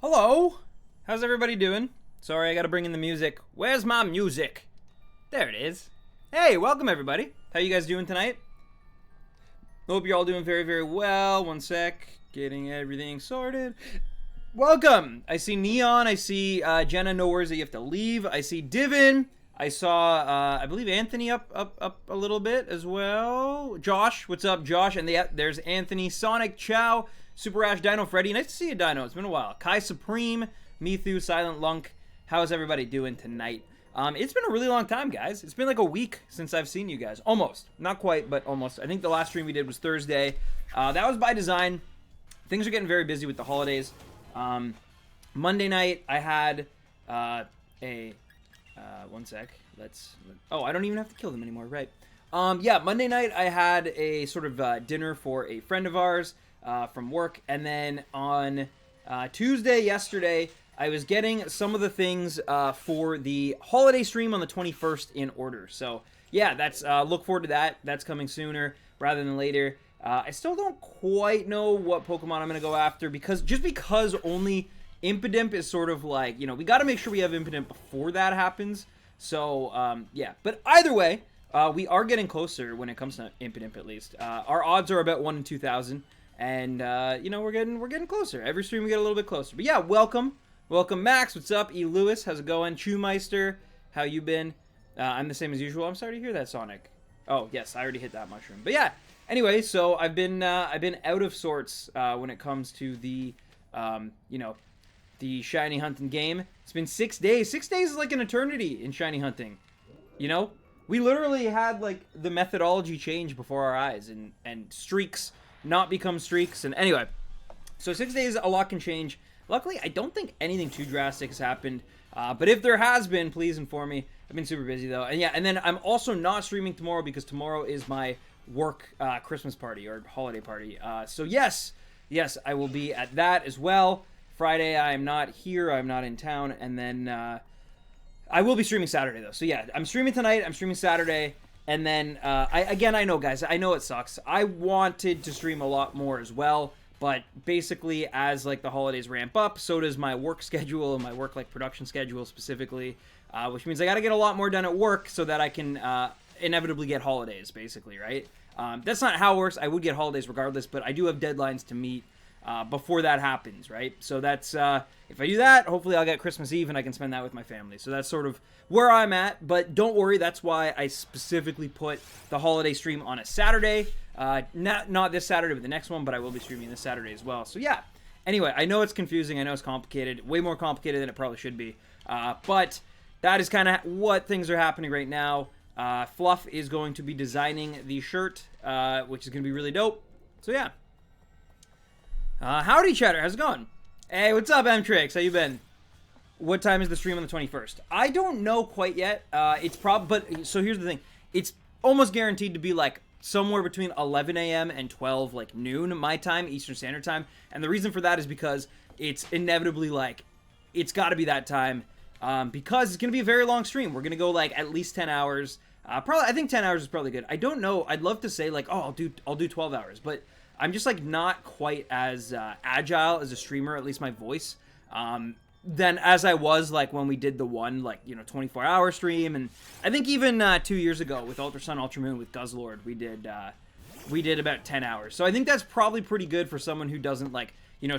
Hello! How's everybody doing? Sorry, I gotta bring in the music. Where's my music? There it is. Hey, welcome everybody. How you guys doing tonight? Hope you're all doing very, very well. One sec. Getting everything sorted. Welcome! I see Neon. I see Jenna, no worries that you have to leave. I see Divin. I saw, I believe Anthony up a little bit as well. Josh, what's up, Josh? And there's Anthony, Sonic, Chow, Super Ash, Dino Freddy. Nice to see you, Dino. It's been a while. Kai Supreme, Methu, Silent Lunk. How's everybody doing tonight? It's been a really long time, guys. It's been like a week since I've seen you guys. Almost. Not quite, but almost. I think the last stream we did was Thursday. That was by design. Things are getting very busy with the holidays. Monday night, I had one sec. Oh, I don't even have to kill them anymore, right? Yeah, Monday night I had a sort of dinner for a friend of ours from work, and then on Tuesday, yesterday, I was getting some of the things for the holiday stream on the 21st in order. So yeah, that's look forward to that. That's coming sooner rather than later. I still don't quite know what Pokemon I'm gonna go after because only Impidimp is sort of like, we got to make sure we have Impidimp before that happens. So, yeah. But either way, we are getting closer when it comes to Impidimp, at least. Our odds are about 1 in 2,000. And, we're getting closer. Every stream we get a little bit closer. But yeah, welcome. Welcome, Max. What's up? E. Lewis, how's it going? Chewmeister, how you been? I'm the same as usual. I'm sorry to hear that, Sonic. Oh, yes, I already hit that mushroom. But yeah, anyway, so I've been out of sorts when it comes to the, the shiny hunting game. It's been 6 days. 6 days is like an eternity in shiny hunting. We literally had like the methodology change before our eyes and streaks not become streaks. And anyway, so 6 days, a lot can change. Luckily, I don't think anything too drastic has happened. But if there has been, please inform me. I've been super busy though. And yeah, and then I'm also not streaming tomorrow because tomorrow is my work Christmas party or holiday party. So yes, I will be at that as well. Friday, I am not here. I'm not in town. And then I will be streaming Saturday, though. So, yeah, I'm streaming tonight. I'm streaming Saturday. And then, I know, guys. I know it sucks. I wanted to stream a lot more as well. But basically, as, like, the holidays ramp up, so does my work schedule and my work, like, production schedule specifically. Which means I got to get a lot more done at work so that I can inevitably get holidays, basically, right? That's not how it works. I would get holidays regardless, but I do have deadlines to meet before that happens, right? So that's, if I do that, hopefully I'll get Christmas Eve and I can spend that with my family. So that's sort of where I'm at, but don't worry, that's why I specifically put the holiday stream on a Saturday. Not this Saturday, but the next one, but I will be streaming this Saturday as well. So yeah, anyway, I know it's confusing, I know it's complicated, way more complicated than it probably should be, but that is kind of what things are happening right now. Fluff is going to be designing the shirt, which is going to be really dope. So yeah. Howdy, chatter. How's it going? Hey, what's up, M-Trix? How you been? What time is the stream on the 21st? I don't know quite yet. But so here's the thing. It's almost guaranteed to be like somewhere between 11 a.m. and 12, like noon, my time, Eastern Standard Time. And the reason for that is because it's inevitably like, it's got to be that time. Because it's going to be a very long stream. We're going to go like at least 10 hours. I think 10 hours is probably good. I don't know. I'd love to say like, oh, I'll do 12 hours, but I'm just like not quite as agile as a streamer, at least my voice, than as I was like when we did the one 24-hour stream. And I think even 2 years ago with Ultra Sun, Ultra Moon with Guzzlord, we did about 10 hours. So I think that's probably pretty good for someone who doesn't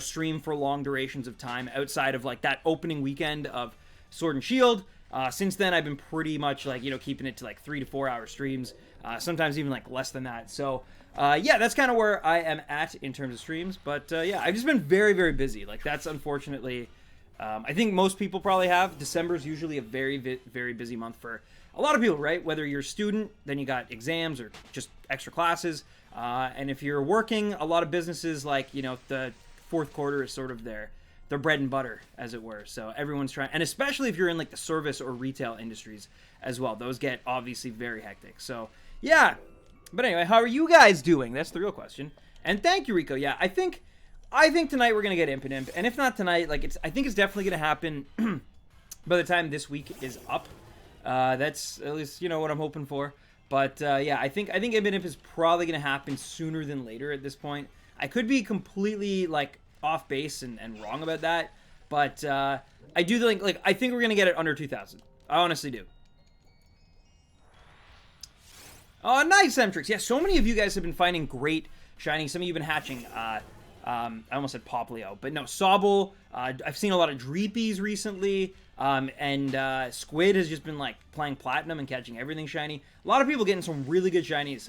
stream for long durations of time outside of like that opening weekend of Sword and Shield. Since then, I've been pretty much like, keeping it to like 3 to 4 hour streams, sometimes even like less than that. So yeah, that's kind of where I am at in terms of streams. But yeah, I've just been very, very busy. Like that's unfortunately, I think most people probably have. December is usually a very, very busy month for a lot of people, right? Whether you're a student, then you got exams or just extra classes. And if you're working, a lot of businesses like, the fourth quarter is sort of their bread and butter, as it were. So everyone's trying, and especially if you're in like the service or retail industries as well, those get obviously very hectic. So yeah, but anyway, how are you guys doing? That's the real question. And thank you, Rico. Yeah, I think tonight we're gonna get Impidimp, and if not tonight, like I think it's definitely gonna happen by the time this week is up. That's at least what I'm hoping for. But yeah, I think Impidimp is probably gonna happen sooner than later at this point. I could be completely like off base and wrong about that, But I do think, like, I think we're going to get it under 2,000. I honestly do. Oh, nice, Emtrix. Yeah, so many of you guys have been finding great shinies. Some of you have been hatching. I almost said Poplio, but no, Sobble. I've seen a lot of Dreepies recently. And Squid has just been, like, playing Platinum and catching everything shiny. A lot of people getting some really good shinies.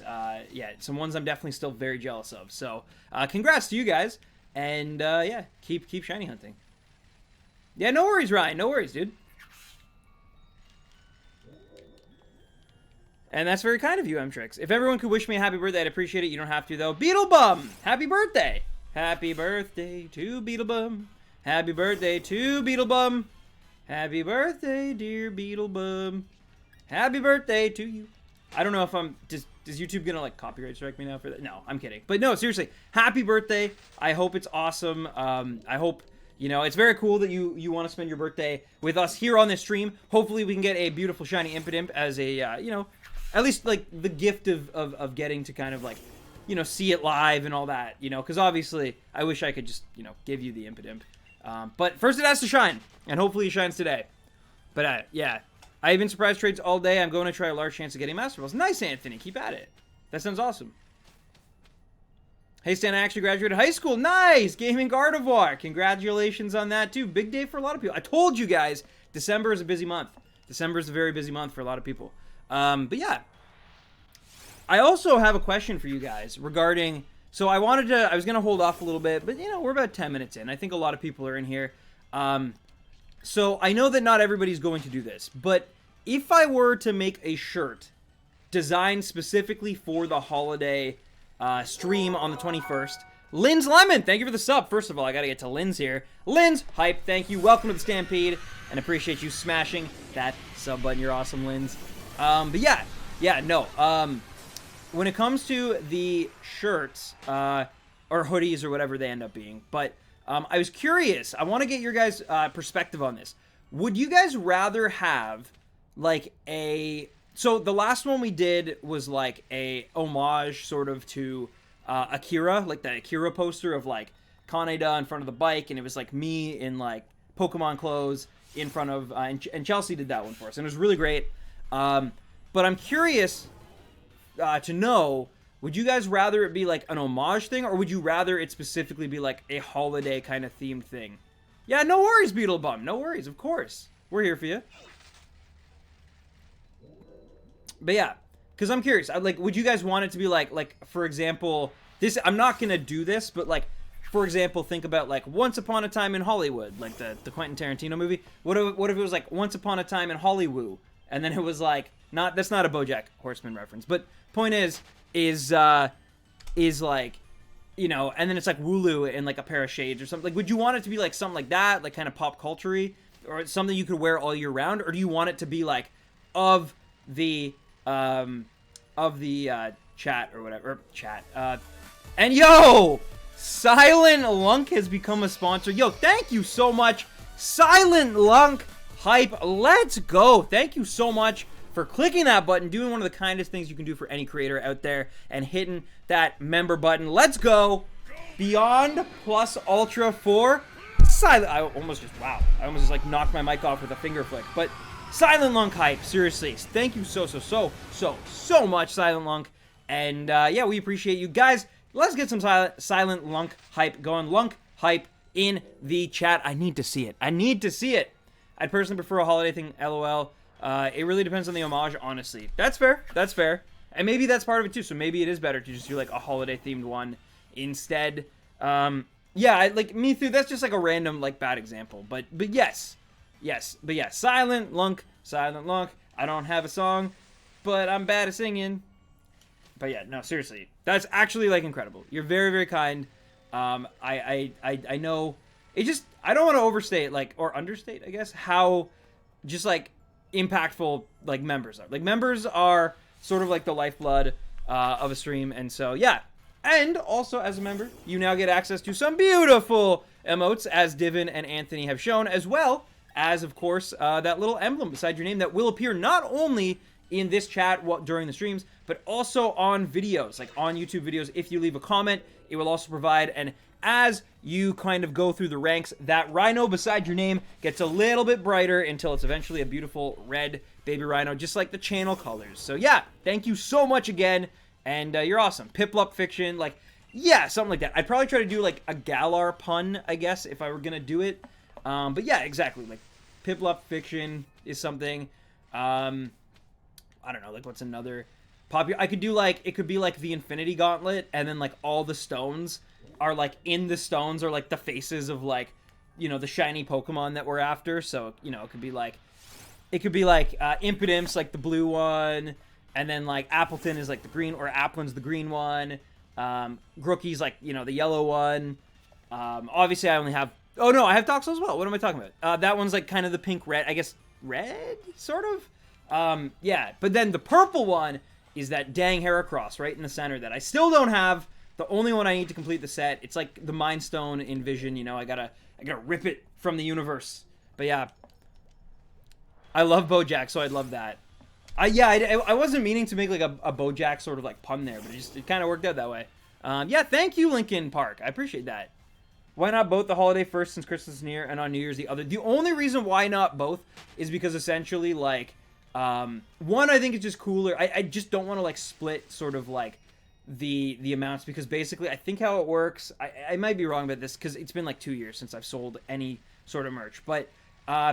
Yeah, some ones I'm definitely still very jealous of. So, congrats to you guys. And, yeah, keep shiny hunting. Yeah, no worries, Ryan. No worries, dude. And that's very kind of you, Mtrix. If everyone could wish me a happy birthday, I'd appreciate it. You don't have to, though. Beetlebum! Happy birthday! Happy birthday to Beetlebum. Happy birthday to Beetlebum. Happy birthday, dear Beetlebum. Happy birthday to you. I don't know if I'm... Is YouTube gonna, like, copyright strike me now for that? No, I'm kidding. But no, seriously, happy birthday. I hope it's awesome. I hope... You know, it's very cool that you want to spend your birthday with us here on this stream. Hopefully we can get a beautiful shiny Impidimp as a, you know, at least, like, the gift of getting to kind of, like, you know, see it live and all that, you know, because obviously I wish I could just, you know, give you the Impidimp. But first it has to shine, and hopefully it shines today. But, yeah, I've been surprise trades all day. I'm going to try a large chance of getting Master Balls. Nice, Anthony. Keep at it. That sounds awesome. Hey, Stan, I actually graduated high school. Nice! Gaming Gardevoir. Congratulations on that, too. Big day for a lot of people. I told you guys, December is a busy month. December is a very busy month for a lot of people. But, yeah. I also have a question for you guys regarding... So, I was going to hold off a little bit, but, you know, we're about 10 minutes in. I think a lot of people are in here. So, I know that not everybody's going to do this, but if I were to make a shirt designed specifically for the holiday... stream on the 21st. Lynn's Lemon, thank you for the sub. First of all, I gotta get to Lynn's here. Lynn's hype, thank you. Welcome to the Stampede, and appreciate you smashing that sub button. You're awesome, Lynn's. But yeah, no. When it comes to the shirts, or hoodies, or whatever they end up being, but I was curious. I want to get your guys' perspective on this. Would you guys rather have like a... So the last one we did was like a homage sort of to Akira, like the Akira poster of like Kaneda in front of the bike, and it was like me in like Pokemon clothes in front of, and Chelsea did that one for us, and it was really great. But I'm curious to know, would you guys rather it be like an homage thing, or would you rather it specifically be like a holiday kind of themed thing? Yeah, no worries, Beetlebum, no worries, of course. We're here for you. But yeah, because I'm curious. Would you guys want it to be like, for example, this? I'm not gonna do this, but like, for example, think about like Once Upon a Time in Hollywood, like the Quentin Tarantino movie. What if it was like Once Upon a Time in Hollywood, and then it was like that's not a BoJack Horseman reference, but point is like, you know, and then it's like Wooloo in like a pair of shades or something. Like, would you want it to be like something like that, like kind of pop culture-y, or something you could wear all year round, or do you want it to be like of the chat or whatever, and yo, Silent Lunk has become a sponsor. Yo, thank you so much, Silent Lunk hype. Let's go. Thank you so much for clicking that button, doing one of the kindest things you can do for any creator out there, and hitting that member button. Let's go. Beyond plus ultra for Silent. I almost just like knocked my mic off with a finger flick, but Silent Lunk hype, seriously, thank you so much, Silent Lunk, and yeah, we appreciate you guys. Let's get some Silent Lunk hype going. Lunk hype in the chat. I need to see it. I'd personally prefer a holiday thing, LOL. It really depends on the homage, honestly. That's fair, and maybe that's part of it too, so maybe it is better to just do like a holiday themed one instead. Yeah, like me too, that's just like a random like bad example, but yes, but yeah, Silent Lunk. I don't have a song, but I'm bad at singing. But yeah, no, seriously, that's actually like incredible. You're very, very kind. I know it just, I don't want to overstate like, or understate, I guess, how just like impactful like members are. Like members are sort of like the lifeblood of a stream, and so yeah. And also as a member, you now get access to some beautiful emotes, as Divin and Anthony have shown, as well as, of course, that little emblem beside your name that will appear not only in this chat during the streams, but also on videos, like on YouTube videos. If you leave a comment, it will also provide an as you kind of go through the ranks, that rhino beside your name gets a little bit brighter until it's eventually a beautiful red baby rhino, just like the channel colors. So yeah, thank you so much again, and you're awesome. Piplup Fiction, like, yeah, something like that. I'd probably try to do like a Galar pun, I guess, if I were gonna do it. But yeah, exactly. Like, Piplup Fiction is something. I don't know, like, what's another popular? I could do, like, it could be like the Infinity Gauntlet, and then like all the stones are like in the stones are like the faces of, like, you know, the shiny Pokemon that we're after. So, you know, it could be like Impidimp's like the blue one, and then like Appleton is like the green, or Applin's the green one. Grookey's like, you know, the yellow one. Obviously I only have, oh no, I have Toxel as well. What am I talking about? That one's like kind of the pink red, I guess, red sort of. Yeah, but then the purple one is that dang Heracross right in the center that I still don't have. The only one I need to complete the set. It's like the Mind Stone in Vision, you know, I gotta rip it from the universe. But yeah, I love Bojack, so I'd love that. I wasn't meaning to make like a Bojack sort of like pun there, but it kind of worked out that way. Yeah, thank you, Lincoln Park. I appreciate that. Why not both the holiday first, since Christmas is near, and on New Year's the other? The only reason why not both is because essentially, like, one, I think it's just cooler. I just don't want to like split sort of like the amounts, because basically I think how it works, I might be wrong about this because it's been like 2 years since I've sold any sort of merch, but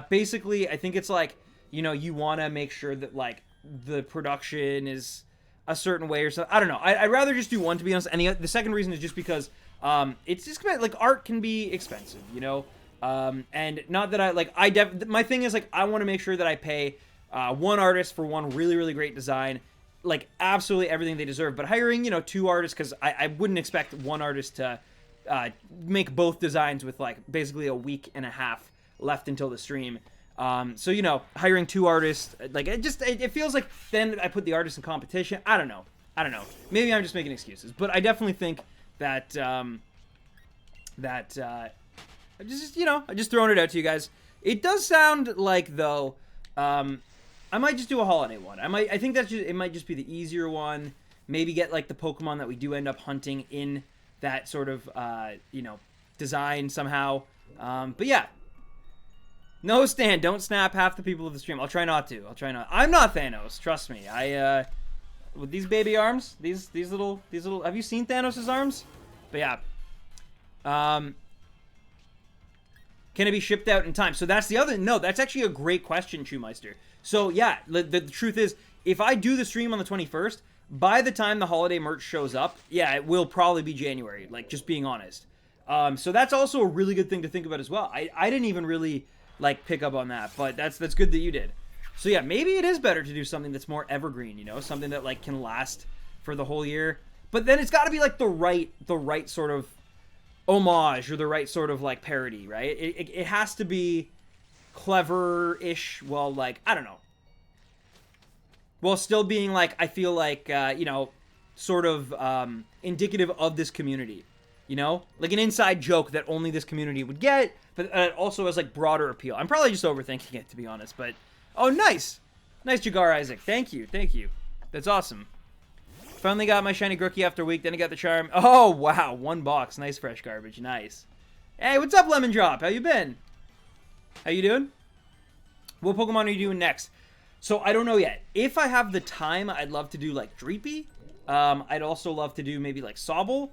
basically I think it's like, you know, you want to make sure that like the production is a certain way or something. I don't know. I'd rather just do one, to be honest. And the second reason is just because it's just like art can be expensive, you know. And not that I like my thing is like I want to make sure that I pay one artist for one really great design, like absolutely everything they deserve. But hiring, you know, 2 artists, because I wouldn't expect one artist to make both designs with like basically a week and a half left until the stream. So, you know, hiring 2 artists, like, it feels like then I put the artists in competition. I don't know. Maybe I'm just making excuses, but I definitely think that, I just, you know, I just throwing it out to you guys. It does sound like, though, I might just do a holiday one. I think it might just be the easier one. Maybe get like the Pokemon that we do end up hunting in that sort of, you know, design somehow. But yeah. No, Stan, don't snap half the people of the stream. I'll try not to. I'm not Thanos, trust me. With these baby arms, these little, have you seen Thanos' arms? But yeah. Can it be shipped out in time? So that's the other, no, that's actually a great question, Shoemeister. So yeah, the truth is, if I do the stream on the 21st, by the time the holiday merch shows up, yeah, it will probably be January, like, just being honest. So that's also a really good thing to think about as well. I didn't even really like pick up on that, but that's good that you did. So yeah, maybe it is better to do something that's more evergreen, you know, something that like can last for the whole year. But then it's got to be like the right sort of homage, or the right sort of like parody, right? It has to be clever-ish, well, like, I don't know, while still being like, I feel like, you know, sort of indicative of this community. You know, like an inside joke that only this community would get, but also has like broader appeal. I'm probably just overthinking it, to be honest, but oh, nice Jagar Isaac, thank you, that's awesome. Finally got my shiny Grookey after a week, then I got the charm. Oh wow, 1 box, nice fresh garbage, nice. Hey, what's up, Lemon Drop? How you been? How you doing? What Pokemon are you doing next? So I don't know yet. If I have the time, I'd love to do like Dreepy. I'd also love to do maybe like Sobble.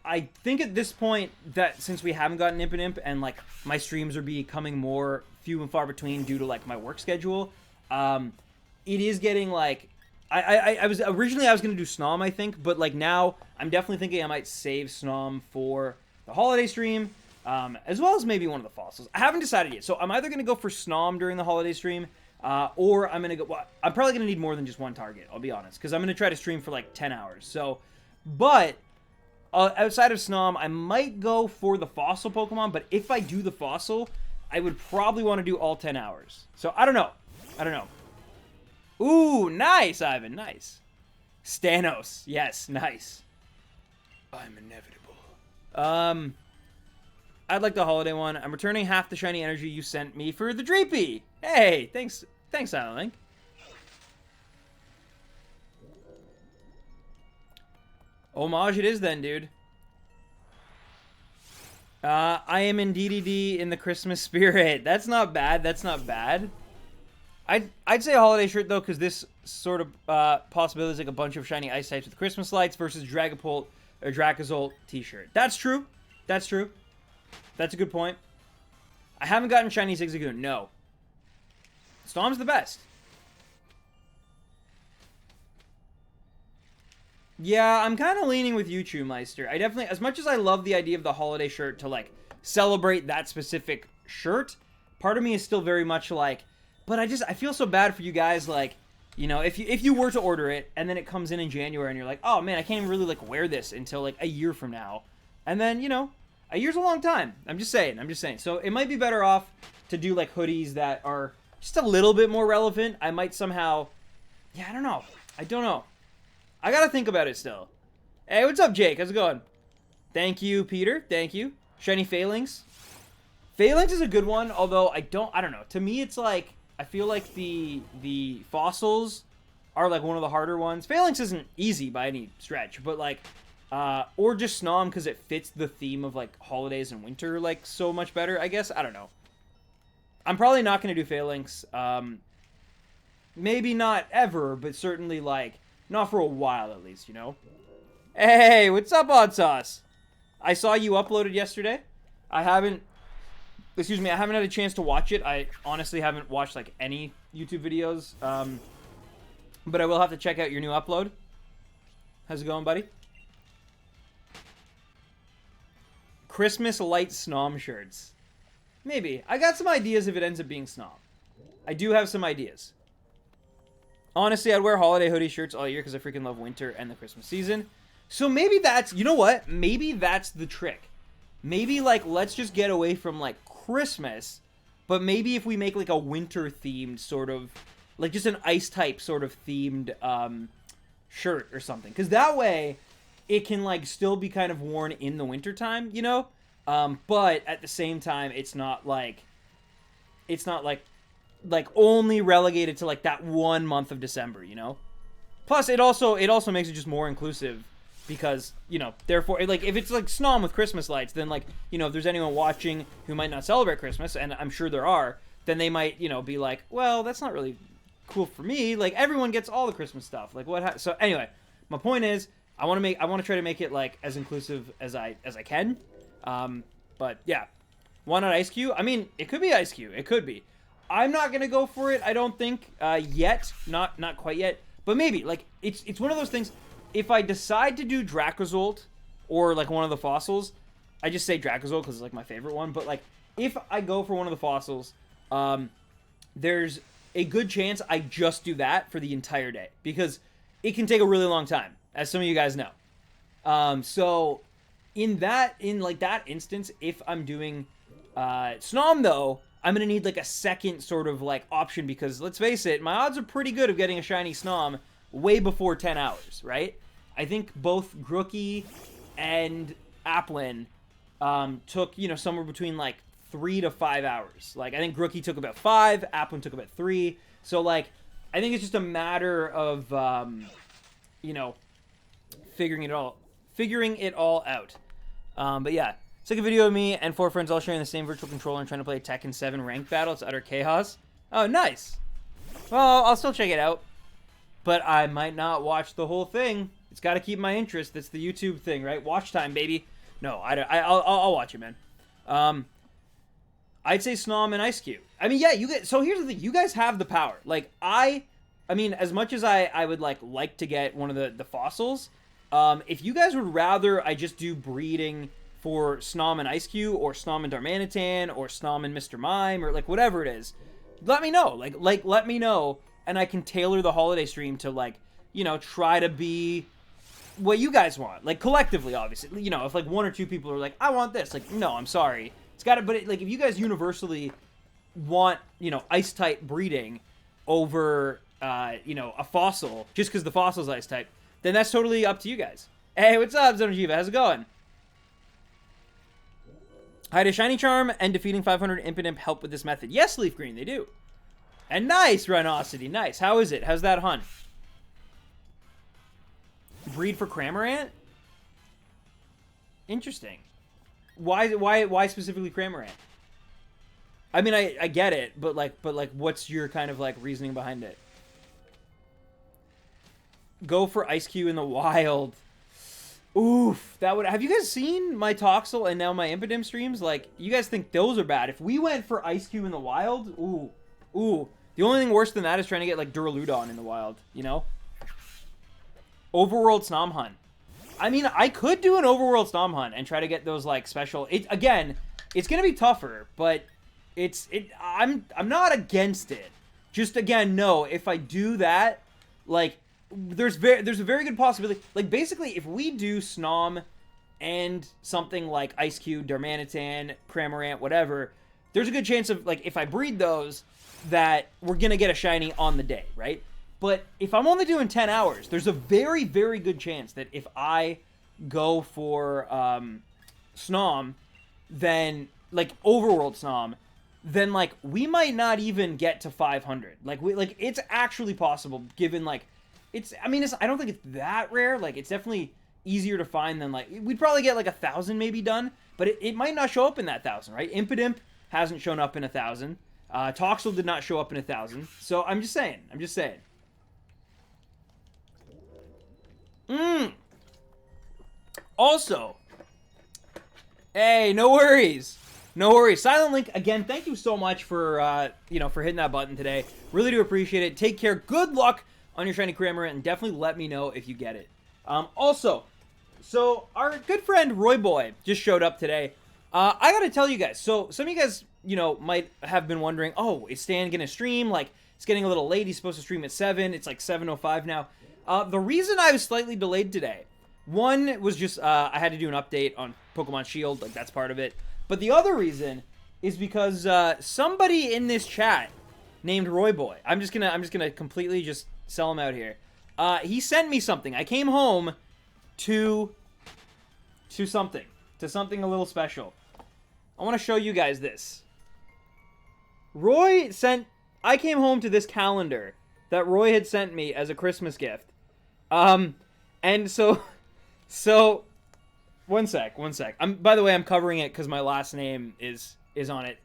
I think at this point that since we haven't gotten Impidimp and like my streams are becoming more few and far between due to like my work schedule, it is getting like I was originally I was gonna do Snom, I think, but like now I'm definitely thinking I might save Snom for the holiday stream, as well as maybe one of the fossils. I haven't decided yet, so I'm either gonna go for Snom during the holiday stream, or I'm gonna go. Well, I'm probably gonna need more than just one target. I'll be honest, because I'm gonna try to stream for like 10 hours. So, but outside of Snom, I might go for the fossil Pokemon, but if I do the fossil, I would probably want to do all 10 hours. So, I don't know. Ooh, nice, Ivan, nice. Stanos, yes, nice. I'm inevitable. I'd like the holiday one. I'm returning half the shiny energy you sent me for the Dreepy. Hey, thanks, Silent Link. Homage it is then, dude. I am in DDD in the Christmas spirit. That's not bad. That's not bad. I'd say a holiday shirt though, because this sort of possibility is like a bunch of shiny ice types with Christmas lights versus Dragapult or Dracozolt t-shirt. That's true. That's true. That's a good point. I haven't gotten shiny Zigzagoon. No. Stom's the best. Yeah, I'm kind of leaning with you, Meister. I definitely, as much as I love the idea of the holiday shirt to like celebrate that specific shirt, part of me is still very much like, but I feel so bad for you guys. Like, you know, if you were to order it and then it comes in January and you're like, oh man, I can't even really like wear this until like a year from now, and then you know, a year's a long time. I'm just saying. So it might be better off to do like hoodies that are just a little bit more relevant. I might somehow, yeah, I don't know. I gotta think about it still. Hey, what's up, Jake? How's it going? Thank you, Peter. Thank you. Shiny Phalanx. Phalanx is a good one, although I don't know. To me, it's like, I feel like the fossils are like one of the harder ones. Phalanx isn't easy by any stretch, but like, or just Snom because it fits the theme of like holidays and winter like so much better, I guess. I don't know. I'm probably not going to do Phalanx. Maybe not ever, but certainly like, not for a while, at least, you know? Hey, what's up, Odd Sauce? I saw you uploaded yesterday. I haven't had a chance to watch it. I honestly haven't watched, like, any YouTube videos. But I will have to check out your new upload. How's it going, buddy? Christmas light Snom shirts. Maybe. I got some ideas if it ends up being Snom. I do have some ideas. Honestly, I'd wear holiday hoodie shirts all year because I freaking love winter and the Christmas season. So maybe that's, you know what? Maybe that's the trick. Maybe, like, let's just get away from, like, Christmas. But maybe if we make, like, a winter-themed sort of, like, just an ice-type sort of themed shirt or something. Because that way, it can, like, still be kind of worn in the wintertime, you know? But at the same time, it's not, like, only relegated to like that 1 month of December, you know? Plus it also makes it just more inclusive because, you know, therefore like if it's like Snom with Christmas lights, then like, you know, if there's anyone watching who might not celebrate Christmas, and I'm sure there are, then they might, you know, be like, well, that's not really cool for me. Like everyone gets all the Christmas stuff. Like what so anyway, my point is I want to try to make it like as inclusive as I can. But yeah. Why not Ice Cube? I mean, it could be Ice Cube. It could be. I'm not gonna go for it. I don't think yet, not quite yet, but maybe. Like it's one of those things. If I decide to do Dracozolt or like one of the fossils, I just say Dracozolt because it's like my favorite one. But like if I go for one of the fossils, there's a good chance I just do that for the entire day because it can take a really long time, as some of you guys know. So in that instance, if I'm doing Snom though, I'm going to need, like, a second sort of, like, option because, let's face it, my odds are pretty good of getting a shiny Snom way before 10 hours, right? I think both Grookey and Applin took, you know, somewhere between, like, 3 to 5 hours. Like, I think Grookey took about 5, Applin took about 3. So, like, I think it's just a matter of, you know, figuring it all out. But, yeah. It's like a video of me and 4 friends all sharing the same virtual controller and trying to play a Tekken 7 ranked battle. It's utter chaos. Oh, nice. Well, I'll still check it out. But I might not watch the whole thing. It's got to keep my interest. That's the YouTube thing, right? Watch time, baby. No, I'll watch it, man. I'd say Snom and Ice Cube. I mean, yeah, you guys. So here's the thing. You guys have the power. Like, I mean, as much as I would like to get one of the fossils, if you guys would rather I just do breeding for Snom and Ice Cube, or Snom and Darmanitan, or Snom and Mr. Mime, or like whatever it is, let me know. Like let me know, and I can tailor the holiday stream to like, you know, try to be what you guys want. Like collectively, obviously. You know, if like 1 or 2 people are like, I want this, like, no, I'm sorry. It's gotta, but like if you guys universally want, you know, ice type breeding over you know, a fossil, just because the fossil's ice type, then that's totally up to you guys. Hey, what's up, Zonojiva? How's it going? Hi, does Shiny Charm and defeating 500 Impidimp help with this method? Yes, Leaf Green, they do. And nice, Rhinosity, nice. How is it? How's that hunt? Breed for Cramorant? Interesting. Why specifically Cramorant? I mean, I get it, but like, what's your kind of like reasoning behind it? Go for Ice Cube in the wild. Oof, that would. Have you guys seen my Toxel and now my Impidimp streams? Like, you guys think those are bad? If we went for Ice Cube in the wild, ooh. The only thing worse than that is trying to get like Duraludon in the wild. You know. Overworld Snom Hunt. I mean, I could do an Overworld Snom Hunt and try to get those like special. Again, it's gonna be tougher, but I'm not against it. Just again, no. If I do that, like. There's a very good possibility. Like, basically, if we do Snom and something like Ice Cube, Darmanitan, Cramorant, whatever, there's a good chance of, like, if I breed those, that we're going to get a shiny on the day, right? But if I'm only doing 10 hours, there's a very, very good chance that if I go for Snom, then, like, Overworld Snom, then, like, we might not even get to 500. Like, it's actually possible, given, like, I don't think it's that rare. Like, it's definitely easier to find than, like, we'd probably get, like, 1,000 maybe done, but it might not show up in that 1,000, right? Impidimp hasn't shown up in 1,000. Toxel did not show up in 1,000. So, I'm just saying. Also, hey, no worries. Silent Link, again, thank you so much for, for hitting that button today. Really do appreciate it. Take care. Good luck on your shiny Cramorant, and definitely let me know if you get it. Also, so our good friend Roy Boy just showed up today. I gotta tell you guys, so some of you guys, might have been wondering, oh, is Stan gonna stream? Like, it's getting a little late. He's supposed to stream at 7. It's like 7:05 now. The reason I was slightly delayed today, one was just I had to do an update on Pokemon Shield, like that's part of it. But the other reason is because somebody in this chat named Roy Boy. I'm just gonna completely just sell him out here. He sent me something. I came home to something a little special. I want to show you guys this. I came home to this calendar that Roy had sent me as a Christmas gift. And so one sec. By the way, I'm covering it because my last name is on it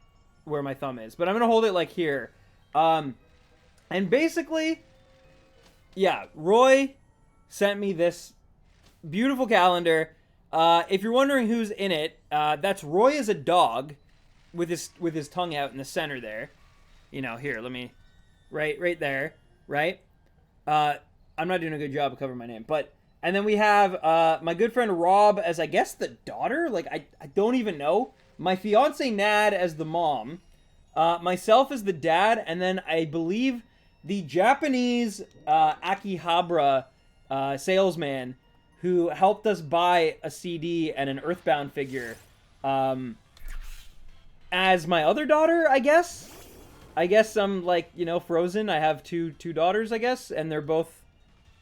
where my thumb is. But I'm gonna hold it like here. And basically, yeah, Roy sent me this beautiful calendar. If you're wondering who's in it, that's Roy as a dog with his tongue out in the center there. Here, let me, right there, right? I'm not doing a good job of covering my name, and then we have my good friend Rob as, I guess, the daughter. Like, I don't even know. My fiance Nad as the mom, myself as the dad, and then I believe the Japanese Akihabara salesman who helped us buy a CD and an Earthbound figure as my other daughter, I guess. I guess I'm like, Frozen. I have two daughters, I guess, and they're both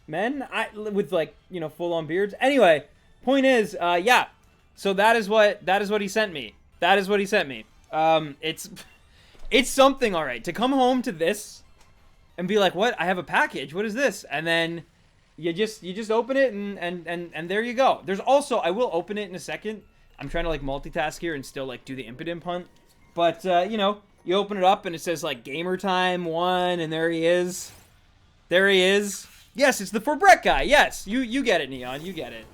men with like, full-on beards. Anyway, point is, yeah. So that is what he sent me. It's something, all right, to come home to this and be like, what? I have a package. What is this? And then you just open it and there you go. There's also, I will open it in a second. I'm trying to like multitask here and still like do the Impidimp hunt. But you open it up and it says like Gamer Time 1, and there he is. Yes, it's the For Brett guy. Yes, you get it, Neon. You get it.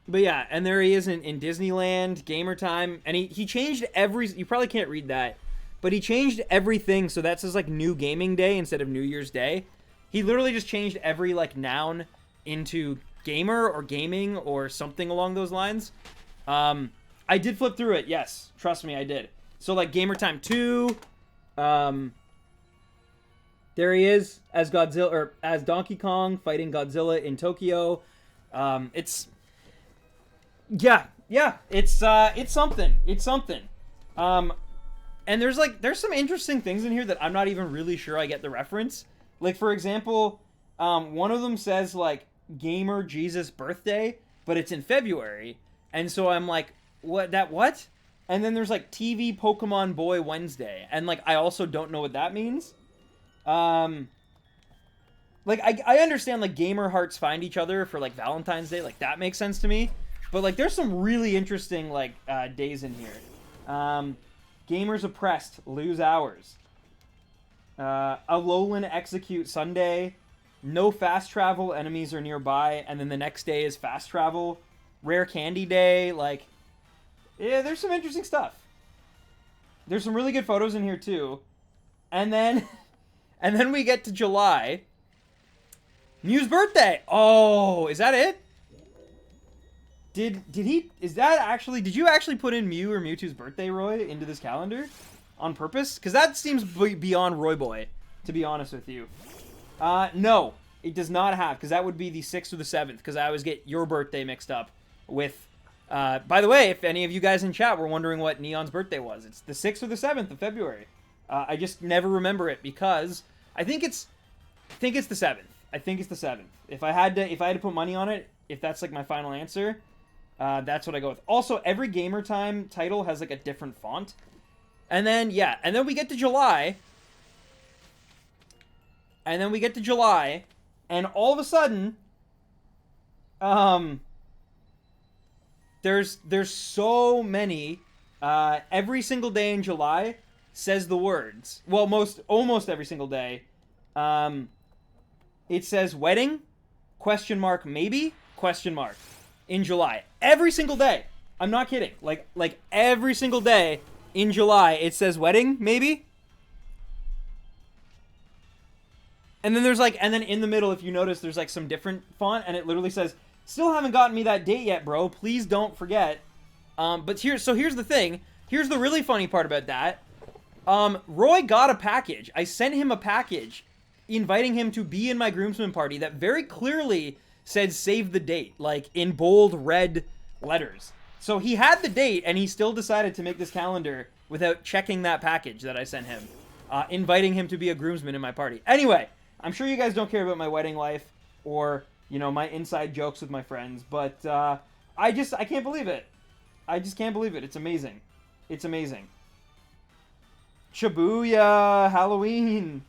But yeah, and there he is in Disneyland, Gamer Time, and he changed you probably can't read that, but he changed everything so that says like New Gaming Day instead of New Year's Day. He literally just changed every like noun into gamer or gaming or something along those lines. I did flip through it, yes. Trust me, I did. So like Gamer Time 2, there he is as Godzilla, or as Donkey Kong fighting Godzilla in Tokyo. It's something. And there's some interesting things in here that I'm not even really sure I get the reference. Like, for example, one of them says like Gamer Jesus birthday, but it's in February. And so I'm like, what? And then there's like TV Pokemon Boy Wednesday. And like, I also don't know what that means. Like, I understand like gamer hearts find each other for like Valentine's Day. Like, that makes sense to me. But like, there's some really interesting like days in here. Gamers oppressed, lose hours. Alolan execute Sunday. No fast travel, enemies are nearby. And then the next day is fast travel. Rare candy day. Like, yeah, there's some interesting stuff. There's some really good photos in here too. And then, and then we get to July. Mew's birthday. Oh, is that it? Did he? Is that actually? Did you actually put in Mew or Mewtwo's birthday, Roy, into this calendar on purpose? Because that seems beyond Roy Boy, to be honest with you. No, it does not have, because that would be the 6th or the 7th. Because I always get your birthday mixed up with. By the way, if any of you guys in chat were wondering what Neon's birthday was, it's the 6th or the 7th of February. I just never remember it because I think it's the 7th. I think it's the 7th. If I had to put money on it, if that's like my final answer, that's what I go with. Also, every Gamer Time title has like a different font. And then we get to July. And then we get to July, and all of a sudden, there's so many. Every single day in July says the words. Well, almost every single day. It says wedding, ? Maybe, ? In July. Every single day. I'm not kidding. Like every single day in July, it says wedding, maybe. And then there's like, and then in the middle, if you notice, there's like some different font, and it literally says, still haven't gotten me that date yet, bro. Please don't forget. But here's the thing. Here's the really funny part about that. Roy got a package. I sent him a package inviting him to be in my groomsmen party that very clearly said save the date, like in bold red letters. So he had the date, and he still decided to make this calendar without checking that package that I sent him, inviting him to be a groomsman in my party. Anyway, I'm sure you guys don't care about my wedding life or, you know, my inside jokes with my friends, but I can't believe it. I just can't believe it. It's amazing. It's amazing. Shibuya, Halloween.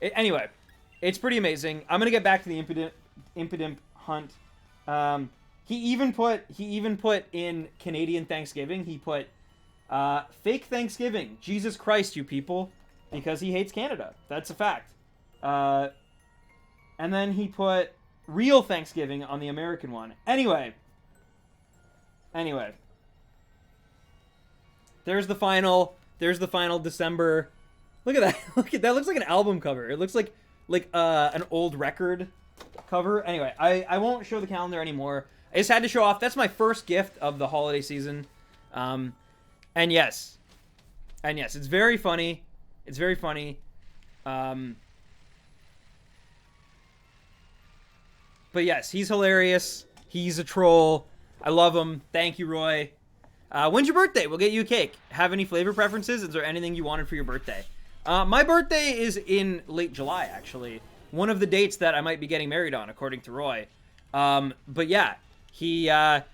Anyway, it's pretty amazing. I'm gonna get back to the Impidimp hunt. He even put in Canadian Thanksgiving. He put fake Thanksgiving. Jesus Christ, you people, because he hates Canada. That's a fact. And then he put real Thanksgiving on the American one. Anyway. There's the final December. Look at that. Look at that. Looks like an album cover. It looks like an old record cover. Anyway, I won't show the calendar anymore. I just had to show off. That's my first gift of the holiday season. And yes, it's very funny. It's very funny. But yes, he's hilarious. He's a troll. I love him. Thank you, Roy. When's your birthday? We'll get you a cake. Have any flavor preferences? Is there anything you wanted for your birthday? My birthday is in late July, actually. One of the dates that I might be getting married on, according to Roy. But yeah, he probably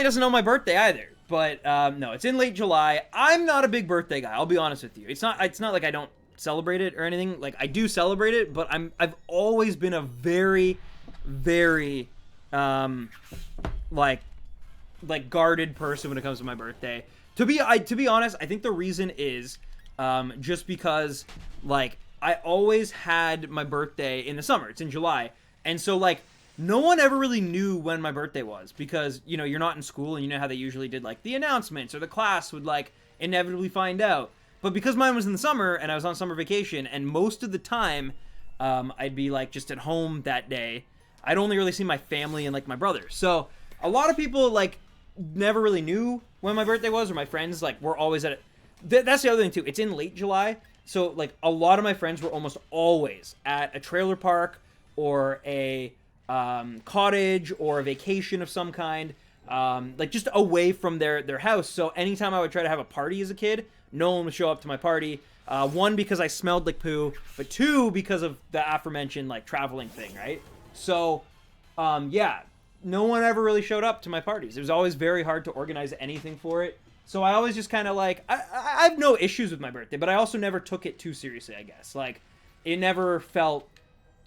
doesn't know my birthday either. But no, it's in late July. I'm not a big birthday guy. I'll be honest with you. It's not like I don't celebrate it or anything. Like, I do celebrate it, but I've always been a very, very like guarded person when it comes to my birthday. To be honest, I think the reason is just because like I always had my birthday in the summer. It's in July. And so like no one ever really knew when my birthday was because, you know, you're not in school and you know how they usually did like the announcements or the class would like inevitably find out. But because mine was in the summer and I was on summer vacation and most of the time I'd be like just at home that day, I'd only really see my family and like my brother. So a lot of people like never really knew when my birthday was, or my friends like were always at it. That's the other thing too. It's in late July. So like a lot of my friends were almost always at a trailer park or a cottage or a vacation of some kind, like just away from their house. So anytime I would try to have a party as a kid, no one would show up to my party. One, because I smelled like poo, but two, because of the aforementioned like traveling thing, right? So yeah, no one ever really showed up to my parties. It was always very hard to organize anything for it. So I always just kind of like, I have no issues with my birthday, but I also never took it too seriously, I guess. Like, it never felt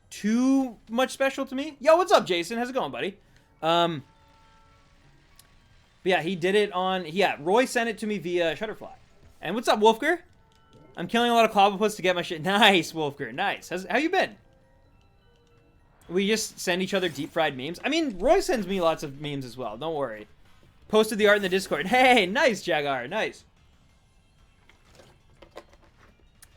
too much special to me. Yo, what's up, Jason? How's it going, buddy? But yeah, he did it on... Yeah, Roy sent it to me via Shutterfly. And what's up, Wolfger? I'm killing a lot of Clobbopus to get my shit. Nice, Wolfger. Nice. How you been? We just send each other deep-fried memes. I mean, Roy sends me lots of memes as well. Don't worry. Posted the art in the Discord. Hey, nice, Jagar. Nice.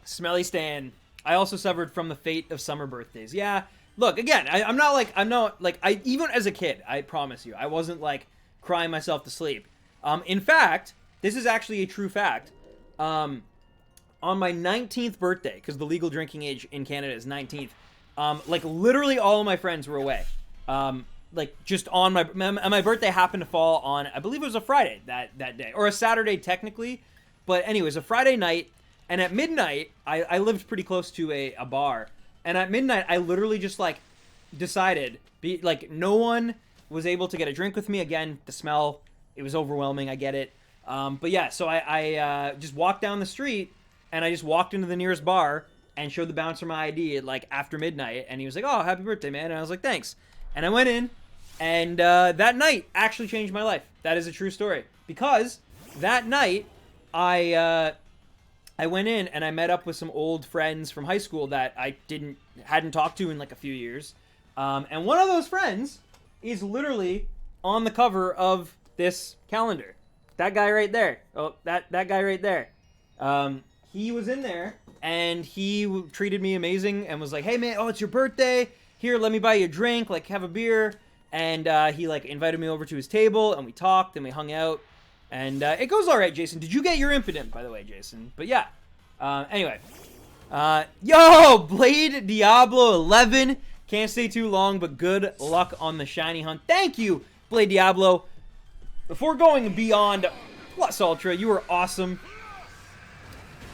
Smelly Stan. I also suffered from the fate of summer birthdays. Yeah. Look, again, I'm not like, even as a kid, I promise you, I wasn't like crying myself to sleep. In fact, this is actually a true fact. On my 19th birthday, because the legal drinking age in Canada is 19th, like literally all of my friends were away. Like just on my birthday happened to fall on, I believe it was a Friday that day, or a Saturday technically, but anyways, a Friday night. And at midnight, I lived pretty close to a bar, and at midnight I literally just like decided, no one was able to get a drink with me again. The smell, it was overwhelming. I get it. But yeah, so I just walked down the street, and I just walked into the nearest bar and showed the bouncer my ID at like after midnight, and he was like, "Oh, happy birthday, man!" And I was like, "Thanks." And I went in, and that night actually changed my life. That is a true story, because that night I went in and I met up with some old friends from high school that I hadn't talked to in like a few years, and one of those friends is literally on the cover of this calendar. That guy right there. Oh, that guy right there. He was in there, and he treated me amazing and was like, "Hey man, oh, it's your birthday. Here, let me buy you a drink. Like, have a beer." And he like invited me over to his table, and we talked and we hung out. And it goes all right, Jason. Did you get your Impidimp, by the way, Jason? But yeah. Anyway. Yo, Blade Diablo 11. Can't stay too long, but good luck on the shiny hunt. Thank you, Blade Diablo. Before going beyond Plus Ultra, you were awesome.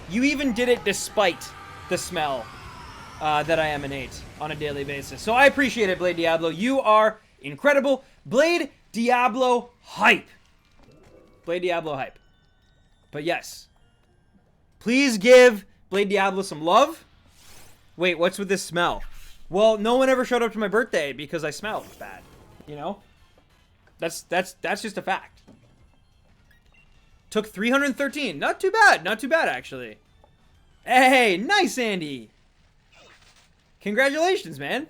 You even did it despite the smell that I emanate on a daily basis. So I appreciate it, Blade Diablo. You are incredible. Blade Diablo hype. Blade Diablo hype. But yes. Please give Blade Diablo some love. Wait, what's with this smell? Well, no one ever showed up to my birthday because I smelled bad. You know? That's just a fact. Took 313. Not too bad. Not too bad, actually. Hey, nice, Andy. Congratulations, man.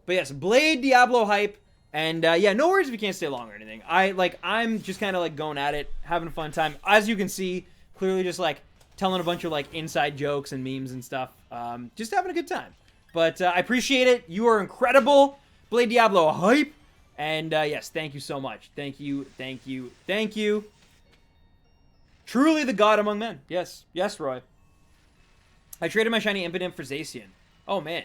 But yes, Blade Diablo hype. And yeah, no worries if you can't stay long or anything. I'm just kind of like going at it, having a fun time. As you can see, clearly just like telling a bunch of like inside jokes and memes and stuff. Just having a good time. But I appreciate it. You are incredible. Blade Diablo hype. And yes, thank you so much. Thank you, thank you, thank you. Truly the god among men. Yes, yes, Roy. I traded my shiny Impidimp for Zacian. Oh man,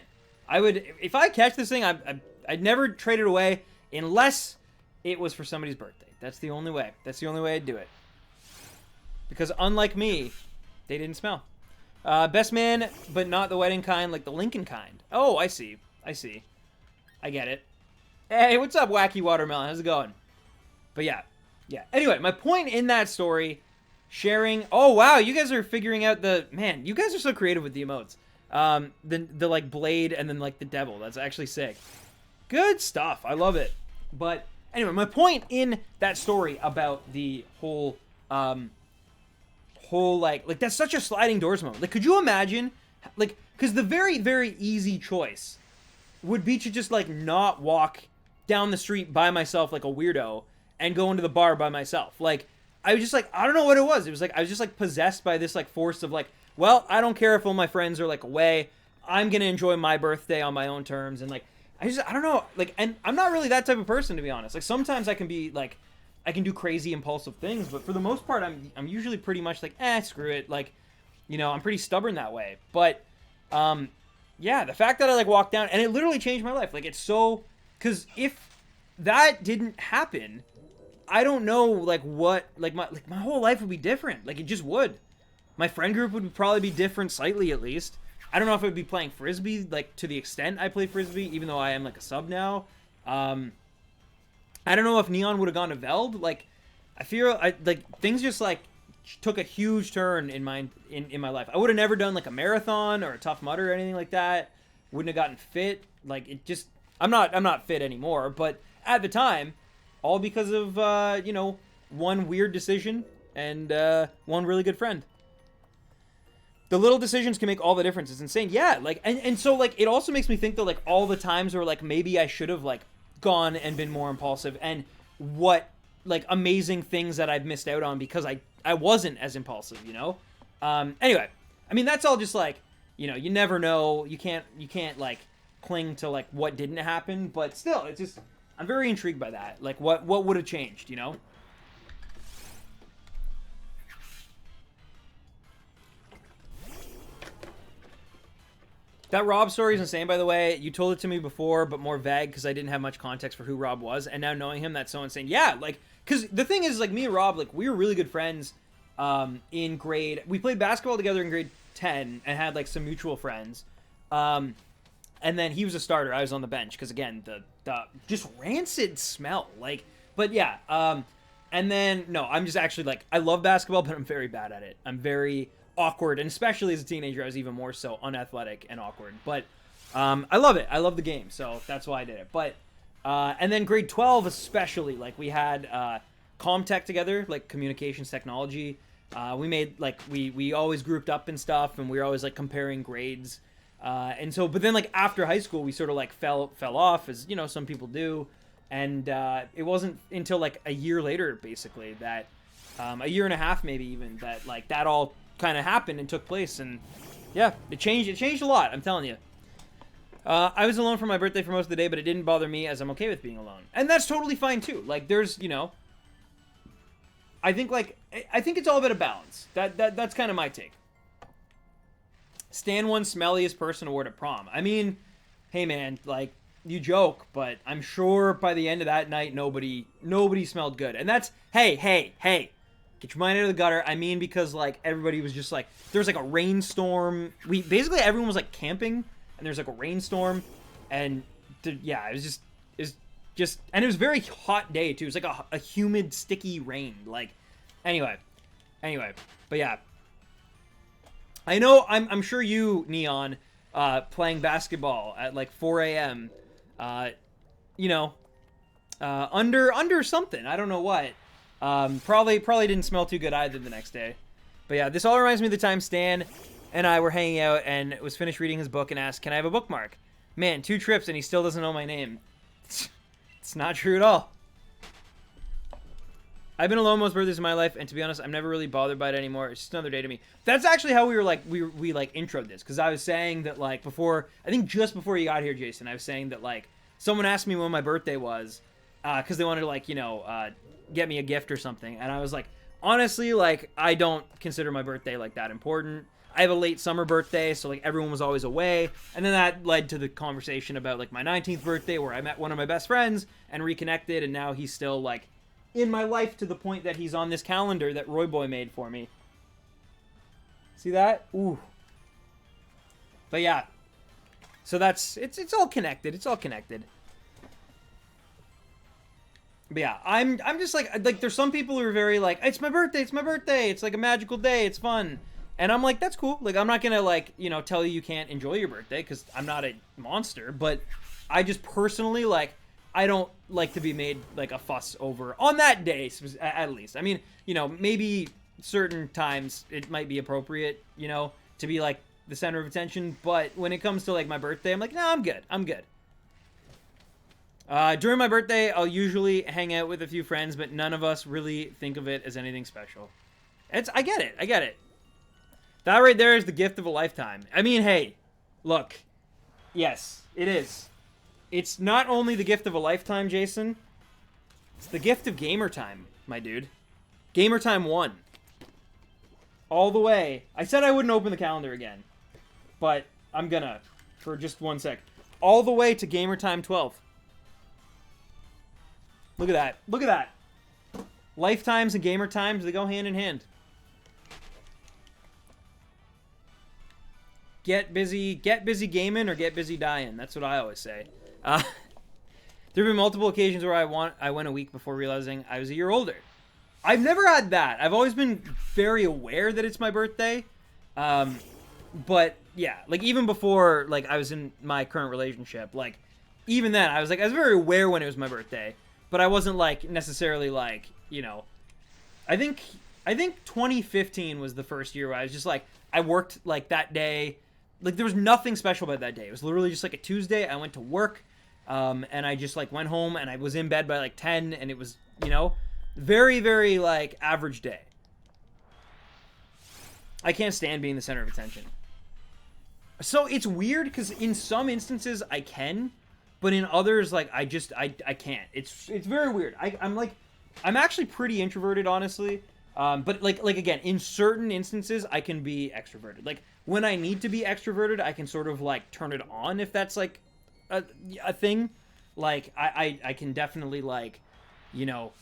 I would, if I catch this thing, I'd never trade it away unless it was for somebody's birthday. That's the only way. That's the only way I'd do it. Because unlike me, they didn't smell. Best man, but not the wedding kind, like the Lincoln kind. Oh, I see. I see. I get it. Hey, what's up, Wacky Watermelon? How's it going? But yeah. Yeah. Anyway, my point in that story, sharing... Oh, wow, you guys are figuring out the... Man, you guys are so creative with the emotes. The like, blade and then, like, the devil. That's actually sick. Good stuff. I love it. But anyway, my point in that story about the whole... like that's such a sliding doors moment. Like, could you imagine, like, because the very, very easy choice would be to just, like, not walk down the street by myself like a weirdo and go into the bar by myself. Like, I was just like, I don't know what it was. It was like, I was just, like, possessed by this, like, force of, like, well, I don't care if all my friends are, like, away. I'm going to enjoy my birthday on my own terms. And, like, I don't know. Like, and I'm not really that type of person, to be honest. Like, sometimes I can be, like, I can do crazy impulsive things, but for the most part, I'm usually pretty much like, screw it. Like, you know, I'm pretty stubborn that way. But, yeah, the fact that I, like, walked down, and it literally changed my life. Like, it's so, because if that didn't happen, I don't know, like, what, like, my whole life would be different. Like, it just would. My friend group would probably be different, slightly at least. I don't know if I would be playing Frisbee, like, to the extent I play Frisbee, even though I am, like, a sub now. I don't know if Neon would have gone to Veld. Like, I feel like things just like took a huge turn in my life. I would have never done like a marathon or a Tough Mudder or anything like that. Wouldn't have gotten fit. Like, it just, I'm not fit anymore, but at the time, all because of one weird decision and one really good friend. The little decisions can make all the difference. It's insane. Yeah, like, and so, like, it also makes me think that, like, all the times where, like, maybe I should have, like, gone and been more impulsive, and what, like, amazing things that I've missed out on because I wasn't as impulsive, you know? Anyway, I mean, that's all just, like, you never know. You can't, like, cling to, like, what didn't happen, but still, it's just, I'm very intrigued by that. Like, what would have changed, you know? That Rob story is insane, by the way. You told it to me before, but more vague because I didn't have much context for who Rob was. And now knowing him, that's so insane. Yeah, like, because the thing is, like, me and Rob, like, we were really good friends in grade... We played basketball together in grade 10 and had, like, some mutual friends. And then he was a starter. I was on the bench because, again, the just rancid smell. Like, but yeah. And then, no, I'm just actually, like, I love basketball, but I'm very bad at it. I'm very... awkward, and especially as a teenager I was even more so unathletic and awkward, but I love it. I love the game, so that's why I did it. But and then grade 12 especially, like, we had Comtech together, like communications technology. We made, like, we always grouped up and stuff, and we were always, like, comparing grades, and so, but then, like, after high school we sort of, like, fell off, as some people do, and it wasn't until, like, a year later, basically, that a year and a half maybe even, that, like, that all kind of happened and took place, and yeah, it changed a lot, I'm telling you. I was alone for my birthday for most of the day, but it didn't bother me, as I'm okay with being alone, and that's totally fine too. Like, there's, I think it's all about a balance. That's kind of my take. Stan won smelliest person award at prom. I mean, hey man, like, you joke, but I'm sure by the end of that night nobody smelled good, and that's hey, get your mind out of the gutter. I mean, because, like, everybody was just, like, there was, like, a rainstorm. Basically, everyone was, like, camping, and there's, like, a rainstorm, and, yeah, it was just, and it was a very hot day, too. It was, like, a humid, sticky rain, like, anyway, but, yeah. I know, I'm sure you, Neon, playing basketball at, like, 4 a.m., under something, I don't know what. Probably didn't smell too good either the next day. But yeah, this all reminds me of the time Stan and I were hanging out and was finished reading his book and asked, "Can I have a bookmark?" Man, 2 trips and he still doesn't know my name. It's not true at all. I've been alone most birthdays of my life, and to be honest, I'm never really bothered by it anymore. It's just another day to me. That's actually how we were, like, we introed this, because I was saying that, like, I think just before you got here, Jason, I was saying that, like, someone asked me when my birthday was, because they wanted to, like, get me a gift or something, and I was like, honestly, like, I don't consider my birthday, like, that important. I have a late summer birthday, so, like, everyone was always away, and then that led to the conversation about, like, my 19th birthday, where I met one of my best friends and reconnected, and now he's still, like, in my life to the point that he's on this calendar that Roy Boy made for me. See that? Ooh. But yeah, so that's, it's all connected, But yeah, I'm just like, there's some people who are very like, it's my birthday, it's like a magical day, it's fun. And I'm like, that's cool. Like, I'm not gonna, like, tell you can't enjoy your birthday, because I'm not a monster, but I just personally, like, I don't like to be made, like, a fuss over, on that day, at least. I mean, maybe certain times it might be appropriate, to be, like, the center of attention, but when it comes to, like, my birthday, I'm like, no, I'm good. During my birthday, I'll usually hang out with a few friends, but none of us really think of it as anything special. I get it. That right there is the gift of a lifetime. I mean, hey, look, yes, it is. It's not only the gift of a lifetime, Jason, it's the gift of gamer time, my dude. Gamer time 1. All the way. I said I wouldn't open the calendar again, but I'm gonna, for just 1 sec. All the way to gamer time 12. Look at that. Lifetimes and gamer times, they go hand in hand. Get busy gaming or get busy dying. That's what I always say. There have been multiple occasions where I went a week before realizing I was a year older. I've never had that. I've always been very aware that it's my birthday. But yeah, like, even before, like, I was in my current relationship, like, even then, I was very aware when it was my birthday, but I wasn't like necessarily like, you know, I think 2015 was the first year where I was just like, I worked like that day. Like there was nothing special about that day. It was literally just like a Tuesday. I went to work, and I just like went home and I was in bed by like 10, and it was, you know, very, very like average day. I can't stand being the center of attention. So it's weird because in some instances I can, but in others like I can't. It's very weird. I'm actually pretty introverted, honestly. But like again, in certain instances I can be extroverted. Like when I need to be extroverted, I can sort of like turn it on if that's like a thing. Like I can definitely like, you know,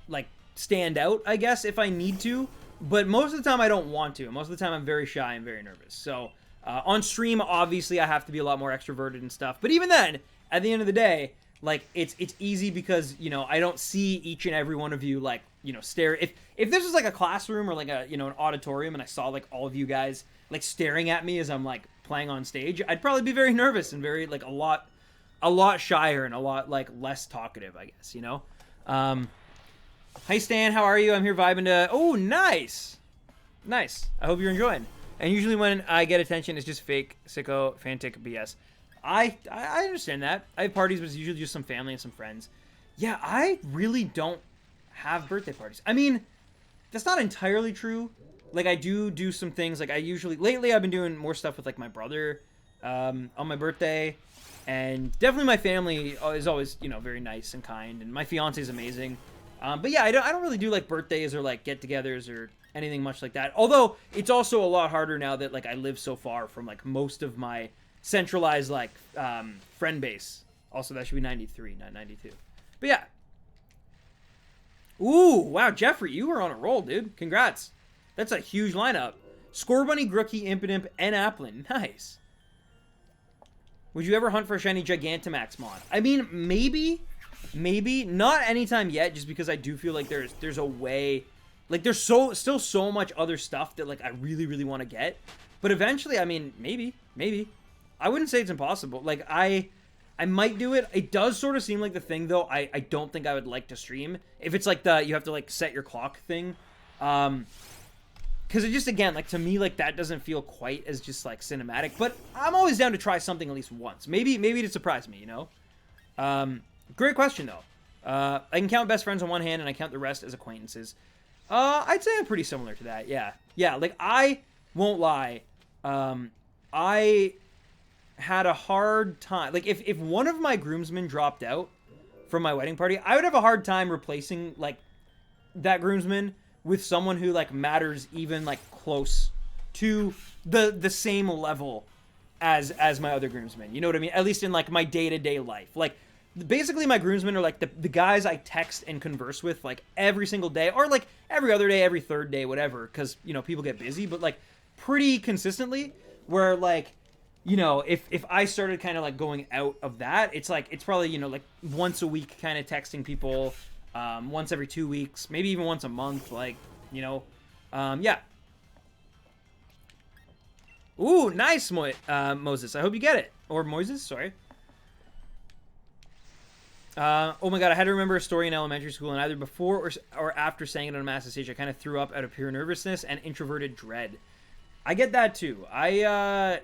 like stand out, I guess, if I need to. But most of the time I don't want to. Most of the time I'm very shy and very nervous. So on stream, obviously I have to be a lot more extroverted and stuff. But even then, at the end of the day, like it's easy because, you know, I don't see each and every one of you like, you know, stare. If this was like a classroom or like a, you know, an auditorium and I saw like all of you guys like staring at me as I'm like playing on stage, I'd probably be very nervous and very like a lot shyer and a lot like less talkative, I guess, you know. Hi Stan, how are you? I'm here vibing to... Oh, nice! Nice. I hope you're enjoying. And usually when I get attention, it's just fake, sicko, fantic BS. I understand that. I have parties, but it's usually just some family and some friends. Yeah, I really don't have birthday parties. I mean, that's not entirely true. Like, I do some things. Like, I usually... Lately, I've been doing more stuff with, like, my brother on my birthday. And definitely my family is always, you know, very nice and kind. And my fiance is amazing. But yeah, I don't really do like birthdays or like get-togethers or anything much like that. Although it's also a lot harder now that like I live so far from like most of my centralized like friend base. Also, that should be 93, not 92. But yeah. Ooh, wow, Jeffrey, you were on a roll, dude. Congrats. That's a huge lineup. Scorbunny, Grookie, Impidimp, and Applin. Nice. Would you ever hunt for a shiny Gigantamax mod? I mean, maybe not anytime yet, just because I do feel like there's a way, like there's still so much other stuff that like I really want to get, but eventually, I mean, maybe I wouldn't say it's impossible. Like I might do it. It does sort of seem like the thing though. I don't think I would like to stream if it's like the you have to like set your clock thing, because it just, again, like to me, like that doesn't feel quite as just like cinematic. But I'm always down to try something at least once, maybe to surprise me, you know. Great question, though. I can count best friends on one hand, and I count the rest as acquaintances. I'd say I'm pretty similar to that, yeah. Yeah, like, I won't lie. I had a hard time. Like, if one of my groomsmen dropped out from my wedding party, I would have a hard time replacing, like, that groomsman with someone who, like, matters even, like, close to the same level as my other groomsmen. You know what I mean? At least in, like, my day-to-day life. Like, basically my groomsmen are like the guys I text and converse with like every single day, or like every other day, every third day, whatever, because, you know, people get busy, but like pretty consistently, where like, you know, if I started kind of like going out of that, it's like, it's probably, you know, like once a week kind of texting people, once every 2 weeks, maybe even once a month, like, you know, yeah. Ooh, nice, Moses. I hope you get it. Or Moises, sorry. Oh my god, I had to remember a story in elementary school, and either before or after saying it on a massive stage, I kind of threw up out of pure nervousness and introverted dread. I get that too. I,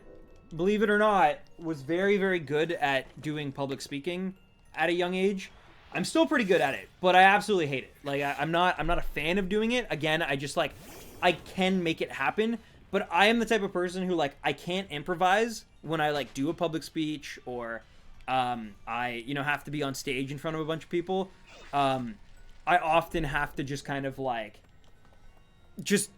believe it or not, was very, very good at doing public speaking at a young age. I'm still pretty good at it, but I absolutely hate it. Like, I'm not a fan of doing it. Again, I just, like, I can make it happen, but I am the type of person who, like, I can't improvise when I, like, do a public speech, or I, you know, have to be on stage in front of a bunch of people. I often have to just kind of like, just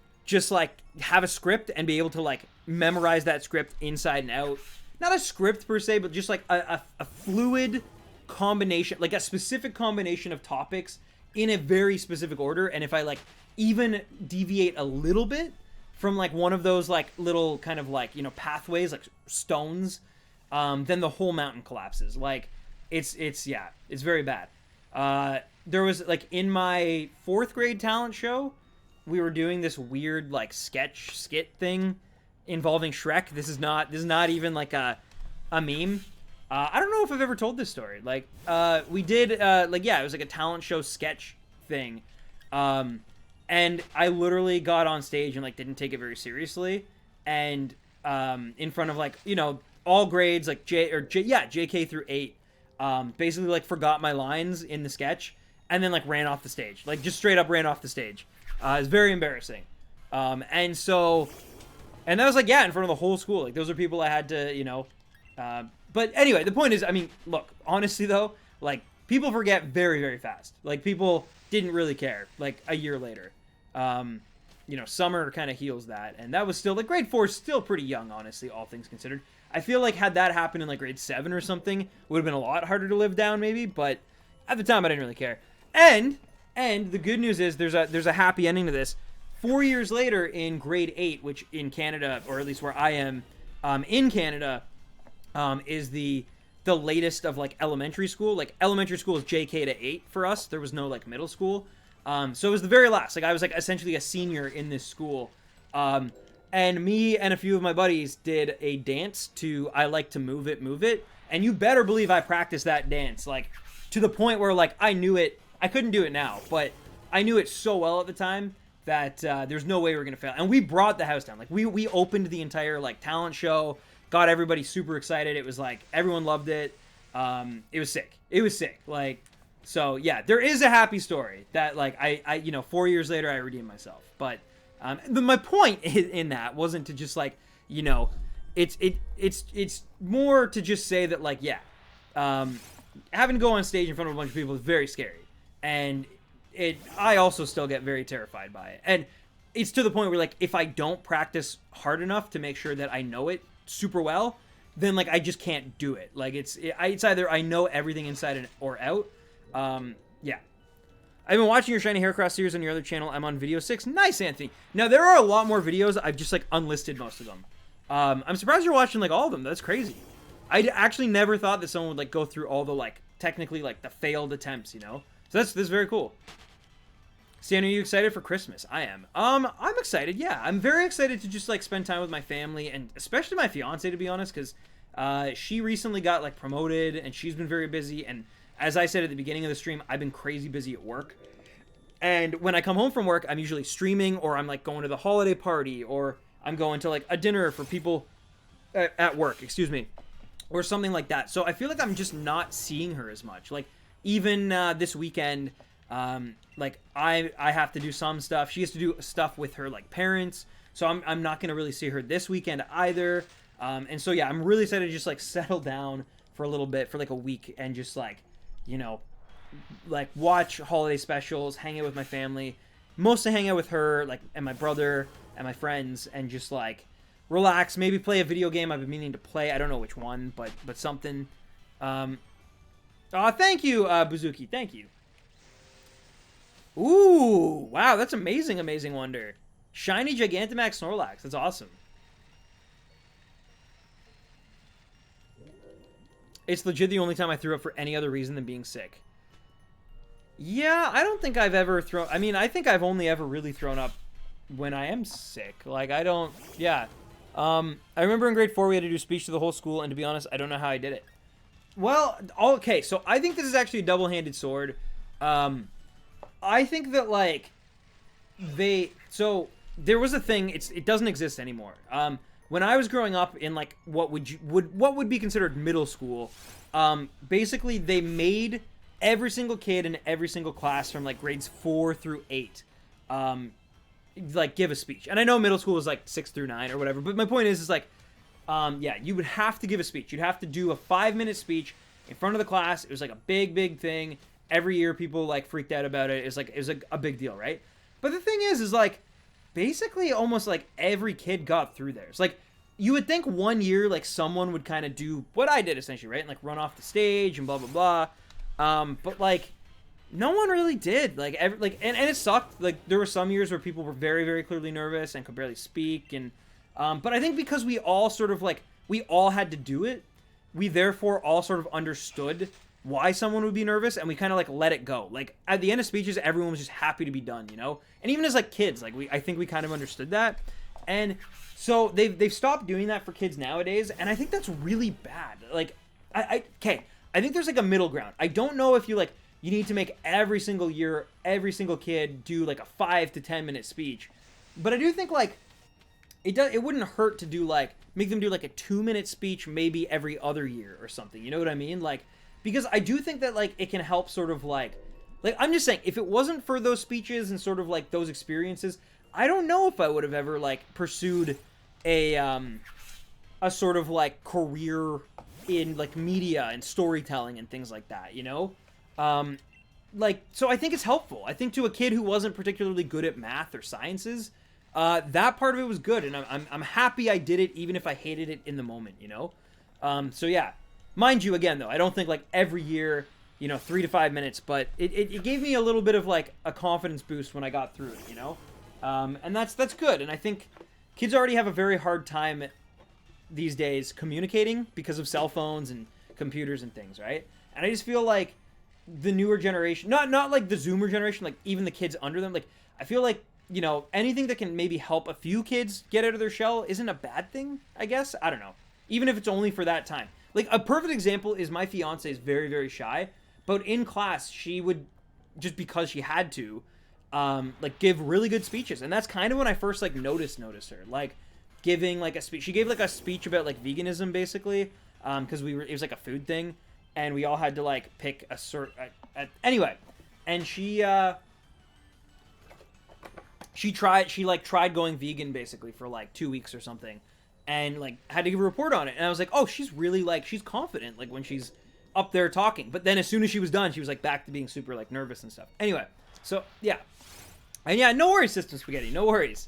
like have a script and be able to like memorize that script inside and out. Not a script per se, but just like a fluid combination, like a specific combination of topics in a very specific order. And if I like even deviate a little bit from like one of those like little kind of like, you know, pathways, like stones, then the whole mountain collapses. Like, it's very bad. There was, like, in my 4th grade talent show, we were doing this weird, like, skit thing involving Shrek. This is not even, like, a a meme. I don't know if I've ever told this story. Like, we did, like, yeah, it was like a talent show sketch thing. And I literally got on stage and, like, didn't take it very seriously. And, in front of, like, you know, all grades, like, JK through 8, basically, like, forgot my lines in the sketch and then, like, ran off the stage. Like, just straight up ran off the stage. It was very embarrassing. And so, and that was, like, yeah, in front of the whole school. Like, those are people I had to, you know, but anyway, the point is, I mean, look, honestly, though, like, people forget very, very fast. Like, people didn't really care, like, a year later. You know, summer kind of heals that. And that was still, like, grade 4 is still pretty young, honestly, all things considered. I feel like had that happened in, like, grade 7 or something, it would have been a lot harder to live down, maybe. But at the time, I didn't really care. And the good news is there's a happy ending to this. 4 years later, in grade 8, which in Canada, or at least where I am, in Canada, is the latest of, like, elementary school. Like, elementary school is JK to 8 for us. There was no, like, middle school. So it was the very last. Like, I was, like, essentially a senior in this school. And me and a few of my buddies did a dance to I Like to Move It, Move It. And you better believe I practiced that dance, like, to the point where, like, I knew it. I couldn't do it now, but I knew it so well at the time that there's no way we were going to fail. And we brought the house down. Like, we opened the entire, like, talent show. Got everybody super excited. It was like, everyone loved it. It was sick. It was sick. Like, so yeah, there is a happy story that, like, I you know, 4 years later, I redeemed myself. But my point in that wasn't to just, like, you know, it's more to just say that, like, yeah, having to go on stage in front of a bunch of people is very scary. And I also still get very terrified by it. And it's to the point where, like, if I don't practice hard enough to make sure that I know it super well, then, like, I just can't do it. Like, it's either I know everything inside or out. Yeah. I've been watching your Shiny Haircross series on your other channel. I'm on video 6. Nice, Anthony. Now, there are a lot more videos. I've just, like, unlisted most of them. I'm surprised you're watching, like, all of them. That's crazy. I actually never thought that someone would, like, go through all the, like, technically, like, the failed attempts, you know? So that's very cool. Stan, are you excited for Christmas? I am. I'm excited, yeah. I'm very excited to just, like, spend time with my family, and especially my fiance, to be honest, because she recently got, like, promoted, and she's been very busy, and as I said at the beginning of the stream, I've been crazy busy at work. And when I come home from work, I'm usually streaming, or I'm, like, going to the holiday party, or I'm going to, like, a dinner for people at work, excuse me, or something like that. So I feel like I'm just not seeing her as much. Like, even this weekend, like, I have to do some stuff. She has to do stuff with her, like, parents. So I'm not going to really see her this weekend either. And so, yeah, I'm really excited to just, like, settle down for a little bit, for, like, a week, and just, like, you know, like, watch holiday specials, hang out with my family, mostly hang out with her, like, and my brother and my friends, and just, like, relax, maybe play a video game I've been meaning to play. I don't know which one, but something. Thank you, Buzuki. Thank you. Ooh, wow, that's amazing, Amazing Wonder. Shiny Gigantamax Snorlax. That's awesome. It's legit the only time I threw up for any other reason than being sick. Yeah, I don't think I've ever thrown... I mean, I think I've only ever really thrown up when I am sick. Like, I don't... Yeah. I remember in grade 4 we had to do speech to the whole school, and to be honest, I don't know how I did it. Well, okay, so I think this is actually a double-handed sword. I think that, like, so there was a thing, it doesn't exist anymore. When I was growing up in, like, what would be considered middle school, basically they made every single kid in every single class from, like, grades 4 through 8, like, give a speech. And I know middle school is, like, 6 through 9 or whatever, but my point is like, yeah, you would have to give a speech. You'd have to do a 5-minute speech in front of the class. It was, like, a big thing. Every year people, like, freaked out about it. It was like a big deal, right? But the thing is like, basically almost, like, every kid got through theirs. Like, you would think one year, like, someone would kind of do what I did, essentially, right? And, like, run off the stage and blah, blah, blah. But, like, no one really did. Like, and it sucked. Like, there were some years where people were very, very clearly nervous and could barely speak. And, but I think because we all sort of, like, we all had to do it, we therefore all sort of understood why someone would be nervous, and we kind of, like, let it go. Like, at the end of speeches, everyone was just happy to be done, you know? And even as, like, kids, like, I think we kind of understood that. And so they've stopped doing that for kids nowadays, and I think that's really bad. Like, okay, I think there's like a middle ground. I don't know if you need to make every single year, every single kid do like a 5 to 10 minute speech, but I do think like it wouldn't hurt to do like make them do like a 2-minute speech maybe every other year or something. You know what I mean? Like, because I do think that like it can help sort of like I'm just saying, if it wasn't for those speeches and sort of like those experiences, I don't know if I would have ever like pursued a sort of like career in like media and storytelling and things like that, you know? Like, so I think it's helpful. I think to a kid who wasn't particularly good at math or sciences, that part of it was good, and I'm happy I did it, even if I hated it in the moment, you know? So yeah, mind you, again though, I don't think like every year, 3 to 5 minutes, but it gave me a little bit of like a confidence boost when I got through it, you know? And that's good, and I think kids already have a very hard time these days communicating because of cell phones and computers and things, right? And I just feel like the newer generation, not like the Zoomer generation, like even the kids under them, like I feel like, anything that can maybe help a few kids get out of their shell isn't a bad thing, I guess. I don't know. Even if it's only for that time. Like a perfect example is my fiance is very, very shy, but in class she would, just because she had to, like give really good speeches. And that's kind of when I first like noticed her, like giving like a speech. She gave like a speech about like veganism basically, because it was like a food thing, and we all had to like pick a anyway, and she tried going vegan basically for like 2 weeks or something, and like had to give a report on it. And I was like, oh, she's really like, she's confident like when she's up there talking. But then as soon as she was done, she was like back to being super like nervous and stuff. Anyway, so yeah, and yeah, no worries, System Spaghetti, no worries.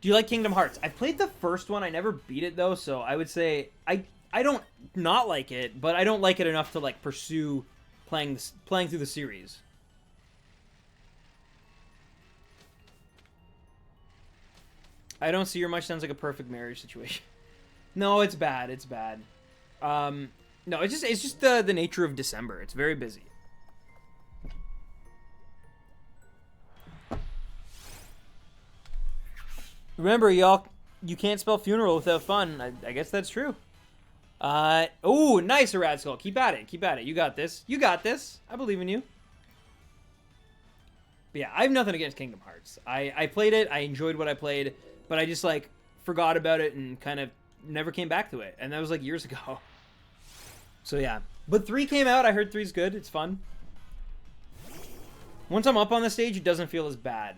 Do you like Kingdom Hearts? I played the first one. I never beat it though, so I would say I don't not like it, but I don't like it enough to like pursue playing through the series. I don't see your much. Sounds like a perfect marriage situation. No, it's bad. It's bad. No, it's just the nature of December. It's very busy. Remember, y'all, you can't spell funeral without fun. I guess that's true. Oh, nice, Rad Skull. Keep at it. Keep at it. You got this. You got this. I believe in you. But yeah, I have nothing against Kingdom Hearts. I played it. I enjoyed what I played. But I just, like, forgot about it and kind of never came back to it. And that was, like, years ago. So, yeah. But 3 came out. I heard 3's good. It's fun. Once I'm up on the stage, it doesn't feel as bad.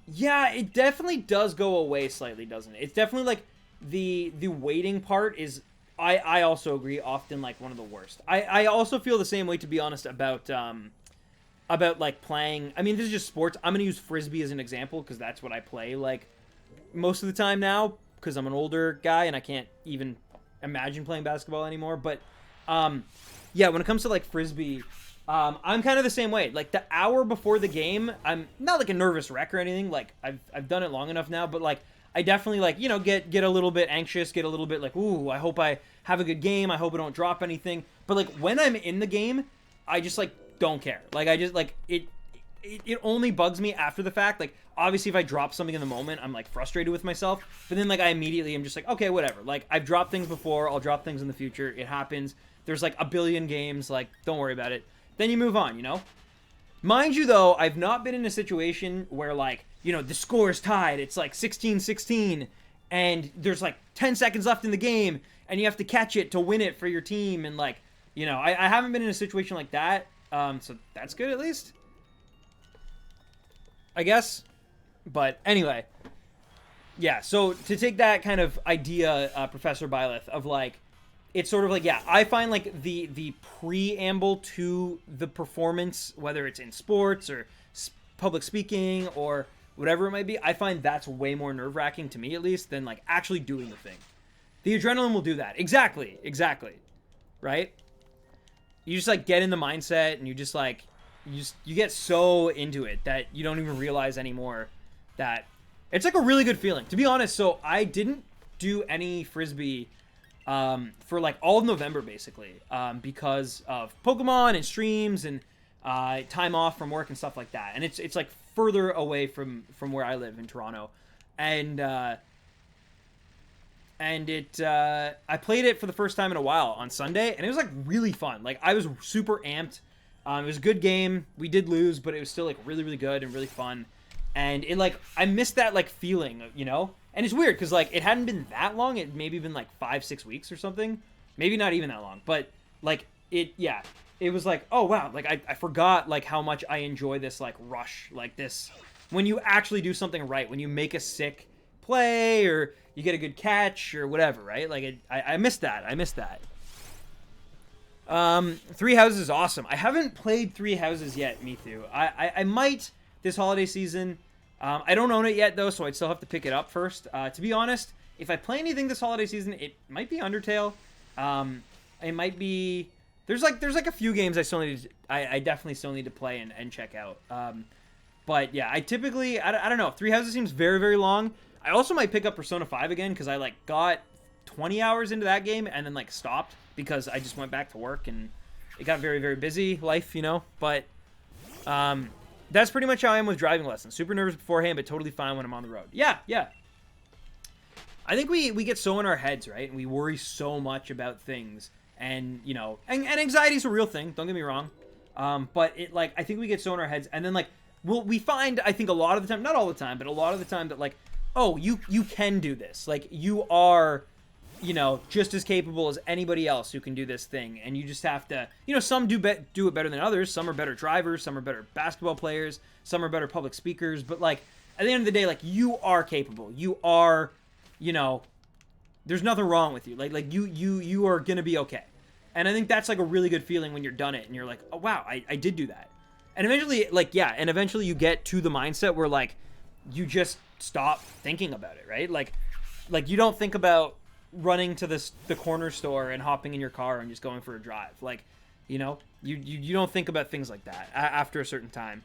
Yeah, it definitely does go away slightly, doesn't it? It's definitely, like, the waiting part is, I also agree, often, like, one of the worst. I also feel the same way, to be honest, about like, playing. I mean, this is just sports. I'm going to use Frisbee as an example, because that's what I play, like, most of the time now, because I'm an older guy and I can't even imagine playing basketball anymore. But yeah, when it comes to like Frisbee, I'm kind of the same way. Like the hour before the game, I'm not like a nervous wreck or anything. Like I've done it long enough now, but like I definitely like, get a little bit anxious, get a little bit like, ooh, I hope I have a good game, I hope I don't drop anything. But like when I'm in the game, I just like don't care. Like I just like it only bugs me after the fact. Like obviously if I drop something in the moment, I'm like frustrated with myself, but then like I immediately am just like, okay, whatever. Like I've dropped things before, I'll drop things in the future. It happens. There's like a billion games, like don't worry about it. Then you move on, Mind you though, I've not been in a situation where like, the score is tied. It's like 16-16 and there's like 10 seconds left in the game and you have to catch it to win it for your team. And like, I haven't been in a situation like that. So that's good at least, I guess. But anyway, yeah, so to take that kind of idea, Professor Byleth, of like, it's sort of like, yeah, I find like the preamble to the performance, whether it's in sports or public speaking or whatever it might be, I find that's way more nerve-wracking to me at least than like actually doing the thing. The adrenaline will do that. Exactly. Right? You just like get in the mindset and you just like, you get so into it that you don't even realize anymore that it's like a really good feeling, to be honest. So I didn't do any Frisbee for like all of November basically, because of Pokemon and streams and time off from work and stuff like that. And it's like further away from where I live in Toronto, and I played it for the first time in a while on Sunday, and it was like really fun. Like I was super amped. It was a good game. We did lose, but it was still like really, really good and really fun. And it like I missed that like feeling, you know. And it's weird because like it hadn't been that long. It maybe been like 5-6 weeks or something. Maybe not even that long. But like it was like, oh wow, like I forgot like how much I enjoy this like rush, like this when you actually do something right, when you make a sick play or you get a good catch or whatever, right? Like I missed that. I missed that. Three Houses is awesome. I haven't played Three Houses yet, Mithu. I might this holiday season. I don't own it yet though, so I'd still have to pick it up first. To be honest, if I play anything this holiday season, it might be Undertale. It might be there's like a few games I definitely still need to play and check out. But yeah, I typically I don't know. Three Houses seems very, very long. I also might pick up Persona 5 again because I like got 20 hours into that game and then like stopped because I just went back to work and it got very, very busy life, you know. But that's pretty much how I am with driving lessons. Super nervous beforehand, but totally fine when I'm on the road. Yeah. I think we get so in our heads, right? And we worry so much about things, and you know, and anxiety is a real thing. Don't get me wrong. But it like I think we get so in our heads, and then like we find I think a lot of the time, not all the time, but a lot of the time that like, oh, you can do this. Like you are, you know, just as capable as anybody else who can do this thing, and you just have to, you know, some do it better than others. Some are better drivers, some are better basketball players, some are better public speakers. But like at the end of the day, like you are capable. You are, you know, there's nothing wrong with you. Like you are gonna be okay. And I think that's like a really good feeling when you're done it and you're like, oh wow, I did do that. And eventually, like and eventually you get to the mindset where like you just stop thinking about it, right? Like you don't think about running to the corner store and hopping in your car and just going for a drive. Like, you know, you don't think about things like that after a certain time.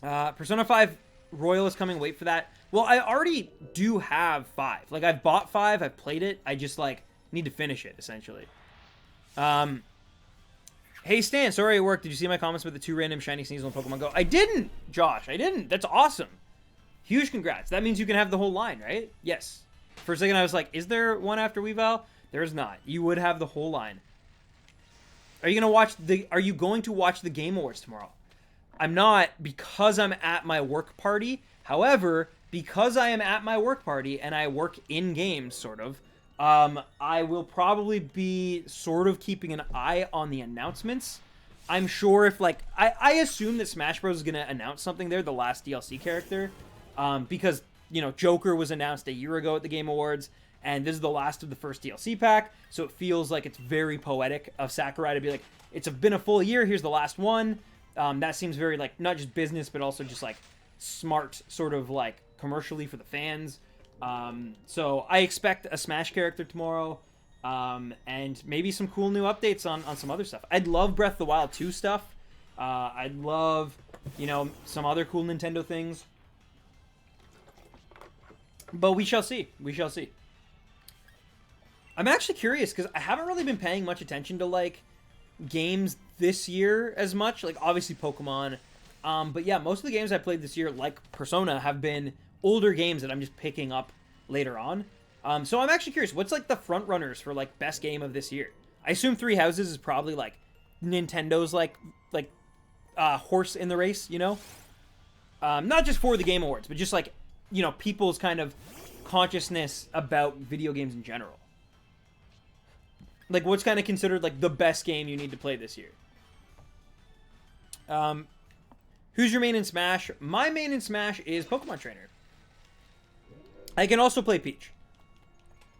Persona 5 Royal is coming. Wait for that. Well, I already do have 5. Like, I've bought 5. I've played it. I just, like, need to finish it, essentially. Hey, Stan. Sorry at work. Did you see my comments about the 2 random shiny sneasel on Pokemon Go? I didn't, Josh. I didn't. That's awesome. Huge congrats. That means you can have the whole line, right? Yes. For a second, I was like, is there one after Weavile? There's not. You would have the whole line. Are you going to watch the Game Awards tomorrow? I'm not, because I'm at my work party. However, because I am at my work party and I work in games, sort of, I will probably be sort of keeping an eye on the announcements. I'm sure if, like, I assume that Smash Bros. Is going to announce something there, the last DLC character. Because, you know, Joker was announced a year ago at the Game Awards, and this is the last of the first DLC pack, so it feels like it's very poetic of Sakurai to be like, it's been a full year, here's the last one. That seems very, like, not just business, but also just, like, smart, sort of, like, commercially for the fans. So I expect a Smash character tomorrow, and maybe some cool new updates on some other stuff. I'd love Breath of the Wild 2 stuff. I'd love, you know, some other cool Nintendo things. But we shall see. We shall see. I'm actually curious because I haven't really been paying much attention to, like, games this year as much. Like, obviously Pokemon. But yeah, most of the games I played this year, like Persona, have been older games that I'm just picking up later on. So I'm actually curious. What's, like, the front runners for, like, best game of this year? I assume Three Houses is probably, like, Nintendo's, like horse in the race, you know? Not just for the Game Awards, but just, like, you know, people's kind of consciousness about video games in general. Like, what's kind of considered, like, the best game you need to play this year? Who's your main in Smash? My main in Smash is Pokemon Trainer. I can also play Peach.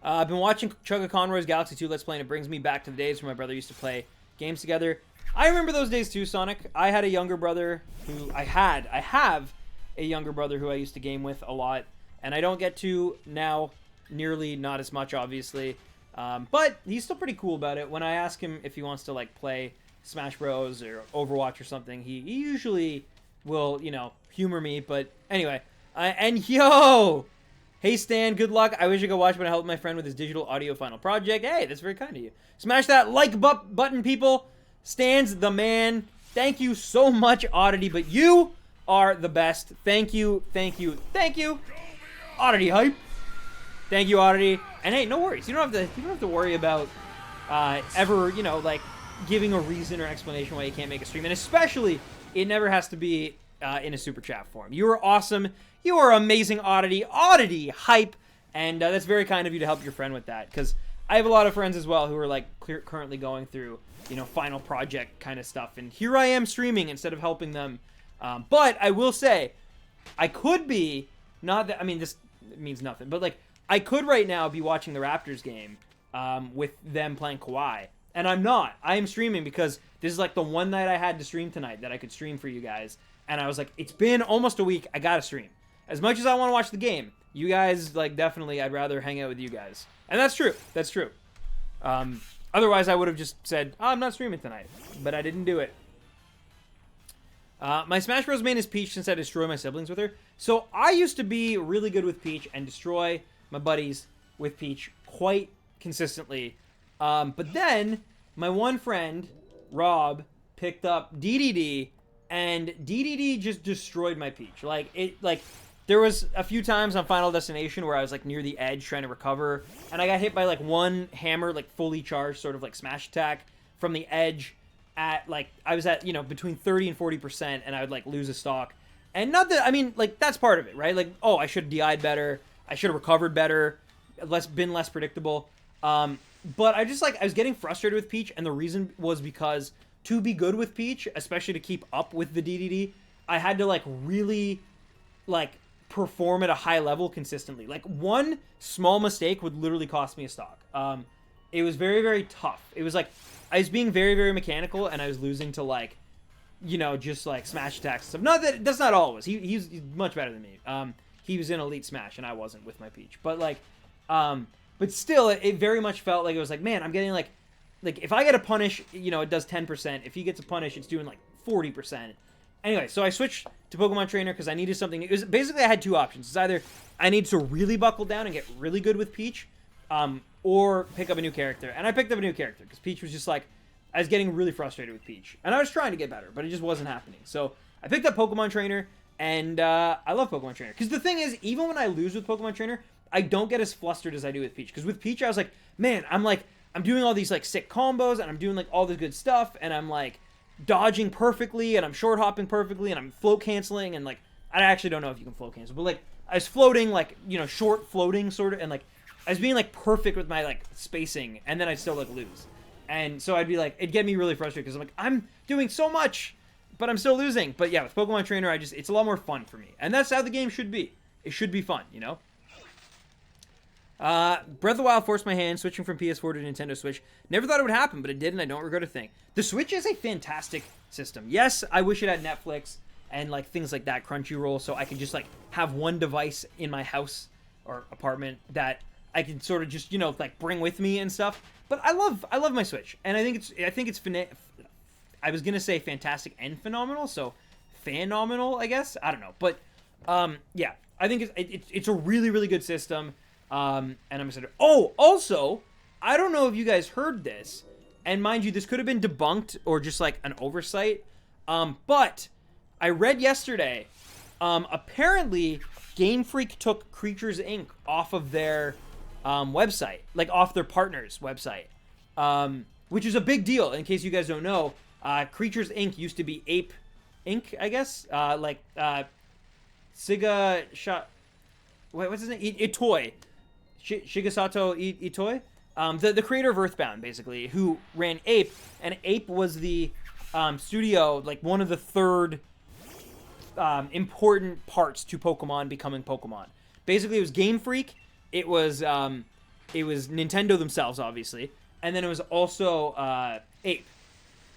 I've been watching Chugga Conroy's Galaxy 2 Let's Play, and it brings me back to the days where my brother used to play games together. I remember those days too, Sonic. I had a younger brother who... I have a younger brother who I used to game with a lot, and I don't get to now, nearly not as much, obviously, but he's still pretty cool about it. When I ask him if he wants to, like, play Smash Bros. Or Overwatch or something, he usually will, you know, humor me, but anyway, and yo, hey Stan, good luck. I wish I could watch, but I helped my friend with his digital audio final project. Hey, that's very kind of you. Smash that like button, people. Stan's the man. Thank you so much, Oddity, but you are the best. Thank you, thank you, thank you. Oddity hype. Thank you, Oddity. And hey, no worries. You don't have to worry about ever, like giving a reason or explanation why you can't make a stream. And especially, it never has to be in a super chat form. You are awesome. You are amazing, Oddity. Oddity hype. And that's very kind of you to help your friend with that, because I have a lot of friends as well who are like currently going through, final project kind of stuff. And here I am streaming instead of helping them. But I will say, I could be, not that, I mean, this means nothing, but like, I could right now be watching the Raptors game with them playing Kawhi. And I'm not. I am streaming because this is like the one night I had to stream tonight that I could stream for you guys. And I was like, it's been almost a week. I gotta stream. As much as I want to watch the game, you guys, like, definitely, I'd rather hang out with you guys. And that's true. That's true. Otherwise, I would have just said, oh, I'm not streaming tonight. But I didn't do it. My Smash Bros. Main is Peach since I destroy my siblings with her. So I used to be really good with Peach and destroy my buddies with Peach quite consistently. But then my one friend, Rob, picked up DDD, and DDD just destroyed my Peach. There was a few times on Final Destination where I was like near the edge trying to recover, and I got hit by like one hammer, like fully charged, sort of like smash attack from the edge at like, I was at, between 30 and 40%, and I would like lose a stock. And not that, I mean, like, that's part of it, right? Like, oh, I should have DI'd better. I should have recovered better, been less predictable. But I was getting frustrated with Peach, and the reason was because to be good with Peach, especially to keep up with the DDD, I had to like really like perform at a high level consistently. Like, one small mistake would literally cost me a stock. It was very, very tough. It was like I was being very, very mechanical, and I was losing to like, just like smash attacks and stuff. Not that that's not always. He's much better than me. He was in Elite Smash, and I wasn't with my Peach. But like, but still, it very much felt like it was like, man, I'm getting like if I get a punish, it does 10%. If he gets a punish, it's doing like 40%. Anyway, so I switched to Pokemon Trainer because I needed something. It was basically I had two options. It's either I need to really buckle down and get really good with Peach, or pick up a new character. And I picked up a new character because Peach was just like, I was getting really frustrated with Peach, and I was trying to get better, but it just wasn't happening. So I picked up Pokemon Trainer, and I love Pokemon Trainer because the thing is, even when I lose with Pokemon Trainer, I don't get as flustered as I do with Peach. Because with Peach, I was like, man, I'm doing all these like sick combos, and I'm doing like all this good stuff, and I'm like dodging perfectly, and I'm short hopping perfectly, and I'm float canceling, and like I actually don't know if you can float cancel, but like I was floating like short floating sort of, and like I was being like perfect with my like spacing, and then I'd still like lose, and so I'd be like, it'd get me really frustrated because I'm like, I'm doing so much, but I'm still losing. But yeah, with Pokemon Trainer, it's a lot more fun for me, and that's how the game should be. It should be fun, Breath of the Wild forced my hand, switching from PS4 to Nintendo Switch. Never thought it would happen, but it did, and I don't regret a thing. The Switch is a fantastic system. Yes, I wish it had Netflix and like things like that, Crunchyroll, so I could just like have one device in my house or apartment that I can sort of just like bring with me and stuff. But I love my Switch, and I think it's I was gonna say fantastic and phenomenal, so phenomenal, I guess. I don't know, but yeah, I think it's a really, really good system. And I'm excited. Oh, also, I don't know if you guys heard this, and mind you, this could have been debunked or just like an oversight. But I read yesterday, apparently Game Freak took Creatures Inc. off of their website, like off their partner's website, which is a big deal. In case you guys don't know, Creatures Inc. used to be Ape Inc., I guess, Siga Shot. Wait, what's his name? Itoi. Shigesato Itoi, the creator of Earthbound, basically, who ran Ape, and Ape was the studio, like one of the third important parts to Pokemon becoming Pokemon. Basically, it was Game Freak, it was Nintendo themselves, obviously, and then it was also Ape,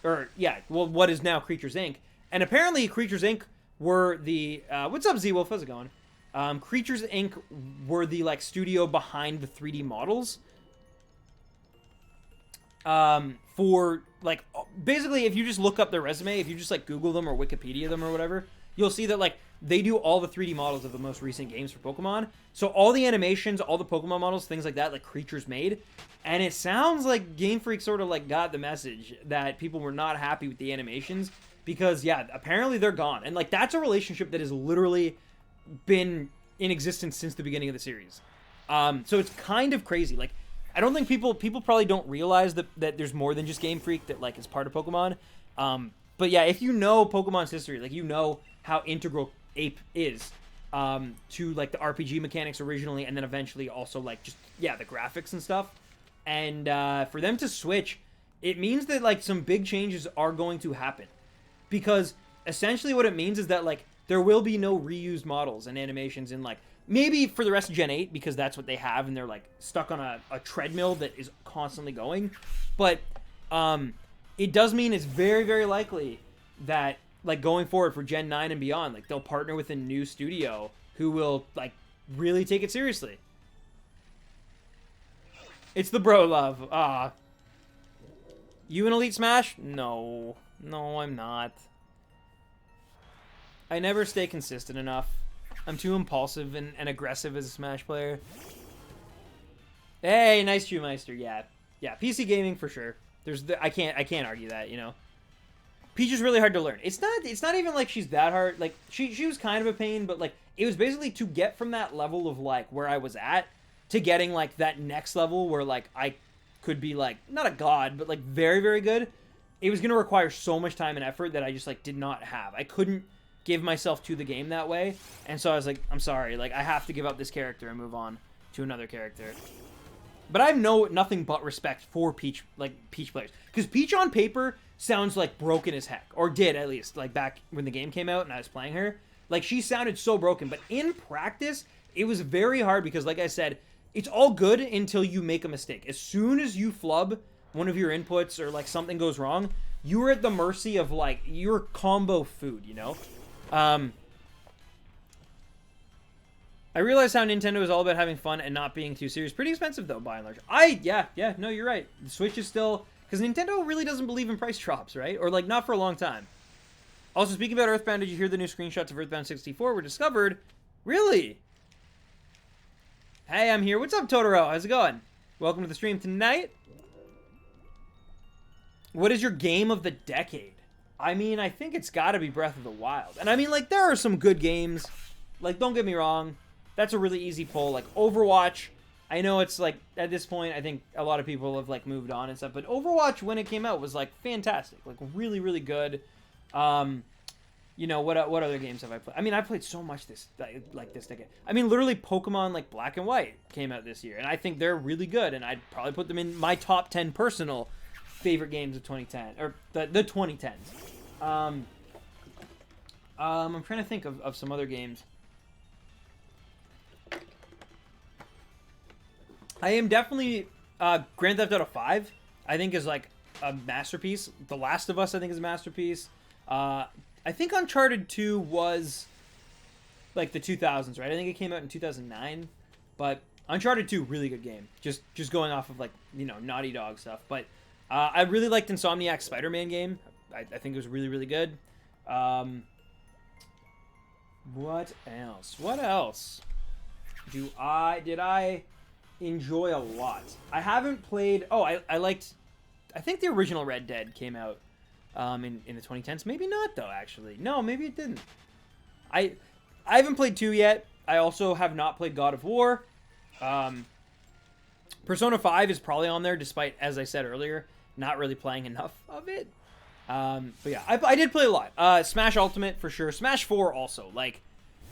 or yeah, well, what is now Creatures Inc. And apparently, Creatures Inc. were the what's up, Z-Wolf? How's it going? Creatures Inc. were the like studio behind the 3D models. For like basically, if you just look up their resume, if you just like Google them or Wikipedia them or whatever, you'll see that like they do all the 3D models of the most recent games for Pokemon. So all the animations, all the Pokemon models, things like that, like Creatures made. And it sounds like Game Freak sort of like got the message that people were not happy with the animations, because yeah, apparently they're gone, and like that's a relationship that has literally been in existence since the beginning of the series. So it's kind of crazy. Like, I don't think people probably don't realize that there's more than just Game Freak that like is part of Pokemon. But yeah, if you know Pokemon's history, like you know how integral Ape is to like the RPG mechanics originally, and then eventually also like just yeah the graphics and stuff. And for them to switch, it means that like some big changes are going to happen, because essentially what it means is that like there will be no reused models and animations in like maybe for the rest of Gen 8, because that's what they have and they're like stuck on a treadmill that is constantly going. But it does mean it's very, very likely that like going forward for Gen 9 and beyond, like they'll partner with a new studio who will like really take it seriously. It's the bro love. You in Elite Smash? No. No, I'm not. I never stay consistent enough. I'm too impulsive and aggressive as a Smash player. Hey, nice Meister. Yeah. Yeah, PC gaming for sure. I can't argue that, you know. Peach is really hard to learn. It's not even like she's that hard. Like she was kind of a pain, but like it was basically to get from that level of like where I was at to getting like that next level where like I could be like not a god, but like very, very good. It was going to require so much time and effort that I just like did not have. I couldn't give myself to the game that way. And so I was like, I'm sorry, like I have to give up this character and move on to another character. But I have nothing but respect for Peach players, because Peach on paper sounds like broken as heck, or did at least, like back when the game came out and I was playing her. Like she sounded so broken, but in practice it was very hard, because like I said, it's all good until you make a mistake. As soon as you flub one of your inputs or like something goes wrong, you are at the mercy of like your combo food, you know? I realize how Nintendo is all about having fun and not being too serious. Pretty expensive though, by and large. Yeah, no, you're right. The Switch is still, because Nintendo really doesn't believe in price drops, right? Or like not for a long time. Also, speaking about Earthbound, did you hear the new screenshots of Earthbound 64 were discovered? Really? Hey, I'm here. What's up, Totoro? How's it going? Welcome to the stream tonight. What is your game of the decade? I mean, I think it's got to be Breath of the Wild. And I mean, like, there are some good games. Like, don't get me wrong. That's a really easy pull. Like, Overwatch, I know it's, like, at this point, I think a lot of people have, like, moved on and stuff. But Overwatch, when it came out, was, like, fantastic. Like, really, really good. You know, what other games have I played? I mean, I played so much this decade. I mean, literally, Pokemon, like, Black and White came out this year. And I think they're really good. And I'd probably put them in my top 10 personal favorite games of 2010. Or the 2010s. I'm trying to think of some other games. I am definitely Grand Theft Auto 5, I think, is like a masterpiece. The Last of Us, I think, is a masterpiece. I think Uncharted 2 was like the 2000s, right? I think it came out in 2009, but Uncharted 2, really good game. Just going off of like, you know, Naughty Dog stuff. But I really liked Insomniac's Spider-Man game. I think it was really, really good. What else? What else did I enjoy a lot? I haven't played. Oh, I liked. I think the original Red Dead came out in the 2010s. Maybe not though. Actually, no, maybe it didn't. I haven't played 2 yet. I also have not played God of War. Persona 5 is probably on there, despite, as I said earlier, not really playing enough of it. But yeah, I did play a lot. Smash Ultimate for sure. Smash 4 also. Like,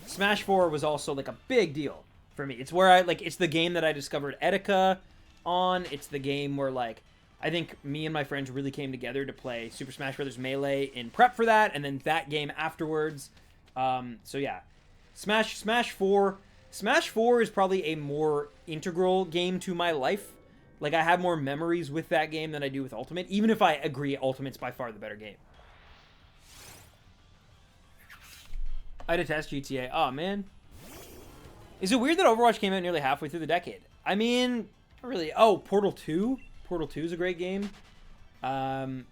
Smash 4 was also like a big deal for me. It's where it's the game that I discovered Etika on. It's the game where like I think me and my friends really came together to play Super Smash Bros. Melee in prep for that, and then that game afterwards. So yeah, Smash 4. Smash 4 is probably a more integral game to my life. Like, I have more memories with that game than I do with Ultimate, even if I agree Ultimate's by far the better game. I detest GTA. Oh, man. Is it weird that Overwatch came out nearly halfway through the decade? I mean, not really. Oh, Portal 2? Portal 2 is a great game. I'm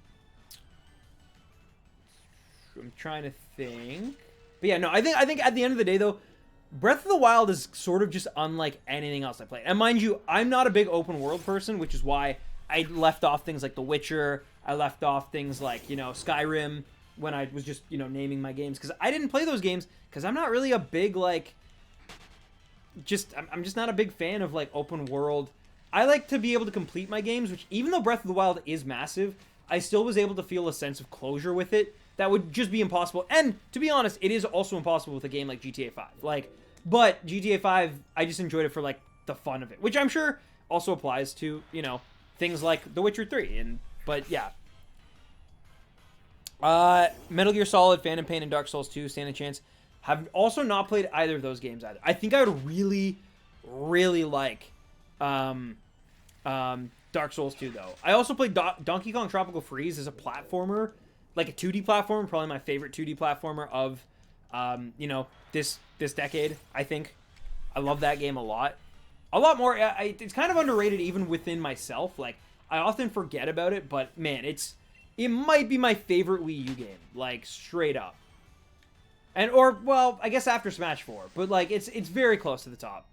trying to think. But yeah, no, I think at the end of the day, though, Breath of the Wild is sort of just unlike anything else I played. And mind you, I'm not a big open world person, which is why I left off things like The Witcher. I left off things like, you know, Skyrim. when I was just, naming my games, because I didn't play those games because I'm not really a big, like, I'm just not a big fan of, like, open world. I like to be able to complete my games, which, even though Breath of the Wild is massive, I still was able to feel a sense of closure with it that would just be impossible. And to be honest, it is also impossible with a game like GTA 5. Like, but GTA 5, I just enjoyed it for, like, the fun of it, which I'm sure also applies to, things like The Witcher 3. But yeah. Metal Gear Solid, Phantom Pain, and Dark Souls 2 stand a chance. Have also not played either of those games either. I think I would really, really like Dark Souls 2, though. I also played Donkey Kong Tropical Freeze as a platformer, like a 2D platformer, probably my favorite 2D platformer of, this decade, I think. I love that game a lot. A lot more. It's kind of underrated even within myself. Like, I often forget about it, but man, it might be my favorite Wii U game, like, straight up. Well, I guess after Smash 4, but, like, it's very close to the top.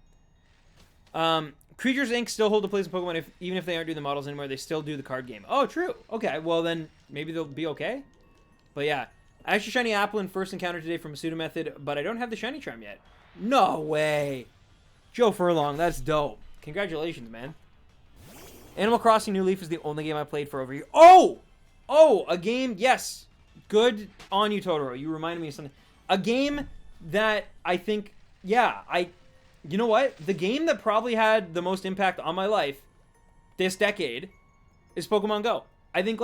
Creatures Inc. still hold a place in Pokemon, even if they aren't doing the models anymore, they still do the card game. Oh, true. Okay, well then, maybe they'll be okay. But yeah, I actually shiny Applin first encounter today from a pseudo method, but I don't have the shiny charm yet. No way. Joe Furlong, that's dope. Congratulations, man. Animal Crossing New Leaf is the only game I played for over a year. Oh, a game, yes. Good on you, Totoro. You reminded me of something. A game that I think, you know what? The game that probably had the most impact on my life this decade is Pokemon Go. I think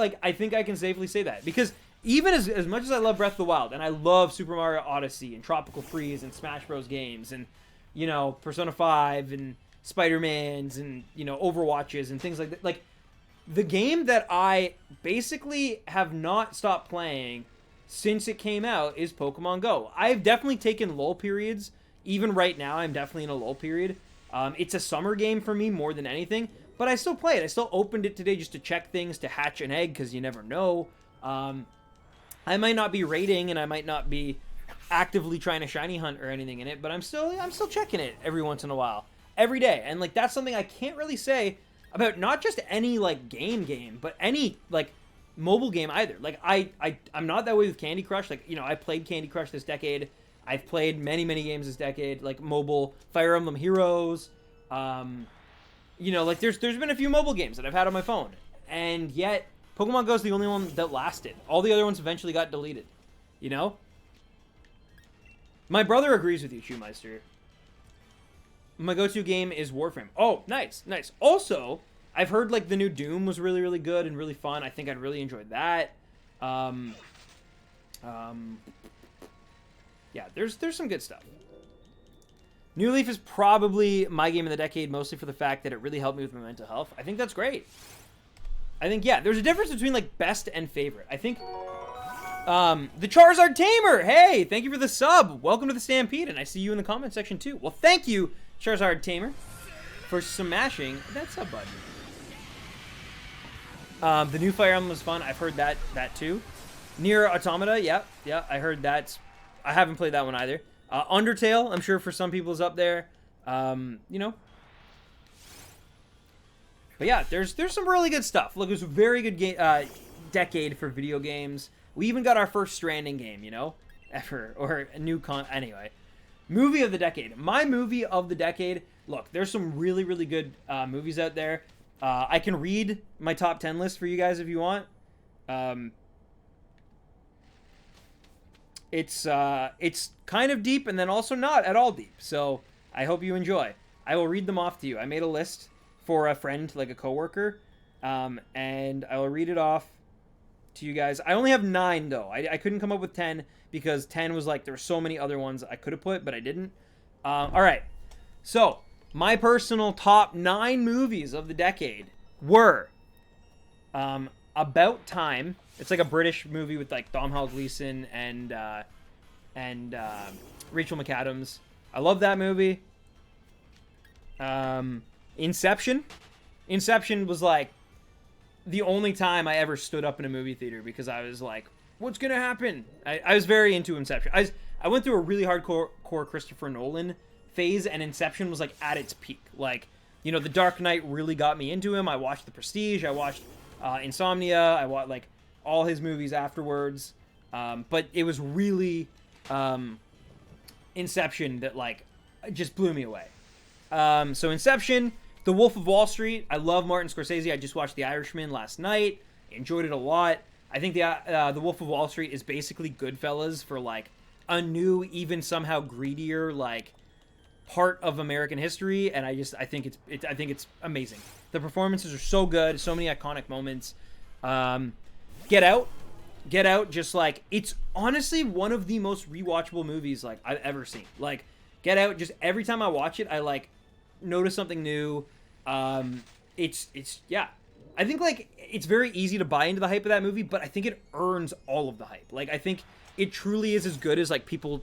I can safely say that. Because even as much as I love Breath of the Wild, and I love Super Mario Odyssey and Tropical Freeze and Smash Bros. Games and, Persona 5 and Spider-Mans and, Overwatches and things like that. Like, the game that I basically have not stopped playing since it came out is Pokemon Go. I've definitely taken lull periods. Even right now, I'm definitely in a lull period. It's a summer game for me more than anything, but I still play it. I still opened it today just to check things, to hatch an egg, because you never know. I might not be raiding, and I might not be actively trying to shiny hunt or anything in it, but I'm still checking it every once in a while, every day. And, like, that's something I can't really say about not just any, like, game, but any, like, mobile game either. Like, I'm not that way with Candy Crush. Like, I played Candy Crush this decade. I've played many games this decade, like mobile Fire Emblem Heroes. Like, there's been a few mobile games that I've had on my phone, and yet Pokemon Go is the only one that lasted. All the other ones eventually got deleted. My brother agrees with you, Shoemeister. My go-to game is Warframe. Oh, nice. Also, I've heard, like, the new Doom was really, really good and really fun. I think I'd really enjoy that. Yeah, there's some good stuff. New Leaf is probably my game of the decade, mostly for the fact that it really helped me with my mental health. I think that's great. I think, yeah, there's a difference between, like, best and favorite. I think, the Charizard Tamer, hey, thank you for the sub. Welcome to the Stampede, and I see you in the comment section, too. Well, thank you, Charizard Tamer, for smashing that sub button. The new Fire Emblem was fun. I've heard that too. Nier Automata, yeah, I heard that. I haven't played that one either. Undertale, I'm sure for some people is up there. But yeah, there's some really good stuff. Look, it was a very good decade for video games. We even got our first Stranding game, ever, or a new anyway. Movie of the decade. My movie of the decade. Look, there's some really, really good movies out there. I can read my top 10 list for you guys if you want. It's kind of deep and then also not at all deep. So I hope you enjoy. I will read them off to you. I made a list for a friend, like a coworker, and I will read it off to you guys. I only have 9 though. I couldn't come up with 10 because 10 was like there were so many other ones I could have put, but I didn't. All right. So my personal top 9 movies of the decade were About Time. It's like a British movie with like Domhnall Gleeson and Rachel McAdams. I love that movie. Inception. Inception was like the only time I ever stood up in a movie theater because I was like, what's gonna happen? I was very into Inception. I went through a really hardcore Christopher Nolan phase, and Inception was like at its peak. Like, The Dark Knight really got me into him. I watched The Prestige. I watched Insomnia. I watched like all his movies afterwards. But it was really Inception that like just blew me away. So Inception, The Wolf of Wall Street. I love Martin Scorsese. I just watched The Irishman last night. Enjoyed it a lot. I think the Wolf of Wall Street is basically Goodfellas for like a new, even somehow greedier like part of American history, and I think it's amazing. The performances are so good, so many iconic moments. Get Out, just like it's honestly one of the most rewatchable movies like I've ever seen. Like Get Out, just every time I watch it, I like notice something new. It's yeah. I think like it's very easy to buy into the hype of that movie, but I think it earns all of the hype. Like I think it truly is as good as like people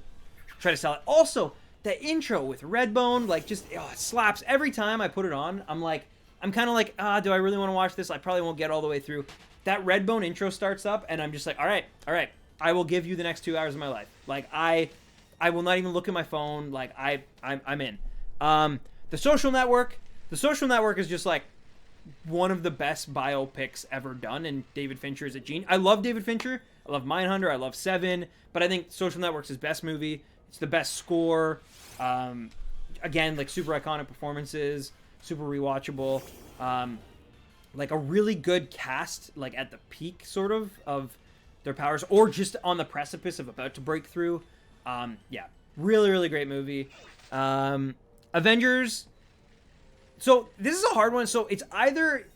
try to sell it. Also, that intro with Redbone, like just it slaps every time I put it on. I'm kind of like, do I really want to watch this? I probably won't get all the way through. That Redbone intro starts up, and I'm just like, all right, I will give you the next 2 hours of my life. Like I will not even look at my phone. Like I'm in. The Social Network is just like one of the best biopics ever done, and David Fincher is a genius. I love David Fincher. I love Mindhunter. I love Seven, but I think Social Network's his best movie. It's the best score. Again, like super iconic performances, super rewatchable. Like a really good cast, like at the peak sort of their powers, or just on the precipice of about to break through. Yeah, really great movie. Avengers. So this is a hard one. So it's either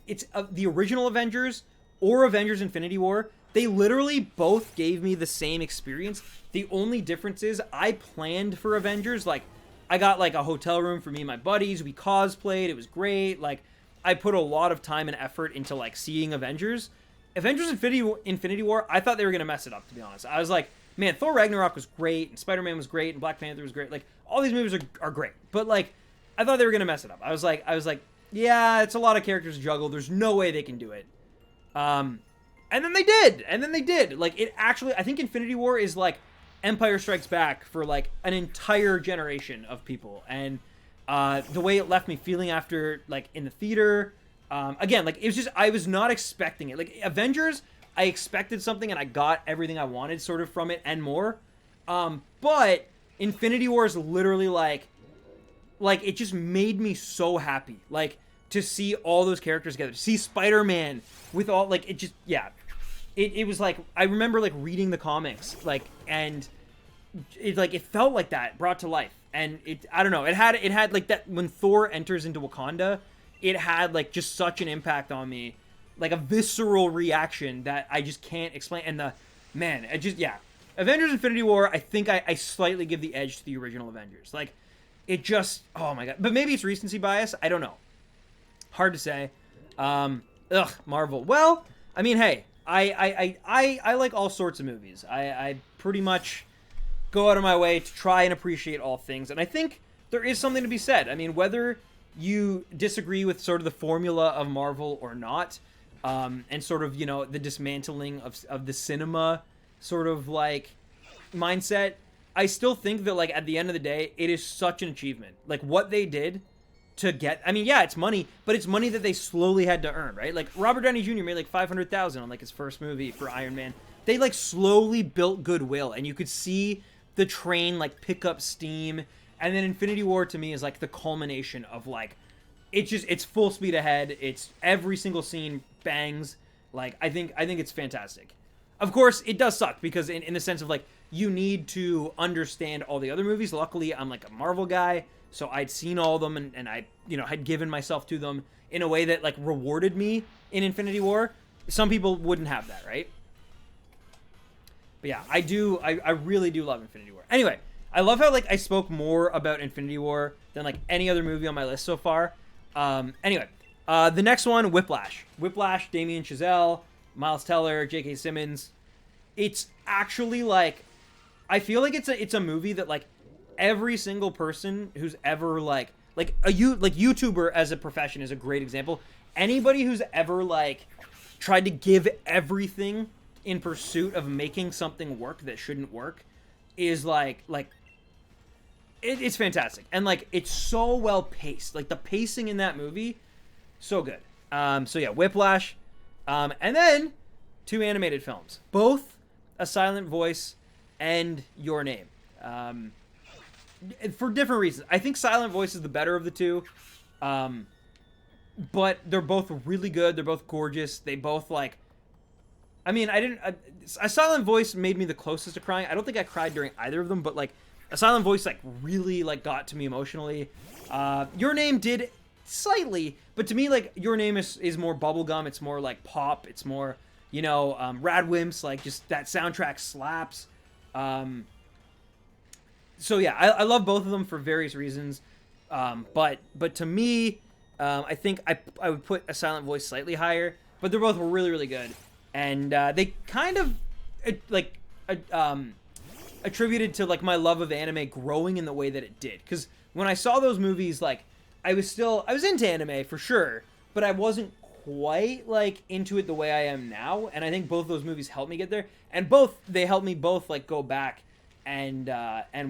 the original Avengers or Avengers Infinity War. They literally both gave me the same experience. The only difference is I planned for Avengers. Like I got like a hotel room for me and my buddies. We cosplayed. It was great. Like I put a lot of time and effort into like seeing Avengers. Avengers Infinity War, I thought they were going to mess it up, to be honest. I was like, man, Thor Ragnarok was great, and Spider-Man was great, and Black Panther was great. Like all these movies are great. But like I thought they were going to mess it up. I was like, yeah, it's a lot of characters to juggle. There's no way they can do it. And then they did. Like it actually, I think Infinity War is like Empire Strikes Back for like an entire generation of people. And the way it left me feeling after, like in the theater, again, like it was just, I was not expecting it. Like Avengers, I expected something and I got everything I wanted sort of from it and more. But Infinity War is literally like it just made me so happy. Like to see all those characters together, to see Spider-Man with all, like, it just, yeah. It was like, I remember like reading the comics, like, and it felt like that brought to life. And I don't know, it had like that when Thor enters into Wakanda, it had like just such an impact on me, like a visceral reaction that I just can't explain. And Avengers Infinity War, I think I slightly give the edge to the original Avengers. Like it just, oh my god. But maybe it's recency bias, I don't know. Hard to say. Marvel. Well, I mean, hey, I like all sorts of movies. I pretty much go out of my way to try and appreciate all things, and I think there is something to be said. I mean, whether you disagree with sort of the formula of Marvel or not, and sort of, you know, the dismantling of the cinema sort of like mindset, I still think that like at the end of the day, it is such an achievement. Like what they did to get, I mean, yeah, it's money, but it's money that they slowly had to earn, right? Like Robert Downey Jr. made like $500,000 on like his first movie for Iron Man. They like slowly built goodwill, and you could see the train like pick up steam. And then Infinity War to me is like the culmination of like, it's full speed ahead. It's every single scene bangs. Like I think it's fantastic. Of course, it does suck because in the sense of like you need to understand all the other movies. Luckily, I'm like a Marvel guy. So I'd seen all of them and I, you know, had given myself to them in a way that like rewarded me in Infinity War. Some people wouldn't have that, right? But yeah, I really do love Infinity War. Anyway, I love how like I spoke more about Infinity War than like any other movie on my list so far. Anyway, the next one, Whiplash. Whiplash, Damien Chazelle, Miles Teller, J.K. Simmons. It's actually like, I feel like it's a movie that like every single person who's ever like YouTuber as a profession is a great example. Anybody who's ever like tried to give everything in pursuit of making something work that shouldn't work is it's fantastic. And like it's so well paced. Like the pacing in that movie, so good. So yeah, Whiplash. And then 2 animated films. Both A Silent Voice and Your Name. For different reasons. I think Silent Voice is the better of the two. But they're both really good. They're both gorgeous. They both, like... I mean, A Silent Voice made me the closest to crying. I don't think I cried during either of them, but, like, A Silent Voice, like, really, like, got to me emotionally. Your Name did slightly, but to me, like, Your Name is more bubblegum. It's more, like, pop. It's more, you know, Radwimps. Like, just that soundtrack slaps. So, yeah, I love both of them for various reasons. But to me... I think I would put A Silent Voice slightly higher, but they're both really, really good. And they kind of, attributed to, like, my love of anime growing in the way that it did. Because when I saw those movies, like, I was into anime, for sure, but I wasn't quite, like, into it the way I am now. And I think both those movies helped me get there. And they helped me both, like, go back and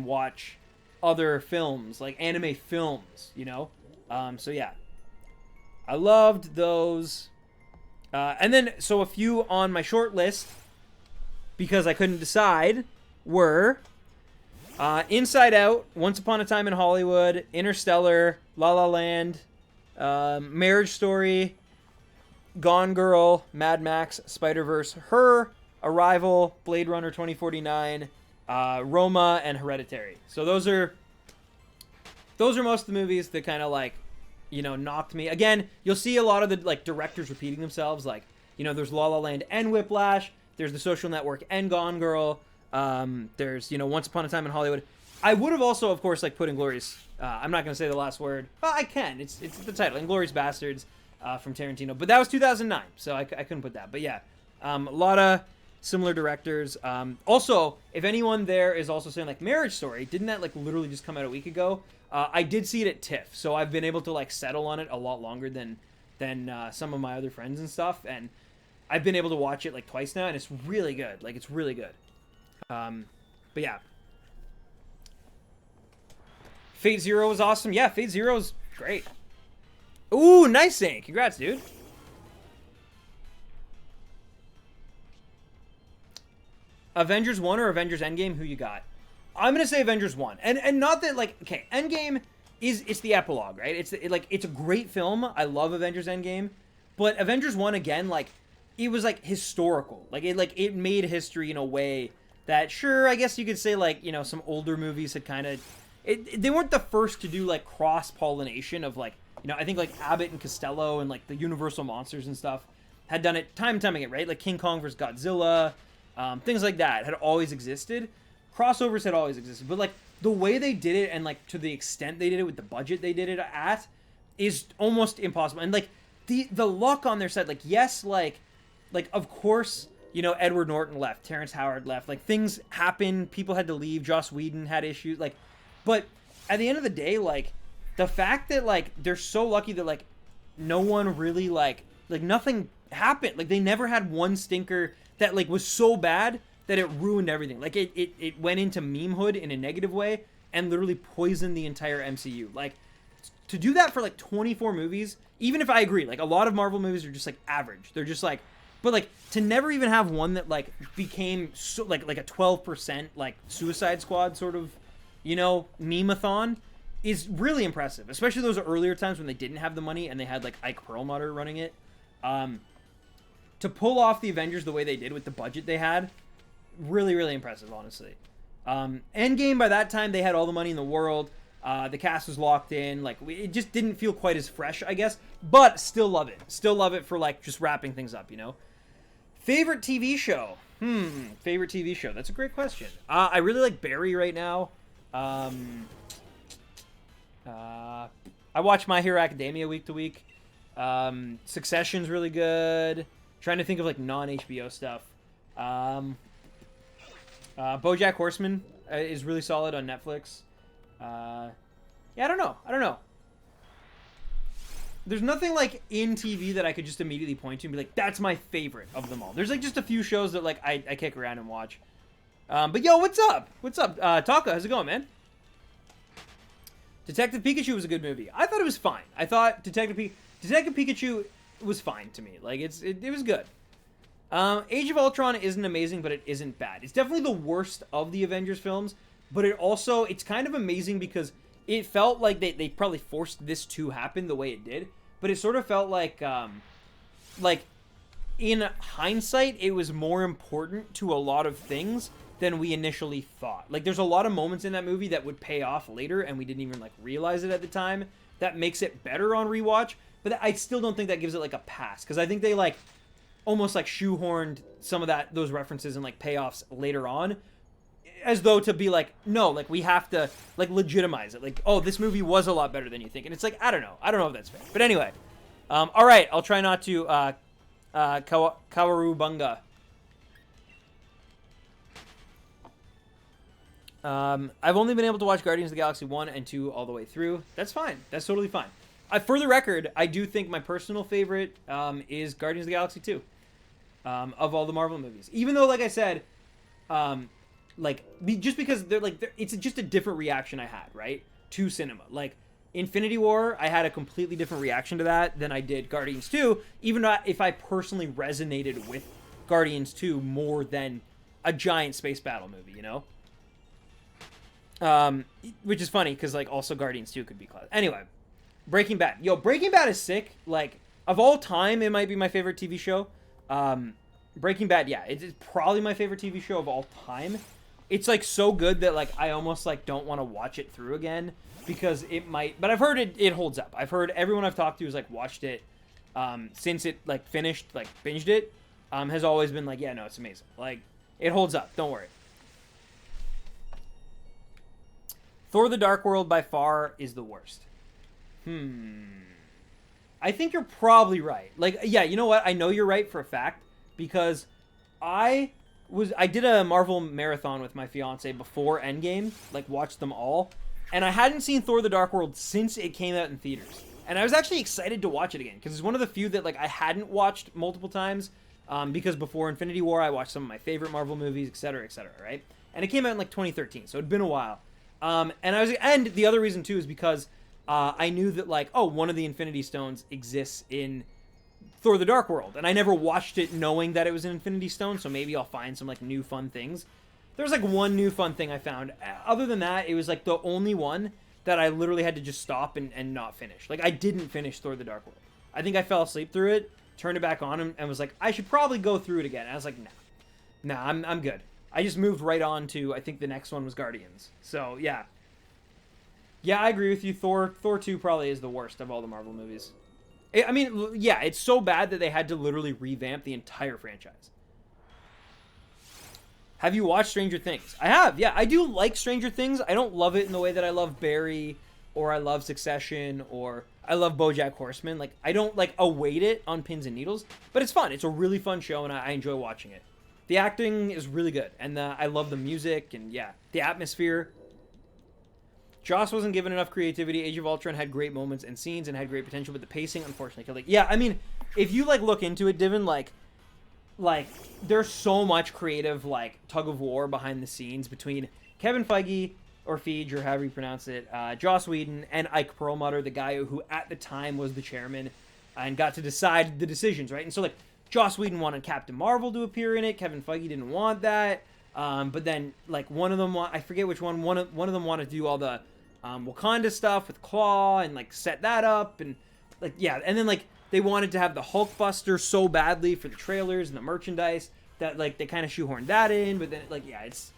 watch other films, like, anime films, you know? So, yeah. I loved those. And then, so a few on my short list, because I couldn't decide, were Inside Out, Once Upon a Time in Hollywood, Interstellar, La La Land, Marriage Story, Gone Girl, Mad Max, Spider-Verse, Her, Arrival, Blade Runner 2049, Roma, and Hereditary. So those are most of the movies that kind of, like, you know, knocked me. Again, you'll see a lot of the, like, directors repeating themselves. Like, you know, there's La La Land and Whiplash. There's The Social Network and Gone Girl. There's, you know, Once Upon a Time in Hollywood. I would have also, of course, like, put Inglourious. I'm not going to say the last word. Well, I can. It's the title. Inglourious Bastards from Tarantino. But that was 2009, so I couldn't put that. But, yeah, a lot of similar directors. Also, if anyone there is also saying, like, Marriage Story, didn't that, like, literally just come out a week ago? I did see it at TIFF, so I've been able to, like, settle on it a lot longer than some of my other friends and stuff, and I've been able to watch it, like, twice now, and it's really good. Like, it's really good. But yeah. Fate Zero was awesome. Yeah, Fate Zero is great. Ooh, nice thing. Congrats, dude. Avengers 1 or Avengers Endgame? Who you got? I'm gonna say Avengers 1, and not that, like, okay, Endgame it's the epilogue, right? It's a great film. I love Avengers Endgame, but Avengers 1, again, like, it was, like, historical. Like, it made history in a way that, sure, I guess you could say, like, you know, some older movies had kind of, they weren't the first to do, like, cross pollination of, like, you know, I think, like, Abbott and Costello and, like, the Universal monsters and stuff had done it time and time again, right? Like King Kong vs. Godzilla, things like that had always existed. Crossovers had always existed, but, like, the way they did it and, like, to the extent they did it with the budget they did it at is almost impossible. And, like, the luck on their side, like, yes, like of course, you know, Edward Norton left, Terrence Howard left, like, things happen, people had to leave, Joss Whedon had issues, like, but at the end of the day, like, the fact that, like, they're so lucky that, like, no one really, like nothing happened, like, they never had one stinker that, like, was so bad that it ruined everything. Like, it went into memehood in a negative way and literally poisoned the entire MCU. Like, to do that for, like, 24 movies, even if I agree, like, a lot of Marvel movies are just, like, average. They're just, like, but, like, to never even have one that, like, became, so, like a 12%, like, Suicide Squad sort of, you know, meme-a-thon is really impressive. Especially those earlier times when they didn't have the money and they had, like, Ike Perlmutter running it. To pull off the Avengers the way they did with the budget they had, really, really impressive, honestly. Endgame, by that time, they had all the money in the world. The cast was locked in. Like, it just didn't feel quite as fresh, I guess. But still love it. Still love it for, like, just wrapping things up, you know? Favorite TV show? Favorite TV show? That's a great question. I really like Barry right now. I watch My Hero Academia week to week. Succession's really good. Trying to think of, like, non-HBO stuff. BoJack Horseman is really solid on Netflix. Yeah, I don't know. There's nothing, like, in TV that I could just immediately point to and be like, that's my favorite of them all. There's, like, just a few shows that, like, I kick around and watch. But yo, what's up? Taka, how's it going, man? Detective Pikachu was a good movie. I thought it was fine. I thought Detective Pikachu was fine to me. Like, it was good. Age of Ultron isn't amazing, but it isn't bad. It's definitely the worst of the Avengers films, but it's kind of amazing because it felt like they probably forced this to happen the way it did, but it sort of felt like in hindsight, it was more important to a lot of things than we initially thought. Like, there's a lot of moments in that movie that would pay off later, and we didn't even, like, realize it at the time. That makes it better on rewatch, but I still don't think that gives it, like, a pass, because I think they, like, almost, like, shoehorned some of those references and, like, payoffs later on, as though to be like, no, like, we have to, like, legitimize it. Like, oh, this movie was a lot better than you think. And it's like, I don't know if that's fair. But anyway, all right, I'll try not to, Kawarubunga. I've only been able to watch Guardians of the Galaxy 1 and 2 all the way through. That's fine. That's totally fine. For the record, I do think my personal favorite is Guardians of the Galaxy 2 of all the Marvel movies. Even though, like I said, just because it's just a different reaction I had, right, to cinema. Like, Infinity War, I had a completely different reaction to that than I did Guardians 2, even if I personally resonated with Guardians 2 more than a giant space battle movie, you know? Which is funny, because, like, also Guardians 2 could be class. Anyway, Breaking Bad. Yo, Breaking Bad is sick. Like, of all time, it might be my favorite TV show. Breaking Bad, yeah, it's probably my favorite TV show of all time. It's, like, so good that, like, I almost, like, don't want to watch it through again, because it might, but I've heard it holds up. I've heard everyone I've talked to who's, like, watched it, since it, like, finished, like, binged it, has always been like, yeah, no, it's amazing. Like, it holds up, don't worry. Thor: The Dark World by far is the worst. I think you're probably right. Like, yeah, you know what? I know you're right for a fact, because I did a Marvel marathon with my fiance before Endgame, like, watched them all, and I hadn't seen Thor: The Dark World since it came out in theaters. And I was actually excited to watch it again, because it's one of the few that, like, I hadn't watched multiple times, because before Infinity War, I watched some of my favorite Marvel movies, etc., right? And it came out in, like, 2013, so it'd been a while. And the other reason, too, is because I knew that, like, oh, one of the Infinity Stones exists in Thor: The Dark World, and I never watched it knowing that it was an Infinity Stone, so maybe I'll find some, like, new fun things. There was, like, one new fun thing I found. Other than that, it was, like, the only one that I literally had to just stop and not finish. Like, I didn't finish Thor: The Dark World. I think I fell asleep through it, turned it back on, and was like, I should probably go through it again. And I was like, nah, I'm good. I just moved right on to, I think the next one was Guardians. So, yeah. Yeah, I agree with you. Thor 2 probably is the worst of all the Marvel movies. I mean, yeah, it's so bad that they had to literally revamp the entire franchise. Have you watched Stranger Things? I have, yeah. I do like Stranger Things. I don't love it in the way that I love Barry, or I love Succession, or I love BoJack Horseman. Like, I don't, like, await it on pins and needles, but it's fun. It's a really fun show, and I enjoy watching it. The acting is really good, and I love the music, and yeah, the atmosphere. Joss wasn't given enough creativity. Age of Ultron had great moments and scenes and had great potential, but the pacing, unfortunately, killed it. Yeah, I mean, if you, like, look into it, Divin, like, there's so much creative, like, tug of war behind the scenes between Kevin Feige, or Feige, or however you pronounce it, Joss Whedon, and Ike Perlmutter, the guy who at the time was the chairman, and got to decide the decisions, right? And so, like, Joss Whedon wanted Captain Marvel to appear in it. Kevin Feige didn't want that. But then, like, one of them, I forget which one, one of them wanted to do all the Wakanda stuff with Claw and, like, set that up. And, like, yeah. And then, like, they wanted to have the Hulkbuster so badly for the trailers and the merchandise that, like, they kind of shoehorned that in. But then, like, yeah, it's...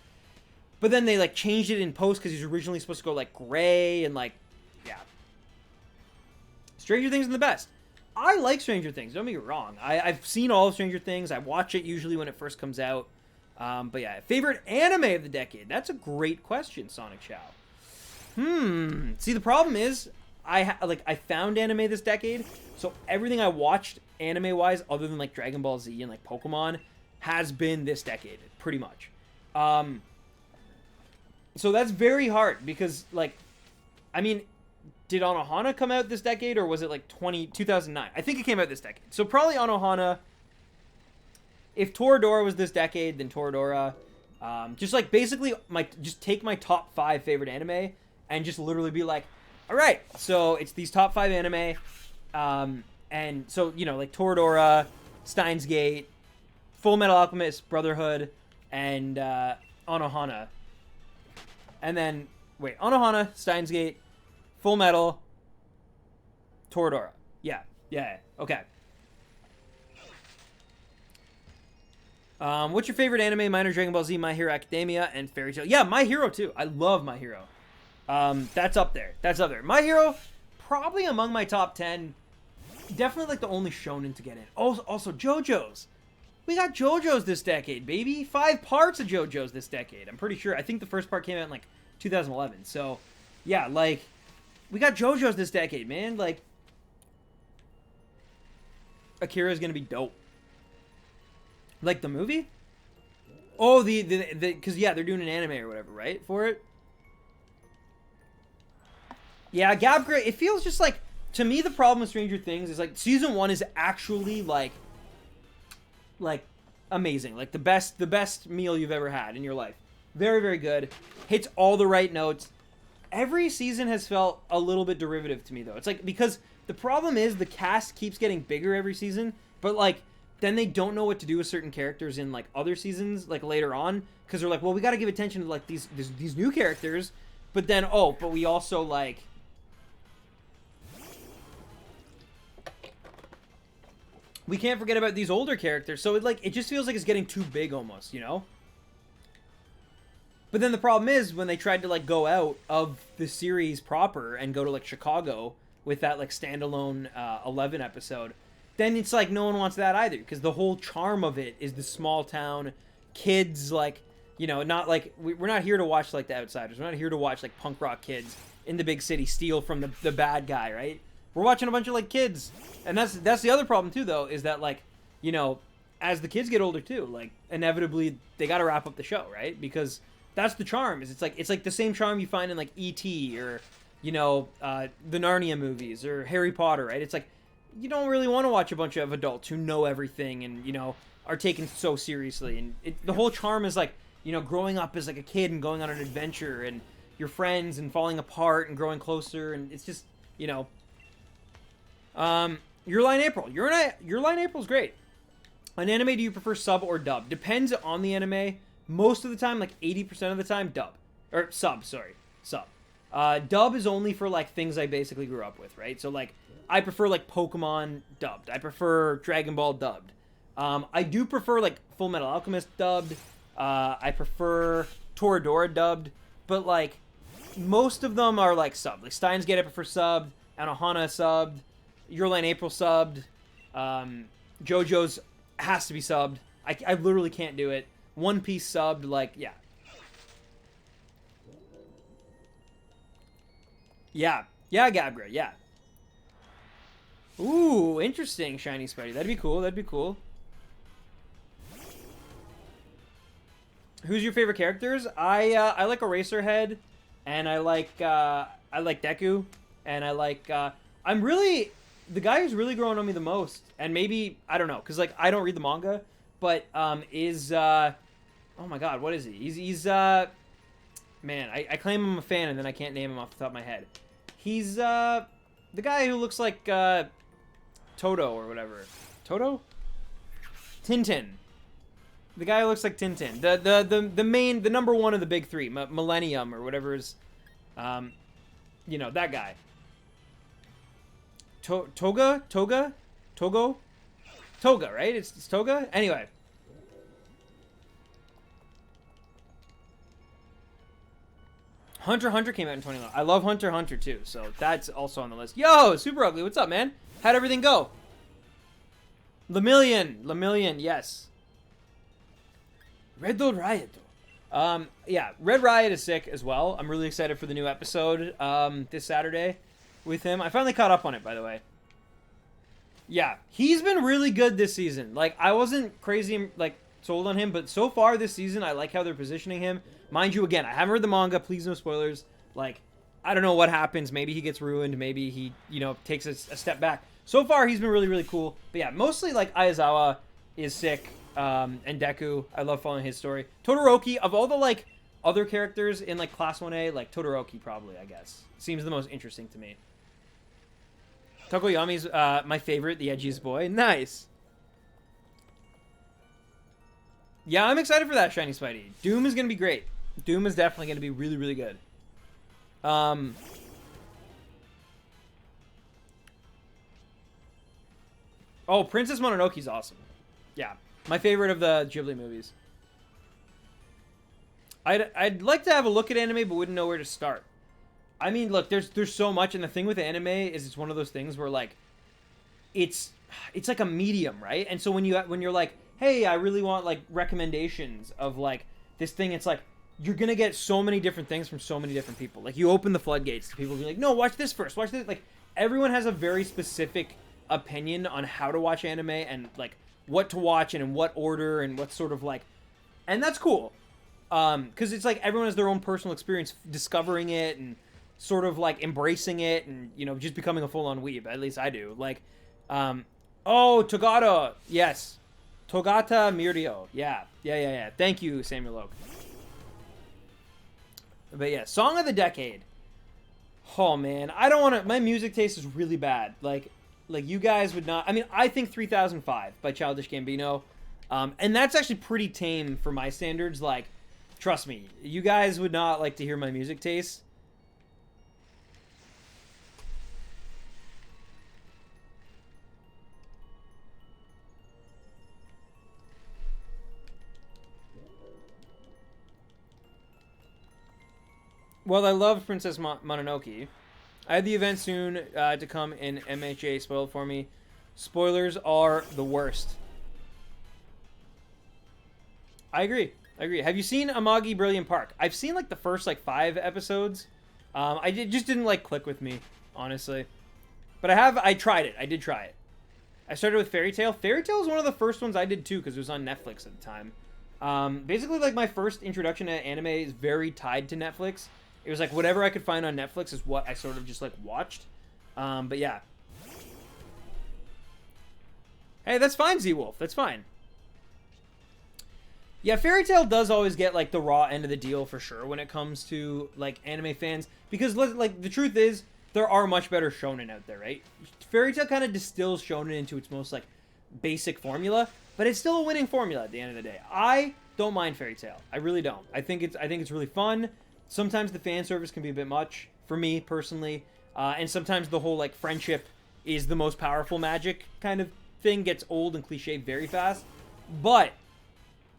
But then they, like, changed it in post because he was originally supposed to go, like, gray and, like, yeah. Stranger Things is the best. I like Stranger Things, don't get me wrong. I've seen all of Stranger Things. I watch it usually when it first comes out. But yeah, favorite anime of the decade? That's a great question, Sonic Chow. See, the problem is, I found anime this decade, so everything I watched anime-wise, other than, like, Dragon Ball Z and, like, Pokemon, has been this decade, pretty much. So that's very hard, because, like, I mean... Did Anohana come out this decade, or was it like 2009? I think it came out this decade. So probably Anohana. If Toradora was this decade, then Toradora. Just like basically just take my top 5 favorite anime and just literally be like, all right, so it's these top 5 anime. And so, you know, like Toradora, Steins Gate, Full Metal Alchemist Brotherhood and Anohana. And then wait, Anohana, Steins Gate, Full Metal, Toradora. Yeah. Okay. What's your favorite anime? Mine are Dragon Ball Z, My Hero Academia, and Fairy Tail. Yeah, My Hero too. I love My Hero. That's up there. My Hero, probably among my top 10. Definitely like the only shonen to get in. Also JoJo's. We got JoJo's this decade, baby. 5 parts of JoJo's this decade. I'm pretty sure. I think the first part came out in like 2011. So, yeah, like, we got JoJo's this decade, man. Like, Akira's gonna be dope. Like the movie? Oh, because yeah, they're doing an anime or whatever, right? For it. Yeah, Gabgra. It feels just like, to me, the problem with Stranger Things is like season 1 is actually like amazing, like the best meal you've ever had in your life. Very, very good. Hits all the right notes. Every season has felt a little bit derivative to me though. It's like, because the problem is the cast keeps getting bigger every season, but like then they don't know what to do with certain characters in like other seasons, like later on, because they're like, well, we got to give attention to like these new characters, but then but we also like, we can't forget about these older characters. So it just feels like it's getting too big almost, you know? But then the problem is when they tried to like go out of the series proper and go to like Chicago with that like standalone 11 episode, then it's like no one wants that either, because the whole charm of it is the small town kids, like, you know, not like we're not here to watch like the outsiders. We're not here to watch like punk rock kids in the big city steal from the bad guy, right? We're watching a bunch of like kids. And that's the other problem too though, is that like, you know, as the kids get older too, like inevitably they got to wrap up the show, right? Because that's the charm. Is it's like the same charm you find in like E.T. or, you know, the Narnia movies or Harry Potter, right? It's like you don't really want to watch a bunch of adults who know everything and, you know, are taken so seriously. And the whole charm is like, you know, growing up as like a kid and going on an adventure and your friends and falling apart and growing closer. And it's just, you know, Your Line April. Your Line April's great. An anime, do you prefer sub or dub? Depends on the anime. Most of the time, like 80% of the time, dub. Or sub, sorry. Sub. Dub is only for like things I basically grew up with, right? So like, I prefer like Pokemon dubbed. I prefer Dragon Ball dubbed. I do prefer like Full Metal Alchemist dubbed. I prefer Toradora dubbed. But like, most of them are like subbed. Like Steins Gate I prefer subbed. Anohana subbed. Your Line April subbed. JoJo's has to be subbed. I literally can't do it. One Piece subbed, like, yeah. Yeah, Gabra, yeah. Ooh, interesting, Shiny Spidey. That'd be cool. Who's your favorite characters? I like Eraserhead, and I like Deku, and I like, the guy who's really growing on me the most, and maybe, I don't know, because, like, I don't read the manga, but, oh my god, what is he? He's man, I claim I'm a fan, and then I can't name him off the top of my head. He's, the guy who looks like, Toto or whatever. Toto? Tintin. The guy who looks like Tintin. The number one of the big three. Millennium or whatever is, you know, that guy. Toga, right? It's Toga? Anyway. Hunter x Hunter came out in 2011. I love Hunter x Hunter too, so that's also on the list. Yo, Super Ugly, what's up, man? How'd everything go? Lemillion, yes. Red Riot. Yeah, Red Riot is sick as well. I'm really excited for the new episode this Saturday with him. I finally caught up on it, by the way. Yeah, he's been really good this season. Like, I wasn't crazy, like, sold on him, but so far this season, I like how they're positioning him. Mind you, again, I haven't read the manga. Please, no spoilers. Like, I don't know what happens. Maybe he gets ruined. Maybe he, you know, takes a step back. So far, he's been really, really cool. But yeah, mostly, like, Aizawa is sick. And Deku, I love following his story. Todoroki, of all the, like, other characters in, like, Class 1A, like, Todoroki probably, I guess. Seems the most interesting to me. Tokoyami's my favorite, the edgiest boy. Nice. Yeah, I'm excited for that, Shiny Spidey. Doom is gonna be great. Doom is definitely gonna be really, really good. Oh, Princess Mononoke's awesome. Yeah, my favorite of the Ghibli movies. I'd like to have a look at anime, but wouldn't know where to start. I mean, look, there's so much, and the thing with anime is it's one of those things where like, it's like a medium, right? And so when you're like, hey, I really want like recommendations of like this thing, it's like you're gonna get so many different things from so many different people. Like you open the floodgates to people be like, no, watch this first, watch this. Like everyone has a very specific opinion on how to watch anime and like what to watch and in what order and what sort of like, and that's cool. Because it's like everyone has their own personal experience discovering it and sort of like embracing it and, you know, just becoming a full-on weeb. At least I do. Like, oh, Togata. Yes. Togata Mirio. Yeah. Thank you, Samuel Oak. But yeah, Song of the Decade. Oh, man. I don't want to... My music taste is really bad. Like you guys would not... I mean, I think 3005 by Childish Gambino. And that's actually pretty tame for my standards. Like, trust me, you guys would not like to hear my music taste. Well, I love Princess Mononoke. I have the event soon to come in MHA spoiled for me. Spoilers are the worst. I agree. Have you seen Amagi Brilliant Park? I've seen like the first like 5 episodes. Just didn't like click with me, honestly. But I tried it. I did try it. I started with Fairy Tail. Fairy Tail was one of the first ones I did too because it was on Netflix at the time. Basically, like my first introduction to anime is very tied to Netflix. It was like whatever I could find on Netflix is what I sort of just like watched. But yeah. Hey, that's fine, Z-Wolf. That's fine. Yeah, Fairy Tail does always get like the raw end of the deal for sure when it comes to like anime fans because like the truth is there are much better shonen out there, right? Fairy Tail kind of distills shonen into its most like basic formula, but it's still a winning formula at the end of the day. I don't mind Fairy Tail. I really don't. I think it's really fun. Sometimes the fan service can be a bit much for me personally, and sometimes the whole like friendship is the most powerful magic kind of thing gets old and cliche very fast. But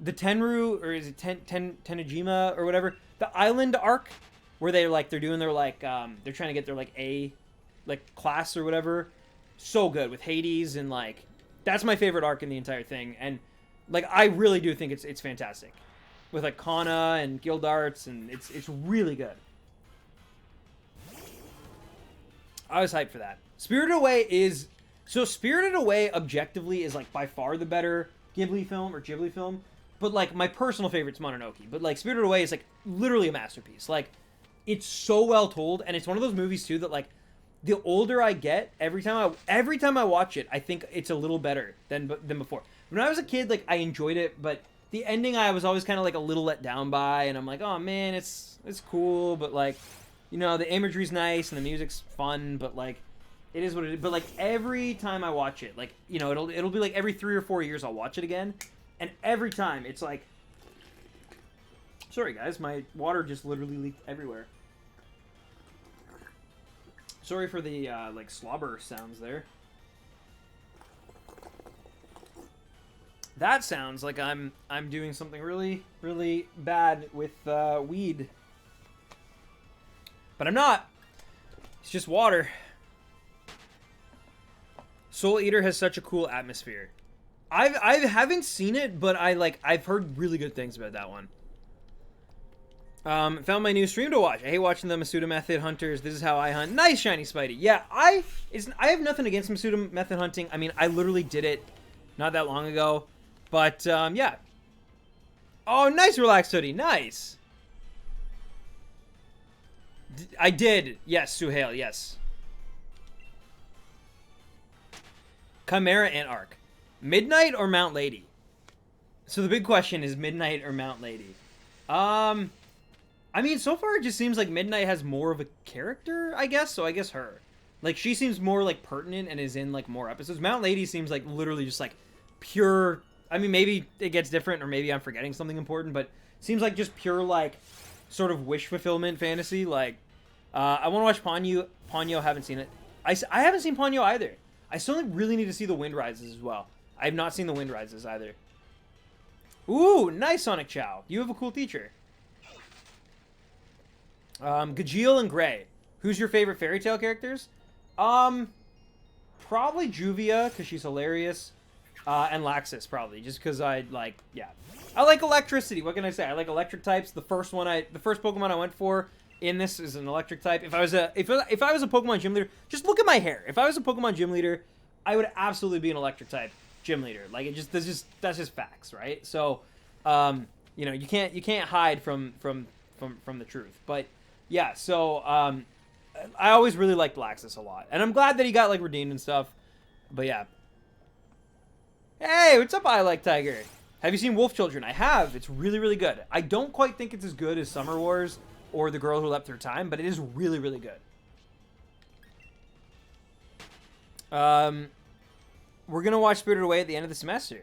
the Tenru, or is it Tenejima or whatever, the island arc where they're doing their like they're trying to get their like A like class or whatever, so good with Hades, and like that's my favorite arc in the entire thing. And like I really do think it's fantastic with like Kana and Guild Arts, and it's really good. I was hyped for that. Spirited Away objectively is like by far the better Ghibli film. But like my personal favorite's Mononoke. But like Spirited Away is like literally a masterpiece. Like it's so well told, and it's one of those movies too that like the older I get, every time I watch it, I think it's a little better than before. When I was a kid, like I enjoyed it, but the ending I was always kind of like a little let down by, and I'm like, oh man, it's cool, but like, you know, the imagery's nice and the music's fun, but like, it is what it is. But like every time I watch it, like, you know, it'll be like every 3 or 4 years I'll watch it again, and every time it's like, sorry guys, my water just literally leaked everywhere. Sorry for the like slobber sounds there. That sounds like I'm doing something really, really bad with weed. But I'm not. It's just water. Soul Eater has such a cool atmosphere. I haven't seen it, but I've heard really good things about that one. Found my new stream to watch. I hate watching the Masuda Method Hunters. This is how I hunt. Nice, Shiny Spidey. Yeah, I have nothing against Masuda Method Hunting. I mean, I literally did it not that long ago. But, yeah. Oh, nice, Relaxed Hoodie. Nice. I did. Yes, Suhail, yes. Chimera and Arc. Midnight or Mount Lady? So the big question is Midnight or Mount Lady? I mean, so far it just seems like Midnight has more of a character, I guess. So I guess her. Like, she seems more, like, pertinent and is in, like, more episodes. Mount Lady seems like literally just, like, pure I mean, maybe it gets different, or maybe I'm forgetting something important, but seems like just pure, like, sort of wish fulfillment fantasy. Like, I want to watch Ponyo. Ponyo, haven't seen it. I haven't seen Ponyo either. I still really need to see the Wind Rises as well. I have not seen the Wind Rises either. Ooh, nice, Sonic Chow. You have a cool teacher. Gajeel and Gray. Who's your favorite fairy tale characters? Probably Juvia, because she's hilarious. And Laxus, probably, just because I like, yeah. I like electricity. What can I say? I like electric types. The first Pokemon I went for in this is an electric type. If I was a Pokemon gym leader, just look at my hair. If I was a Pokemon gym leader, I would absolutely be an electric type gym leader. Like, that's just facts, right? So, you know, you can't hide from the truth. But yeah, so I always really liked Laxus a lot, and I'm glad that he got like redeemed and stuff. But yeah. Hey, what's up, I Like Tiger? Have you seen Wolf Children? I have. It's really, really good. I don't quite think it's as good as Summer Wars or The Girl Who Leapt Through Time, but it is really, really good. We're going to watch Spirited Away at the end of the semester.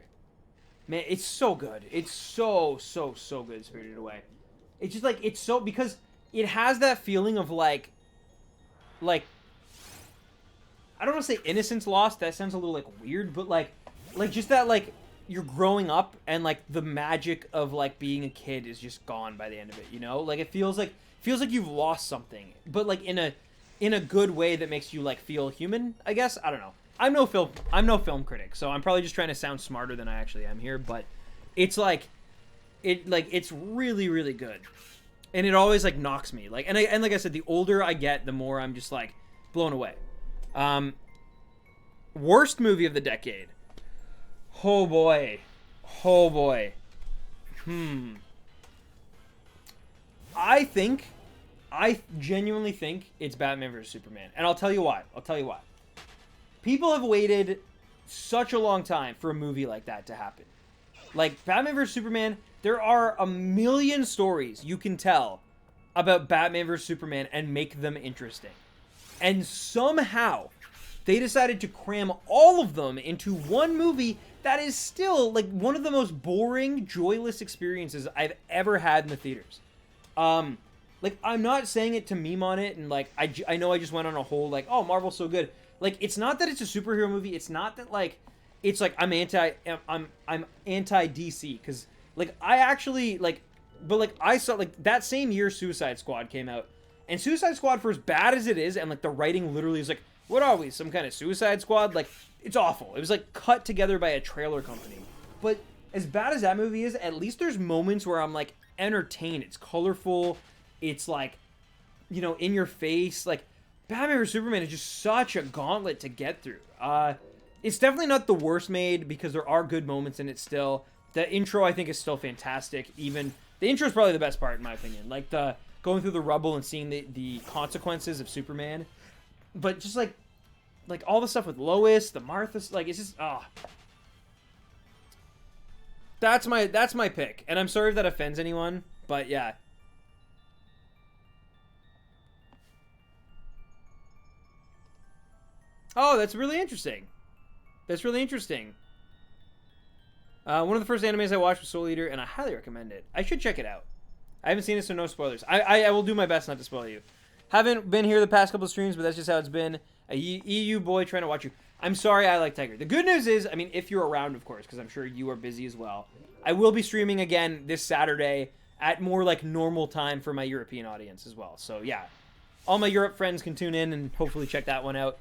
Man, it's so good. It's so good, Spirited Away. It's just like, it's so, because it has that feeling of like, I don't want to say innocence lost. That sounds a little like weird, but like just that, like, you're growing up and like the magic of like being a kid is just gone by the end of it, you know? Like, it feels like you've lost something, but like in a good way that makes you like feel human, I guess. I don't know. I'm no film critic, so I'm probably just trying to sound smarter than I actually am here, but it's like it's really, really good. And it always like knocks me. Like, and like I said, the older I get, the more I'm just like blown away. Worst movie of the decade. Oh boy. I genuinely think it's Batman vs Superman, and I'll tell you why. People have waited such a long time for a movie like that to happen. Like, Batman vs Superman, there are a million stories you can tell about Batman vs Superman and make them interesting. And somehow, they decided to cram all of them into one movie that is still, like, one of the most boring, joyless experiences I've ever had in the theaters. Like, I'm not saying it to meme on it, and, like, I know I just went on a whole, like, oh, Marvel's so good. Like, it's not that it's a superhero movie. It's not that, like, it's, like, I'm anti-DC, because, like, I actually, like, but, like, I saw, like, that same year Suicide Squad came out, and Suicide Squad, for as bad as it is, and, like, the writing literally is, like, what are we, some kind of Suicide Squad? Like, it's awful. It was, like, cut together by a trailer company. But as bad as that movie is, at least there's moments where I'm, like, entertained. It's colorful. It's, like, you know, in your face. Like, Batman vs Superman is just such a gauntlet to get through. It's definitely not the worst made, because there are good moments in it still. The intro, I think, is still fantastic. Even the intro is probably the best part, in my opinion. Like, the going through the rubble and seeing the consequences of Superman. But just, like all the stuff with Lois, the Martha's, like, it's just, That's my pick. And I'm sorry if that offends anyone, but yeah. Oh, that's really interesting. One of the first animes I watched was Soul Eater, and I highly recommend it. I should check it out. I haven't seen it, so no spoilers. I will do my best not to spoil you. Haven't been here the past couple of streams, but that's just how it's been. A EU boy trying to watch you. I'm sorry, I Like Tiger. The good news is, I mean, if you're around, of course, because I'm sure you are busy as well, I will be streaming again this Saturday at more like normal time for my European audience as well. So yeah, all my Europe friends can tune in and hopefully check that one out.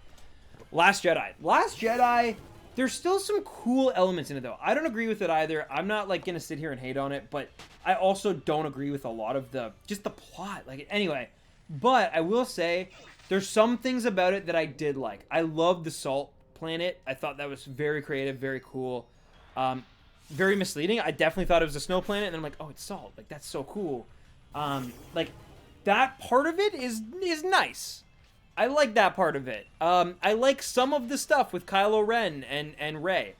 Last Jedi, there's still some cool elements in it, though. I don't agree with it either. I'm not, like, going to sit here and hate on it, but I also don't agree with a lot of just the plot. Like, anyway, but I will say there's some things about it that I did like. I loved the salt planet. I thought that was very creative, very cool. Very misleading. I definitely thought it was a snow planet, and then I'm like, oh, it's salt. Like, that's so cool. Like, that part of it is nice. I like that part of it. I like some of the stuff with Kylo Ren and Rey.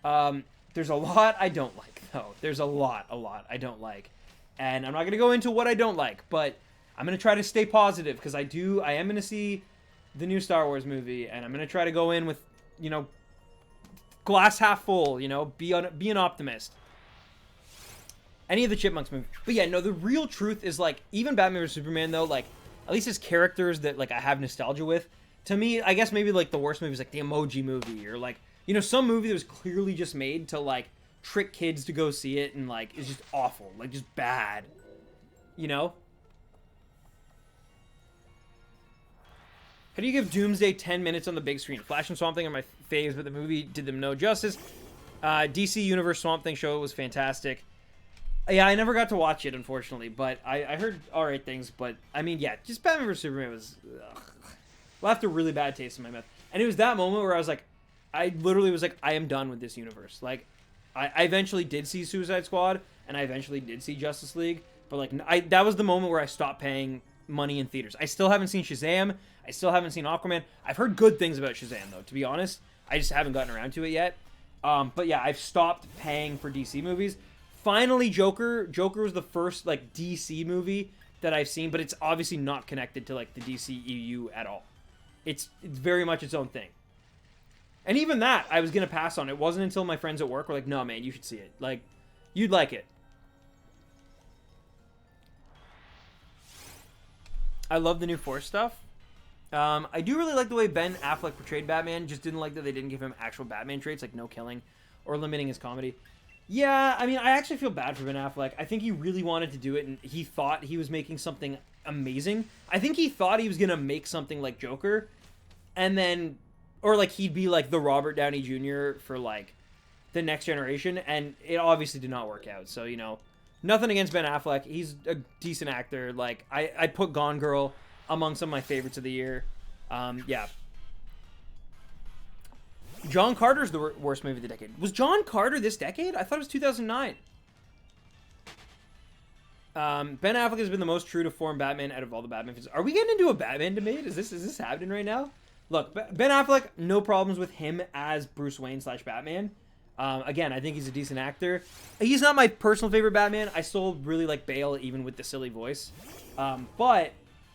There's a lot I don't like, though. There's a lot I don't like. And I'm not going to go into what I don't like, but I'm going to try to stay positive, because I am going to see the new Star Wars movie, and I'm going to try to go in with, you know, glass half full, you know, be an optimist. Any of the Chipmunks movies. But yeah, no, the real truth is, like, even Batman vs Superman, though, like, at least his characters that, like, I have nostalgia with, to me, I guess maybe, like, the worst movies, like the Emoji Movie, or, like, you know, some movie that was clearly just made to, like, trick kids to go see it, and, like, it's just awful, like, just bad, you know? How do you give Doomsday 10 minutes on the big screen? Flash and Swamp Thing are my faves, but the movie did them no justice. DC Universe Swamp Thing show was fantastic. Yeah, I never got to watch it, unfortunately, but I heard alright things, but, I mean, yeah, just Batman vs. Superman was, left a really bad taste in my mouth. And it was that moment where I was like, I literally was like, I am done with this universe. Like, I eventually did see Suicide Squad, and I eventually did see Justice League, but, like, that was the moment where I stopped paying money in theaters. I still haven't seen Shazam, I still haven't seen Aquaman. I've heard good things about Shazam, though, to be honest. I just haven't gotten around to it yet. But yeah, I've stopped paying for DC movies. Finally, Joker. Joker was the first, like, DC movie that I've seen, but it's obviously not connected to, like, the DCEU at all. It's very much its own thing. And even that, I was going to pass on. It wasn't until my friends at work were like, no, man, you should see it. Like, you'd like it. I love the new Force stuff. I do really like the way Ben Affleck portrayed Batman. Just didn't like that they didn't give him actual Batman traits, like no killing or limiting his comedy. Yeah, I mean, I actually feel bad for Ben Affleck. I think he really wanted to do it, and he thought he was making something amazing. I think he thought he was going to make something like Joker, and then, or like he'd be like the Robert Downey Jr. for like the next generation, and it obviously did not work out. So, you know, nothing against Ben Affleck. He's a decent actor. Like, I put Gone Girl among some of my favorites of the year. Yeah. John Carter's the worst movie of the decade. Was John Carter this decade? I thought it was 2009. Ben Affleck has been the most true to form Batman out of all the Batman films. Are we getting into a Batman debate? Is this happening right now? Look, Ben Affleck, no problems with him as Bruce Wayne / Batman. Again, I think he's a decent actor. He's not my personal favorite Batman. I still really like Bale, even with the silly voice. But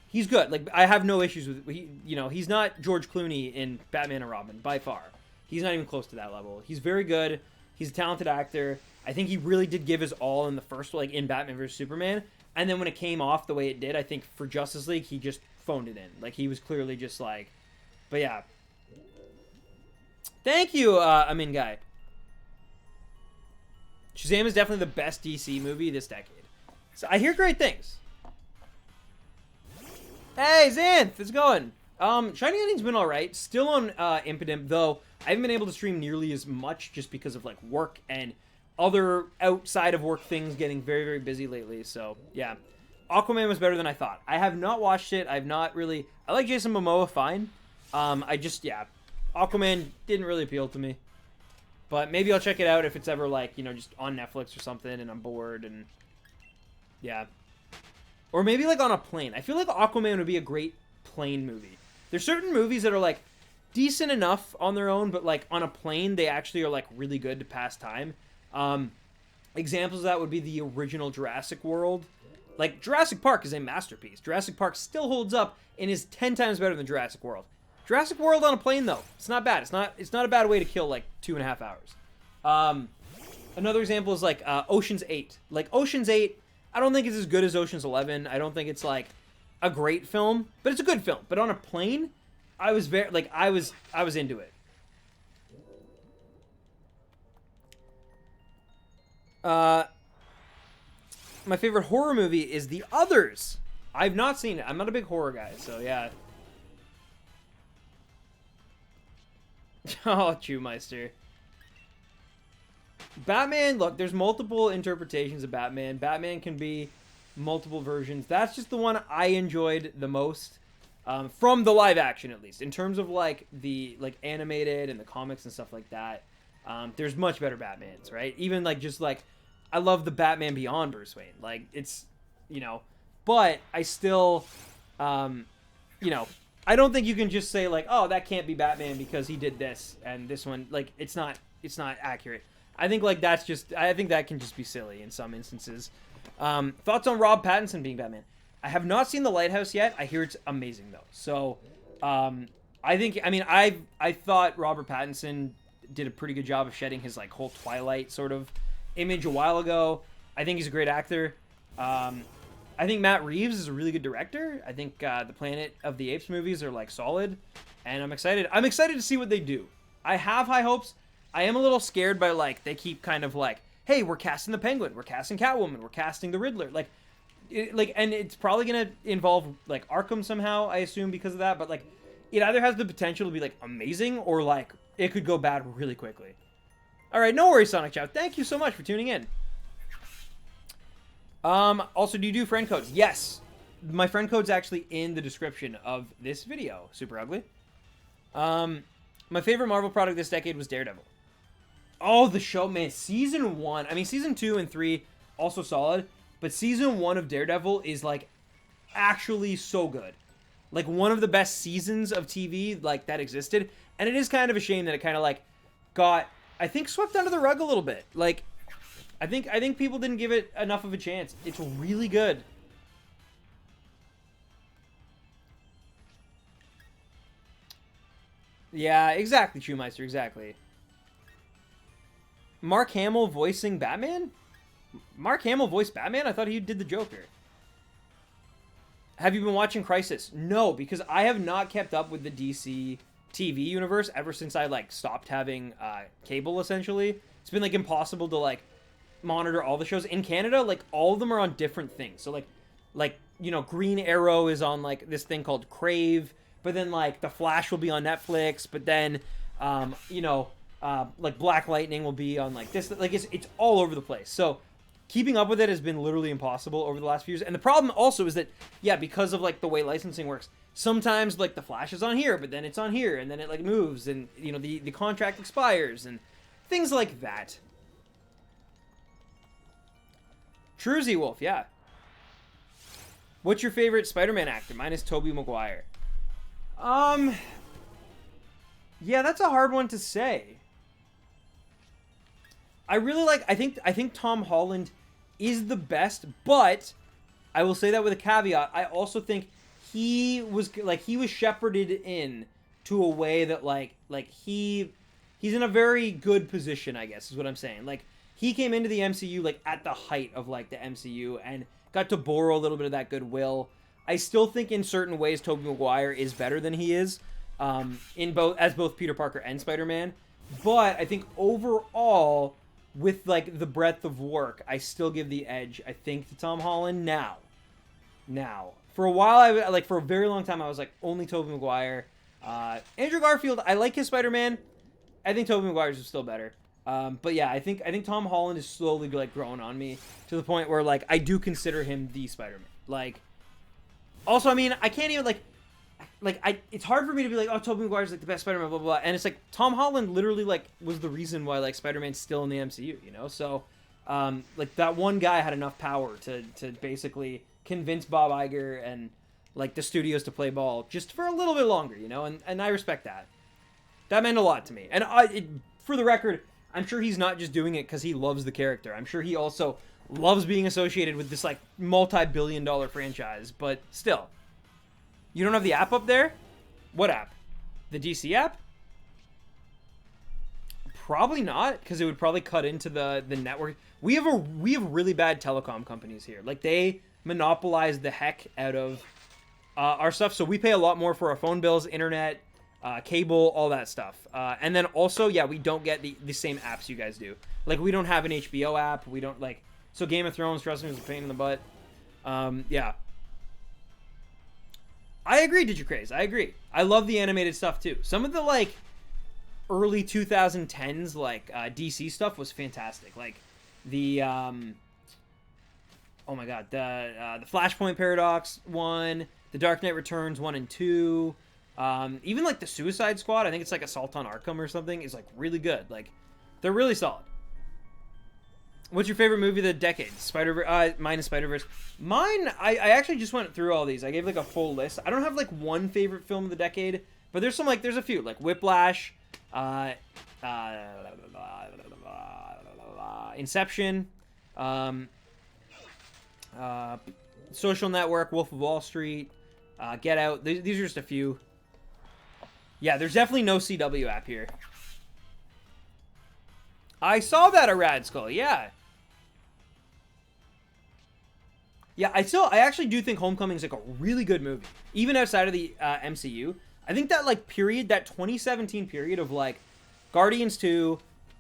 he's good. Like, I have no issues with, you know, he's not George Clooney in Batman and Robin, by far. He's not even close to that level. He's very good. He's a talented actor. I think he really did give his all in the first, like, in Batman vs. Superman. And then when it came off the way it did, I think for Justice League, he just phoned it in. Like, he was clearly just like, but yeah. Thank you, Amin Guy. Shazam is definitely the best DC movie this decade. So I hear great things. Hey, Xanth, how's it going? Shining Ending's been alright. Still on Impidimp, though I haven't been able to stream nearly as much just because of, like, work and other outside of work things getting very, very busy lately. So, yeah. Aquaman was better than I thought. I have not watched it. I've not really... I like Jason Momoa fine. I just, yeah. Aquaman didn't really appeal to me. But maybe I'll check it out if it's ever, like, you know, just on Netflix or something and I'm bored and... Yeah. Or maybe, like, on a plane. I feel like Aquaman would be a great plane movie. There's certain movies that are, like, decent enough on their own, but, like, on a plane, they actually are, like, really good to pass time. Examples of that would be the original Jurassic World. Like, Jurassic Park is a masterpiece. Jurassic Park still holds up and is 10 times better than Jurassic World. Jurassic World on a plane, though, it's not bad. It's not a bad way to kill, like, 2.5 hours. Another example is, like, Ocean's 8. Like, Ocean's 8, I don't think it's as good as Ocean's 11. I don't think it's, like, a great film, but it's a good film. But on a plane, I was very, like, I was into it. My favorite horror movie is The Others. I've not seen it. I'm not a big horror guy, so yeah. Oh, Chewmeister. Batman, look, there's multiple interpretations of Batman. Batman can be multiple versions. That's just the one I enjoyed the most. From the live action, at least. In terms of, like, the, like, animated and the comics and stuff like that, there's much better Batmans, right? Even, like, just, like, I love the Batman Beyond Bruce Wayne. Like, it's, you know, but I still, you know, I don't think you can just say, like, oh, that can't be Batman because he did this and this one. Like, it's not accurate. I think, like, I think that can just be silly in some instances. Thoughts on Rob Pattinson being Batman? I have not seen The Lighthouse yet. I hear it's amazing, though. So, I think, I mean, I thought Robert Pattinson did a pretty good job of shedding his like whole Twilight sort of image a while ago. I think he's a great actor. I think Matt Reeves is a really good director. I think the Planet of the Apes movies are like solid, and I'm excited. I'm excited to see what they do. I have high hopes. I am a little scared by like they keep kind of like, hey, we're casting the Penguin, we're casting Catwoman, we're casting the Riddler, and it's probably gonna involve like Arkham somehow, I assume, because of that. But like, it either has the potential to be like amazing or like it could go bad really quickly. All right, no worries, Sonic Chow. Thank you so much for tuning in. Also, do you do friend codes? Yes. My friend code's actually in the description of this video. Super ugly. My favorite Marvel product this decade was Daredevil. Oh, the show, man. Season 1. I mean, Season 2 and 3, also solid. But Season 1 of Daredevil is, like, actually so good. Like, one of the best seasons of TV, like, that existed. And it is kind of a shame that it kind of, like, got, I think, swept under the rug a little bit. Like, I think people didn't give it enough of a chance. It's really good. Yeah, exactly, Shoemeister, exactly. Mark Hamill voicing Batman? Mark Hamill voiced Batman? I thought he did the Joker. Have you been watching Crisis? No, because I have not kept up with the DC TV universe ever since I, like, stopped having cable, essentially. It's been, like, impossible to, like, monitor all the shows. In Canada, like, all of them are on different things. So, like you know, Green Arrow is on, like, this thing called Crave, but then, like, The Flash will be on Netflix, but then, you know, like, Black Lightning will be on, like, this. Like, it's all over the place. So keeping up with it has been literally impossible over the last few years. And the problem also is that, yeah, because of, like, the way licensing works, sometimes, like, The Flash is on here, but then it's on here, and then it, like, moves, and, you know, the contract expires, and things like that. Truzy Wolf, yeah. What's your favorite Spider-Man actor? Mine is Tobey Maguire. Yeah, that's a hard one to say. I really like, I think Tom Holland is the best, but I will say that with a caveat. I also think he was shepherded in to a way that he's in a very good position, I guess is what I'm saying. Like, he came into the MCU like at the height of like the MCU and got to borrow a little bit of that goodwill. I still think in certain ways Tobey Maguire is better than he is as both Peter Parker and Spider-Man. But I think overall, with like the breadth of work, I still give the edge, I think, to Tom Holland now. For a while, for a very long time, I was like only Tobey Maguire. Andrew Garfield, I like his Spider-Man. I think Tobey Maguire's is still better. But yeah, I think Tom Holland is slowly like growing on me to the point where like I do consider him the Spider-Man. Like, also, I mean, I can't even it's hard for me to be like, oh, Tobey Maguire's like the best Spider-Man, blah blah blah. And it's like Tom Holland literally like was the reason why like Spider-Man's still in the MCU, you know? So, like that one guy had enough power to basically convince Bob Iger and like the studios to play ball just for a little bit longer, you know? And I respect that. That meant a lot to me. And for the record, I'm sure he's not just doing it because he loves the character. I'm sure he also loves being associated with this, like, multi-billion-dollar franchise. But still. You don't have the app up there? What app? The DC app? Probably not, because it would probably cut into the network. We have really bad telecom companies here. Like, they monopolize the heck out of our stuff. So we pay a lot more for our phone bills, internet, cable, all that stuff. And then also, yeah, we don't get the same apps you guys do. Like, we don't have an HBO app. We don't, like... So Game of Thrones, trust me, is a pain in the butt. Yeah. I agree, Digicraze. I agree. I love the animated stuff, too. Some of the, like, early 2010s, like, DC stuff was fantastic. Like, the, oh my god, the Flashpoint Paradox one, the Dark Knight Returns 1 and 2, even, like, the Suicide Squad, I think it's, like, Assault on Arkham or something, is, like, really good. Like, they're really solid. What's your favorite movie of the decade? Mine is Spider-Verse. Mine, I actually just went through all these. I gave, like, a full list. I don't have, like, one favorite film of the decade, but there's some, like, there's a few. Like, Whiplash, Inception, Social Network, Wolf of Wall Street, Get Out. These are just a few. Yeah, there's definitely no CW app here. I saw that at Rad Skull. Yeah. Yeah, I actually do think Homecoming is like a really good movie, even outside of the MCU. I think that like period, that 2017 period of like Guardians 2,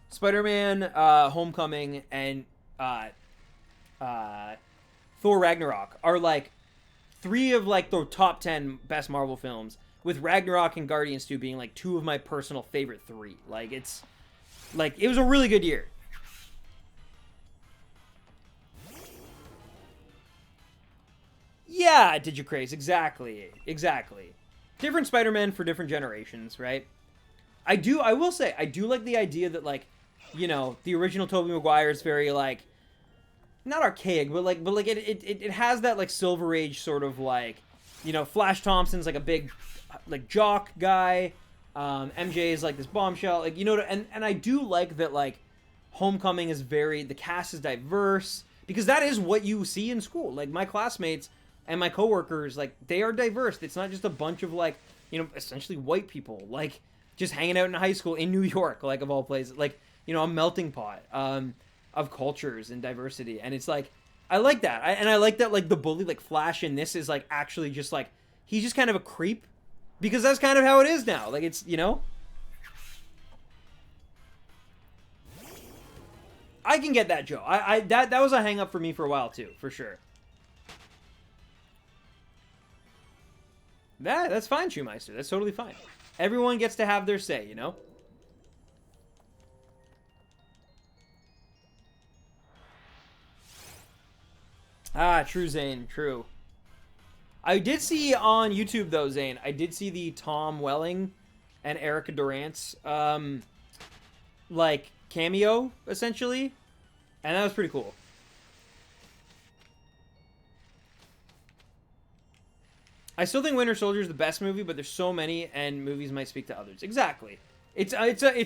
Spider-Man, Homecoming, and Thor Ragnarok are like three of like the top 10 best Marvel films, with Ragnarok and Guardians 2 being like two of my personal favorite three. Like it's like it was a really good year. Yeah, did you craze? Exactly. Exactly. Different Spider-Man for different generations, right? I will say, I do like the idea that, like, you know, the original Tobey Maguire is very, like, not archaic, but it has that, like, Silver Age sort of, like, you know, Flash Thompson's, like, a big, like, jock guy. MJ is, like, this bombshell. Like, you know, and I do like that, like, Homecoming is very, the cast is diverse, because that is what you see in school. Like, my classmates and my coworkers, like, they are diverse. It's not just a bunch of, like, you know, essentially white people, like, just hanging out in high school in New York, like, of all places. Like, you know, a melting pot of cultures and diversity. And it's, like, I like that. And I like that, like, the bully, like, Flash in this is, like, actually just, like, he's just kind of a creep. Because that's kind of how it is now. Like, it's, you know? I can get that, Joe. That was a hang-up for me for a while, too, for sure. That's fine, Shoemeister. That's totally fine. Everyone gets to have their say, you know? Ah, true, Zane. True. I did see on YouTube, though, Zane, I did see the Tom Welling and Erica Durant's, like, cameo, essentially. And that was pretty cool. I still think Winter Soldier is the best movie, but there's so many, and movies might speak to others. Exactly. It's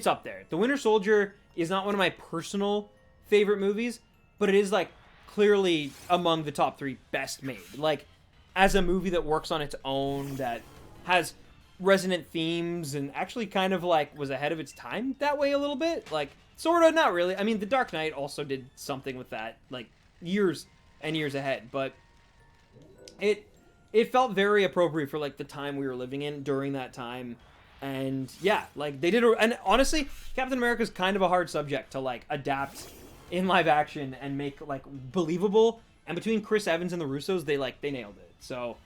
up there. The Winter Soldier is not one of my personal favorite movies, but it is, like, clearly among the top 3 best made. Like, as a movie that works on its own, that has resonant themes, and actually kind of, like, was ahead of its time that way a little bit. Like, sort of, not really. I mean, The Dark Knight also did something with that, like, years and years ahead, but it felt very appropriate for, like, the time we were living in during that time. And yeah, like, they did and honestly, Captain America's kind of a hard subject to, like, adapt in live action and make, like, believable. And between Chris Evans and the Russos, they nailed it. So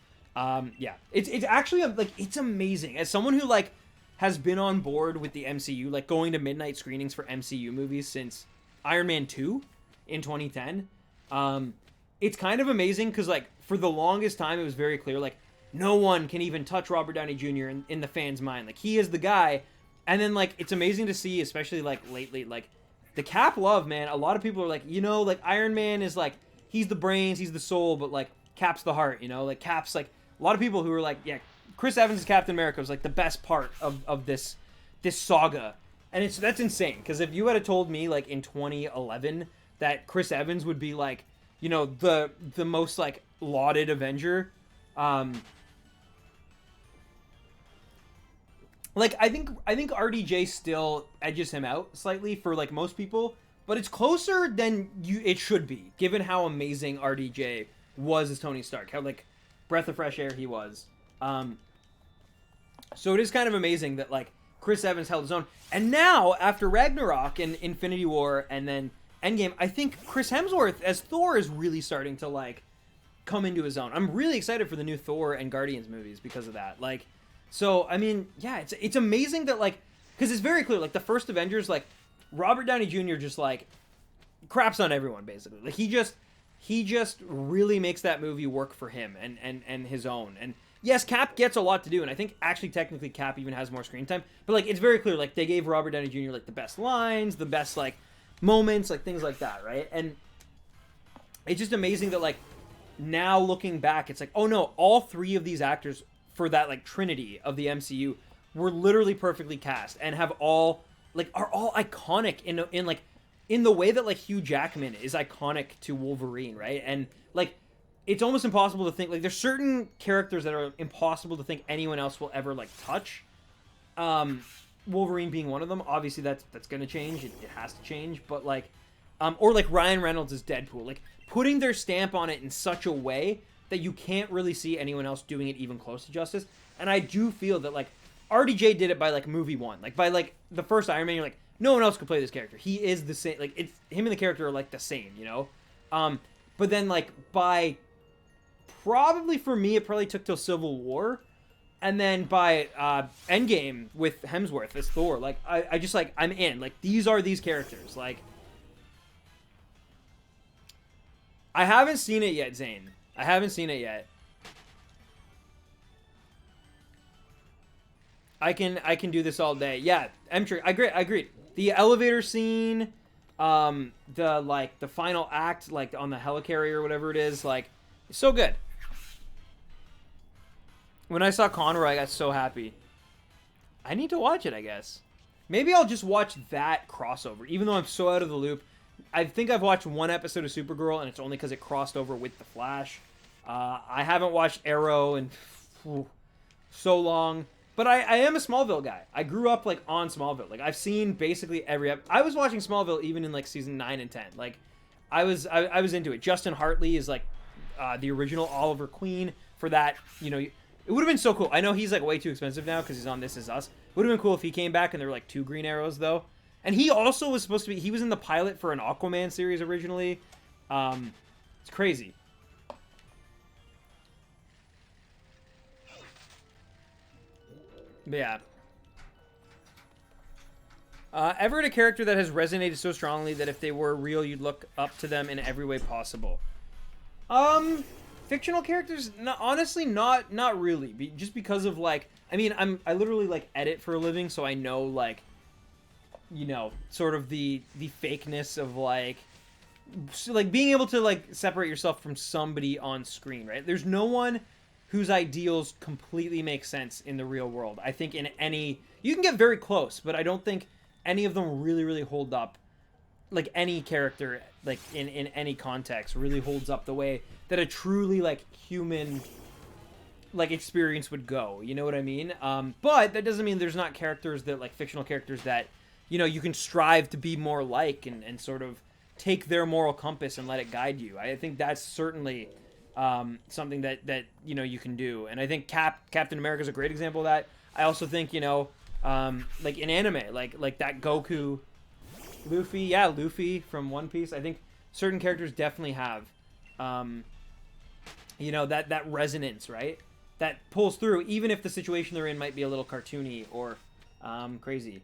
yeah, it's actually, like, it's amazing as someone who, like, has been on board with the MCU, like, going to midnight screenings for MCU movies since Iron Man 2 in 2010. It's kind of amazing because, like, for the longest time, it was very clear, like, no one can even touch Robert Downey Jr. in the fans' mind. Like, he is the guy. And then, like, it's amazing to see, especially, like, lately, like, the Cap love, man. A lot of people are like, you know, like, Iron Man is, like, he's the brains, he's the soul, but, like, Cap's the heart, you know? Like, Cap's, like, a lot of people who are like, yeah, Chris Evans' Captain America was, like, the best part of this saga. And that's insane. Because if you had told me, like, in 2011 that Chris Evans would be, like, you know, the most, like, lauded Avenger, like, I think RDJ still edges him out slightly for, like, most people, but it's closer than it should be, given how amazing RDJ was as Tony Stark, how, like, breath of fresh air he was. So it is kind of amazing that, like, Chris Evans held his own. And now, after Ragnarok and Infinity War and then Endgame, I think Chris Hemsworth as Thor is really starting to, like, come into his own. I'm really excited for the new Thor and Guardians movies because of that. Like, so, I mean, yeah, it's amazing that, like, because it's very clear, like, the first Avengers, like, Robert Downey Jr. just, like, craps on everyone, basically. Like, he just really makes that movie work for him and his own. And yes, Cap gets a lot to do, and I think actually technically Cap even has more screen time, but, like, it's very clear, like, they gave Robert Downey Jr. like the best lines, the best, like, moments, like, things like that, right? And it's just amazing that, like, now looking back, it's like, oh no, all 3 of these actors for that, like, trinity of the MCU were literally perfectly cast and have all, like, are all iconic in the way that, like, Hugh Jackman is iconic to Wolverine, right? And, like, it's almost impossible to think, like, there's certain characters that are impossible to think anyone else will ever, like, touch. Wolverine being one of them. Obviously, that's going to change. It has to change. But, like, or, like, Ryan Reynolds as Deadpool. Like, putting their stamp on it in such a way that you can't really see anyone else doing it even close to justice. And I do feel that, like, RDJ did it by, like, movie 1. Like, by, like, the first Iron Man, you're like, no one else could play this character. He is the same. Like, it's him and the character are, like, the same, you know? But then, like, by probably, for me, it probably took till Civil War. And then by Endgame with Hemsworth as Thor, like, I just, like, I'm in. Like, these are these characters. Like, I haven't seen it yet, Zane. I haven't seen it yet. I can do this all day. Yeah, M-Trick, I agree. The elevator scene, the final act, like, on the helicarrier or whatever it is, like, it's so good. When I saw Conroy, I got so happy. I need to watch it, I guess. Maybe I'll just watch that crossover, even though I'm so out of the loop. I think I've watched one episode of Supergirl, and it's only because it crossed over with The Flash. I haven't watched Arrow in so long. But I am a Smallville guy. I grew up, like, on Smallville. Like, I've seen basically every episode. I was watching Smallville even in, like, season 9 and 10. Like, I was into it. Justin Hartley is, like, the original Oliver Queen for that, you know. It would have been so cool. I know he's, like, way too expensive now because he's on This Is Us. It would have been cool if he came back and there were, like, 2 Green Arrows, though. And he also was supposed to be... He was in the pilot for an Aquaman series originally. It's crazy. But yeah. Ever a character that has resonated so strongly that if they were real, you'd look up to them in every way possible? Fictional characters? No, honestly, not really. Just because of, like... I mean, I literally, like, edit for a living, so I know, like... You know, sort of the fakeness of, like... being able to, like, separate yourself from somebody on screen, right? There's no one whose ideals completely make sense in the real world. I think in any... You can get very close, but I don't think any of them really, really hold up. Like, any character, like, in any context really holds up the way that a truly, like, human, like, experience would go. You know what I mean? But that doesn't mean there's not characters that, like, fictional characters that, you know, you can strive to be more like and sort of take their moral compass and let it guide you. I think that's certainly something that you know, you can do. And I think Captain America is a great example of that. I also think, you know, like in anime, like that Goku, Luffy from One Piece. I think certain characters definitely have, you know, that resonance, right? That pulls through, even if the situation they're in might be a little cartoony or crazy.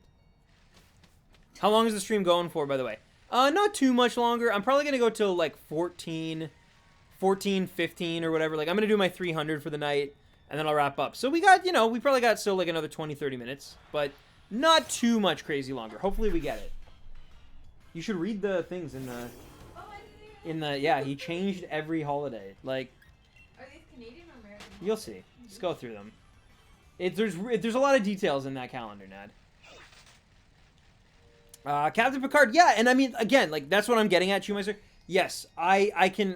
How long is the stream going for, by the way? Not too much longer. I'm probably going to go till like 14, 15 or whatever. Like, I'm going to do my 300 for the night, and then I'll wrap up. So we got, you know, we probably got still like another 20, 30 minutes, but not too much crazy longer. Hopefully we get it. You should read the things in the, yeah, he changed every holiday. Like, are these Canadian or American? You'll see. Just go through them. There's a lot of details in that calendar, Nad. Captain Picard, yeah, and I mean, again, like, that's what I'm getting at, Shoemeister. Yes, I can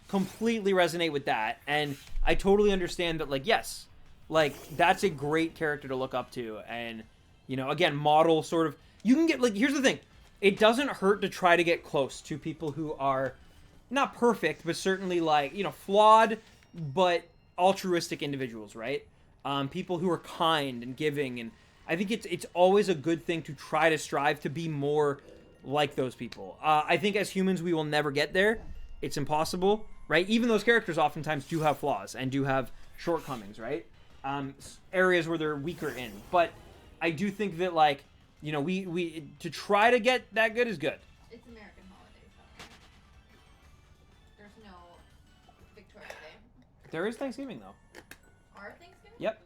completely resonate with that, and I totally understand that, like, yes, like, that's a great character to look up to, and, you know, again, model sort of, you can get, like, here's the thing, it doesn't hurt to try to get close to people who are not perfect, but certainly, like, you know, flawed, but altruistic individuals, right? People who are kind and giving, and I think it's always a good thing to try to strive to be more like those people. I think as humans, we will never get there. It's impossible, right? Even those characters oftentimes do have flaws and do have shortcomings, right? Areas where they're weaker in. But I do think that, like, you know, we to try to get that good is good. It's American holidays, though. There's no Victoria Day. There is Thanksgiving, though. Our Thanksgiving? Yep.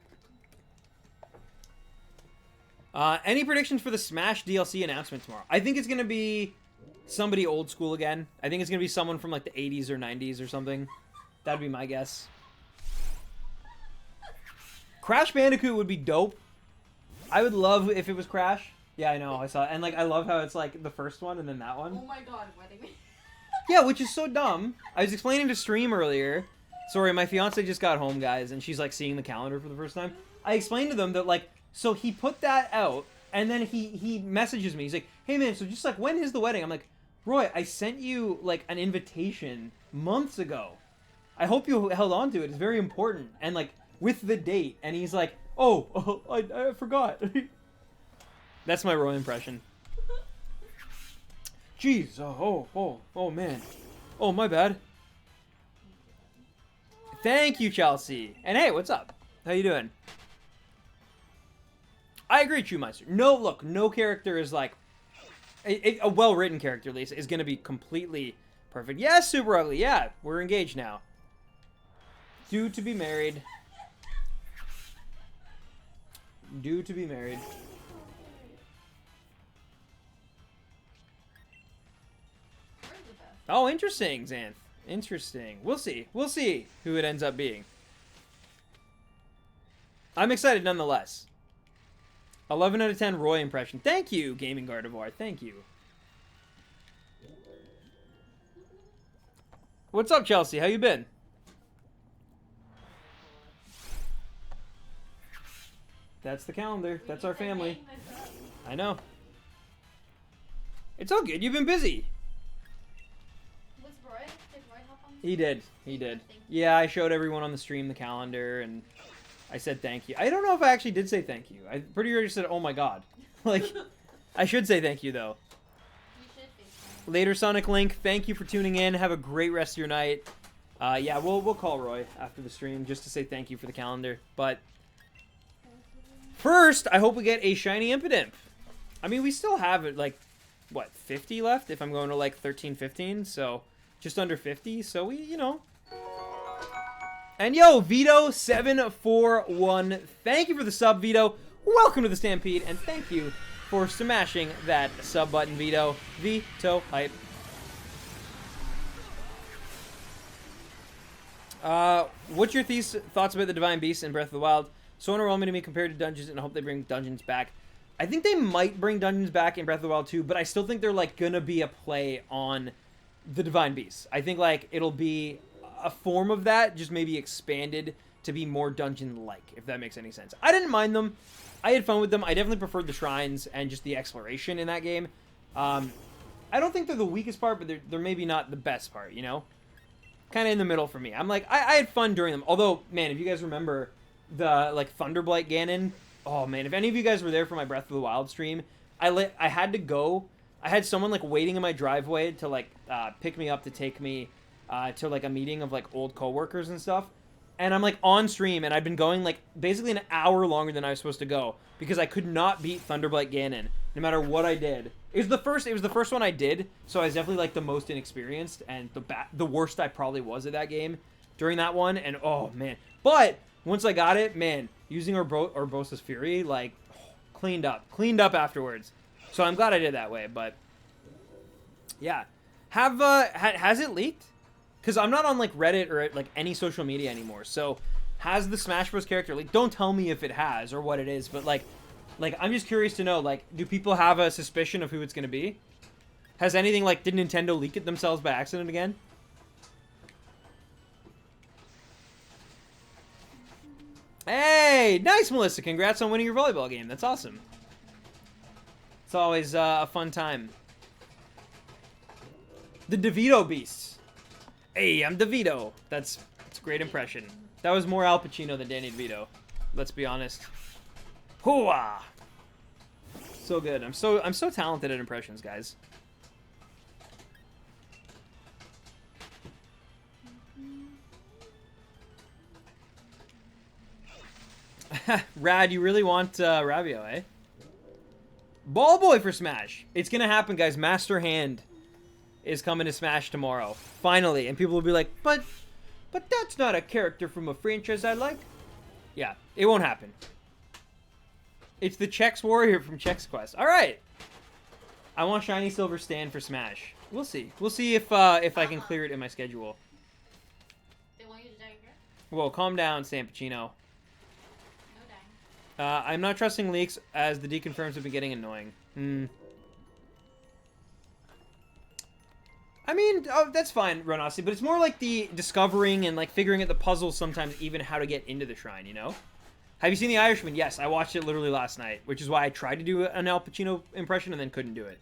Any predictions for the Smash DLC announcement tomorrow? I think it's going to be somebody old school again. I think it's going to be someone from, like, the 80s or 90s or something. That'd be my guess. Crash Bandicoot would be dope. I would love if it was Crash. Yeah, I know. I saw it. And, like, I love how it's, like, the first one and then that one. Oh my god, wedding me. Yeah, which is so dumb. I was explaining to stream earlier. Sorry, my fiance just got home, guys, and she's, like, seeing the calendar for the first time. I explained to them that, like, So he put that out, and then he messages me. He's like, hey man, so just like, when is the wedding? I'm like, Roy, I sent you like an invitation months ago. I hope you held on to it. It's very important. And like, with the date. And he's like, oh, I forgot. That's my Roy impression. Jeez. Oh, man. Oh, my bad. Thank you, Chelsea. And hey, what's up? How you doing? I agree, Chewmeister. No character is like... A well-written character, at least, is going to be completely perfect. Yes, Super Ugly. Yeah, we're engaged now. Due to be married. Due to be married. Oh, interesting, Xanth. Interesting. We'll see. We'll see who it ends up being. I'm excited nonetheless. 11 out of 10 Roy impression. Thank you, Gaming Gardevoir. Thank you. What's up, Chelsea? How you been? That's the calendar. That's our family. I know. It's all good. You've been busy. Was Roy? Did Roy help on? He did. He did. Yeah, I showed everyone on the stream the calendar, and I said thank you. I don't know if I actually did say thank you. I pretty sure just said, oh my god. Like, I should say thank you, though. You should be. Later, Sonic Link. Thank you for tuning in. Have a great rest of your night. Yeah, we'll call Roy after the stream just to say thank you for the calendar. But first, I hope we get a shiny Impidimp. I mean, we still have it, like, what, 50 left? If I'm going to, like, 13, 15. So, just under 50. So, we, you know. And yo, Vito741. Thank you for the sub, Vito. Welcome to the Stampede. And thank you for smashing that sub button, Vito. Vito hype. What's your thoughts about the Divine Beasts in Breath of the Wild? So underwhelming to me compared to Dungeons, and I hope they bring Dungeons back. I think they might bring Dungeons back in Breath of the Wild too, but I still think they're like gonna be a play on the Divine Beasts. I think like it'll be a form of that, just maybe expanded to be more dungeon-like, if that makes any sense. I didn't mind them. I had fun with them. I definitely preferred the shrines and just the exploration in that game. I don't think they're the weakest part, but they're maybe not the best part, you know? Kind of in the middle for me. I'm like, I had fun during them. Although, man, if you guys remember the, like, Thunderblight Ganon, oh, man, if any of you guys were there for my Breath of the Wild stream, I had to go. I had someone, like, waiting in my driveway to, like, pick me up to take me to, like, a meeting of, like, old coworkers and stuff. And I'm, like, on stream, and I've been going, like, basically an hour longer than I was supposed to go because I could not beat Thunderblight Ganon no matter what I did. It was the first one I did, so I was definitely, like, the most inexperienced and the worst I probably was at that game during that one. And, oh, man. But once I got it, man, using Urbosa's Fury, like, cleaned up afterwards. So I'm glad I did that way, but yeah. Has it leaked? Because I'm not on, like, Reddit or, like, any social media anymore. So, has the Smash Bros. Character leaked? Don't tell me if it has or what it is. But, like, I'm just curious to know, like, do people have a suspicion of who it's going to be? Has anything, like, did Nintendo leak it themselves by accident again? Hey! Nice, Melissa. Congrats on winning your volleyball game. That's awesome. It's always a fun time. The DeVito Beasts. Hey, I'm DeVito. That's a great impression. That was more Al Pacino than Danny DeVito. Let's be honest. Hooah! So good. I'm so talented at impressions, guys. Rad, you really want Rabio, eh? Ball Boy for Smash. It's gonna happen, guys. Master Hand is coming to Smash tomorrow. Finally. And people will be like, but that's not a character from a franchise I like. Yeah, it won't happen. It's the Chex Warrior from Chex Quest. Alright. I want Shiny Silver Stand for Smash. We'll see. We'll see if I can clear it in my schedule. They want you to die here? Whoa, calm down, San Pacino. No dying. I'm not trusting leaks as the deconfirms have been getting annoying. I mean, oh, that's fine, Renasi, but it's more like the discovering and, like, figuring out the puzzles sometimes, even how to get into the shrine, you know? Have you seen The Irishman? Yes, I watched it literally last night, which is why I tried to do an Al Pacino impression and then couldn't do it.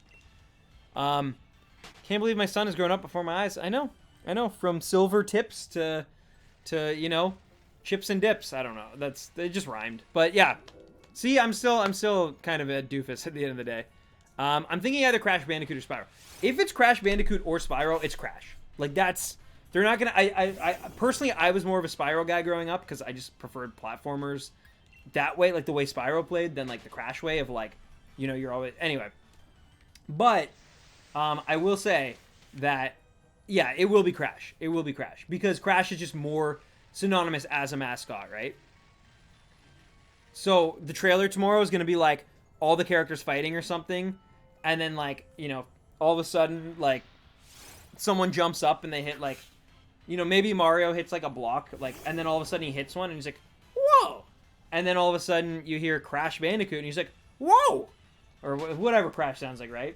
Can't believe my son has grown up before my eyes. I know. From silver tips to you know, chips and dips. I don't know. It just rhymed. But yeah, see, I'm still kind of a doofus at the end of the day. I'm thinking either Crash Bandicoot or Spyro. If it's Crash Bandicoot or Spyro, it's Crash. Like they're not gonna. I personally, I was more of a Spyro guy growing up because I just preferred platformers that way, like the way Spyro played, than like the Crash way of like, you know, you're always anyway. But I will say that yeah, it will be Crash. It will be Crash because Crash is just more synonymous as a mascot, right? So the trailer tomorrow is gonna be like all the characters fighting or something, and then like, you know, all of a sudden like someone jumps up and they hit like, you know, maybe Mario hits like a block, like, and then all of a sudden he hits one and he's like, whoa, and then all of a sudden you hear Crash Bandicoot and he's like, whoa, or whatever Crash sounds like, right?